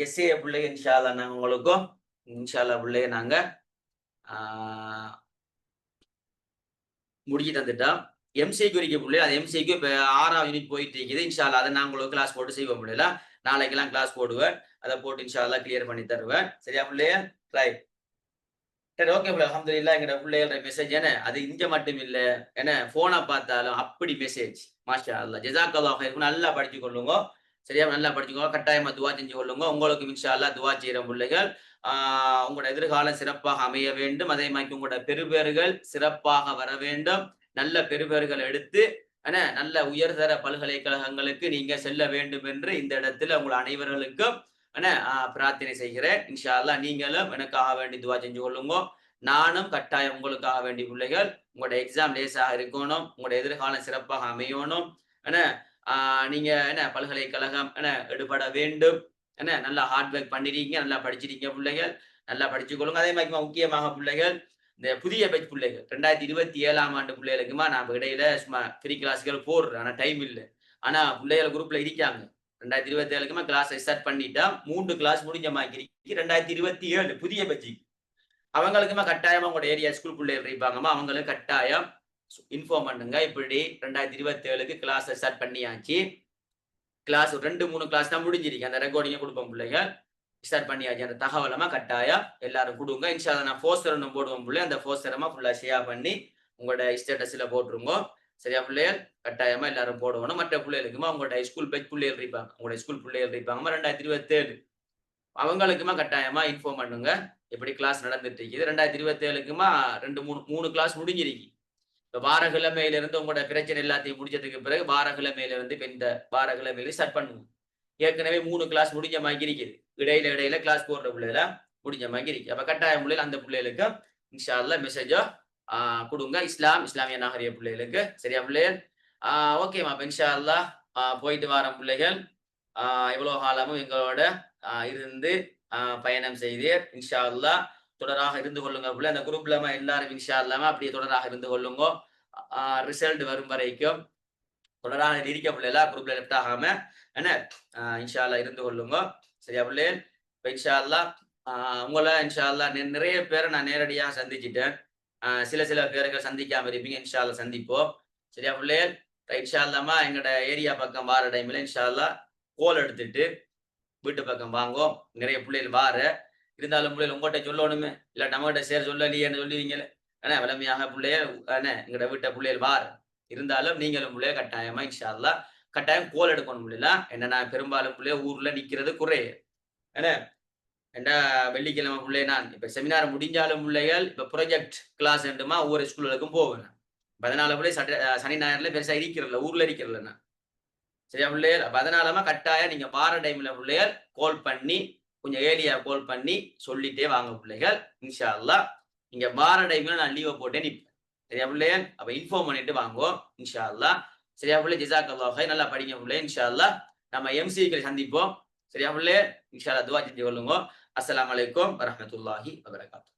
எஸ்ஏ பிள்ளை இன்ஷா அல்லா நாங்க உங்களுக்கும் இன்ஷா அல்லா பிள்ளைய நாங்க முடிச்சு தந்துட்டோம். எம்சிக்கு இருக்க பிள்ளை, அது எம்சிக்கு இப்போ 6ஆம் யூனிட் போயிட்டு இருக்குது. இன்ஷா அல்லா அதை நான் உங்களுக்கு கிளாஸ் போட்டு செய்வோம் பிள்ளைல. நாளைக்கெல்லாம் கிளாஸ் போடுவேன், அதை போட்டு இன்ஷா அல்லா கிளியர் பண்ணி தருவேன். சரியா பிள்ளைய? ரைட். சரி, ஓகே பிள்ளை. அல்ஹம்துலில்லாஹ். எங்கட பிள்ளைகளோட மெசேஜ் என்ன அது இங்க மட்டும் இல்ல, என்ன போனை பார்த்தாலும் அப்படி மெசேஜ். மாஷா அல்லாஹ், ஜஸாக்கல்லாஹ் ஹைர். நல்லா படிச்சு கொள்ளுங்க. சரியா? நல்லா படிச்சுக்கோங்க. கட்டாயமா துவா செஞ்சு கொள்ளுங்க. உங்களுக்கு இன்ஷா அல்லாஹ் துவா செய்யற பிள்ளைகள் உங்களோட எதிர்காலம் சிறப்பாக அமைய வேண்டும். அதே மாதிரி உங்களோட பெறுபேறுகள் சிறப்பாக வர வேண்டும். நல்ல பெறுபேறுகள் எடுத்து நல்ல உயர்தர பல்கலைக்கழகங்களுக்கு நீங்க செல்ல வேண்டும் என்று இந்த இடத்துல உங்கள் அனைவர்களுக்கும் பிரார்த்தனை செய்கிறேன். இன்ஷா அல்லாஹ் நீங்களும் எனக்காக வேண்டி துவா செஞ்சு கொள்ளுங்க. நானும் கட்டாயம் உங்களுக்காக வேண்டி பிள்ளைகள் உங்களோட எக்ஸாம் லேசாக இருக்கணும், உங்களோட எதிர்காலம் சிறப்பாக அமையணும். நீங்க பல்கலைக்கழகம் எடுபட வேண்டும். நல்லா ஹார்ட் ஒர்க் பண்ணிருக்கீங்க, நல்லா படிச்சிருக்கீங்க பிள்ளைகள். நல்லா படிச்சு கொள்ளுங்க. அதே மாதிரி முக்கியமாக பிள்ளைகள் இந்த புதிய பேட்ச் பிள்ளைகள் 2027ஆம் ஆண்டு பிள்ளைகளுக்குமா நான் இடையில சும்மா ஃப்ரீ கிளாஸ்கள் போடுறேன். ஆனா டைம் இல்லை. ஆனா பிள்ளைகள் குரூப்ல இருக்காங்க. 2027க்குமா கிளாஸ் ஸ்டார்ட் பண்ணிட்டா 3 கிளாஸ் முடிஞ்ச மாதிரி 2027 புதிய பேட்ச் அவங்களுக்குமா கட்டாயமா உங்களோட ஏரியா ஸ்கூல் பிள்ளைகள் இருப்பாங்கம்மா, அவங்களுக்கு கட்டாயம் இன்ஃபார்ம் பண்ணுங்க. இப்படி 2027க்கு கிளாஸ் ஸ்டார்ட் பண்ணியாச்சு. கிளாஸ் 2-3 கிளாஸ் தான் முடிஞ்சிருக்கு. அந்த ரெக்கார்டிங்க கொடுப்போம் பிள்ளைகள். ஸ்டார்ட் பண்ணியாச்சு. அந்த தகவலமா கட்டாயம் எல்லாரும் கொடுங்க. இன்ஷா அல்லாஹ் நான் போஸ்டர் ஒன்று போடுவோம் பிள்ளை. அந்த போஸ்டரமா ஃபுல்லா ஷேர் பண்ணி உங்களோட ஸ்டேட்டஸ்ல போட்டுருங்க. சரியா பிள்ளைகள்? கட்டாயமா எல்லாரும் போடணும். மற்ற பிள்ளைகளுக்குமா உங்களோட ஸ்கூல் பேட்ச் பிள்ளைகள் இருப்பாங்க, உங்களோட ஸ்கூல் பிள்ளைகள் இருப்பாங்கம்மா 2027 அவங்களுக்குமா கட்டாயமா இன்ஃபார்ம் பண்ணுங்க எப்படி கிளாஸ் நடந்துட்டு இருக்குது. 2027க்குமா 2-3 கிளாஸ் முடிஞ்சிருக்கு. இப்போ வாரக்கிழமையில இருந்து உங்களோட பிரச்சனை எல்லாத்தையும் முடிச்சதுக்கு பிறகு வாரக்கிழமையில இருந்து இப்போ இந்த வாரக்கிழமையில ஸ்டார்ட் பண்ணுவோம். ஏற்கனவே 3 கிளாஸ் முடிஞ்ச மாதிரி இருக்குது. இடையில கிளாஸ் போடுற பிள்ளைகள முடிஞ்ச மாதிரி இருக்கு. அப்ப கட்டாயம் பிள்ளைகள் அந்த பிள்ளைகளுக்கு இன்ஷா அல்லாஹ் மெசேஜோ கொடுங்க. இஸ்லாமிய நாகரிக பிள்ளைகளுக்கு. சரியா பிள்ளைகள்? ஓகேமா. அப்ப இன்ஷா அல்லாஹ் போயிட்டு வர பிள்ளைகள் இவ்வளவு காலமும் எங்களோட இருந்து பயணம் செய்தீர். இன்ஷா அல்லாஹ் தொடராக இருந்து கொள்ளுங்க பிள்ளை. அந்த குரூப்ல எல்லாரும் இன்ஷா அல்லாம அப்படியே தொடராக இருந்து கொள்ளுங்க. ரிசல்ட் வரும் வரைக்கும் தொடராக இருக்க பிள்ளைல குரூப்ல லெஃப்ட் ஆகாம இன்ஷா அல்லாஹ் இருந்து கொள்ளுங்க. சரியா பிள்ளைகள்? இப்போ இன்ஷா அல்லாஹ் உங்களை இன்ஷா அல்லாஹ் நிறைய பேரை நான் நேரடியாக சந்திச்சிட்டேன். சில பேர்கள் சந்திக்காம இருப்பீங்க. இன்ஷா அல்லாஹ் சந்திப்போம். சரியா பிள்ளைகள்? இன்ஷா அல்லாமா எங்களோட ஏரியா பக்கம் வார டைம்ல இன்ஷா அல்லாஹ் கோல் எடுத்துட்டு வீட்டு பக்கம் வாங்குவோம். நிறைய பிள்ளைகள் வார இருந்தாலும் பிள்ளைகள் உங்கள்கிட்ட சொல்லணுமே, இல்லை நம்மகிட்ட சேர் சொல்லலையேன்னு சொல்லுவீங்களே. வளமையாக பிள்ளைகள் எங்களோட வீட்டை பிள்ளைகள் வார இருந்தாலும் நீங்களும் பிள்ளைய கட்டாயமா இன்ஷா அல்லாஹ் கட்டாயம் கோல் எடுக்கணும். முடியல என்னன்னா பெரும்பாலும் பிள்ளைய ஊர்ல நிக்கிறது குறைய ஏண்டா வெள்ளிக்கிழமை பிள்ளை நான் இப்ப செமினார் முடிஞ்சாலும் பிள்ளைகள் இப்ப ப்ராஜெக்ட் கிளாஸ் ரெண்டுமா ஒவ்வொரு ஸ்கூலுக்கும் போவேன். அதனால பிள்ளை சனி ஞாயிறுல பெருசா இருக்கிறல, ஊர்ல இருக்கிறல நான். சரியா பிள்ளைகள்? அப்ப அதனாலமா கட்டாயம் நீங்க வார டைம்ல பிள்ளைகள் கால் பண்ணி கொஞ்சம் ஏரியா கால் பண்ணி சொல்லிட்டே வாங்க பிள்ளைகள். இன்ஷா அல்லாஹ் நீங்க வார டைம்ல நான் லீவை போட்டே நிற்பேன். சரியா பிள்ளைகள்? அப்ப இன்ஃபார்ம் பண்ணிட்டு வாங்குவோம் இன்ஷா அல்லாஹ். சரியா பிள்ளை? ஜஸாக்கல்லாஹு ஹைர். நல்லா படிங்க பிள்ளை. இன்ஷா அல்லாஹ் நம்ம எம்சிக்களை சந்திப்போம். சரியா பிள்ளை? இன்ஷா அல்லாஹ் துஆ செஞ்சு கொள்ளுங்க. அஸ்ஸலாமு அலைக்கும் வரஹ்மத்துல்லாஹி வபரகாத்துஹு.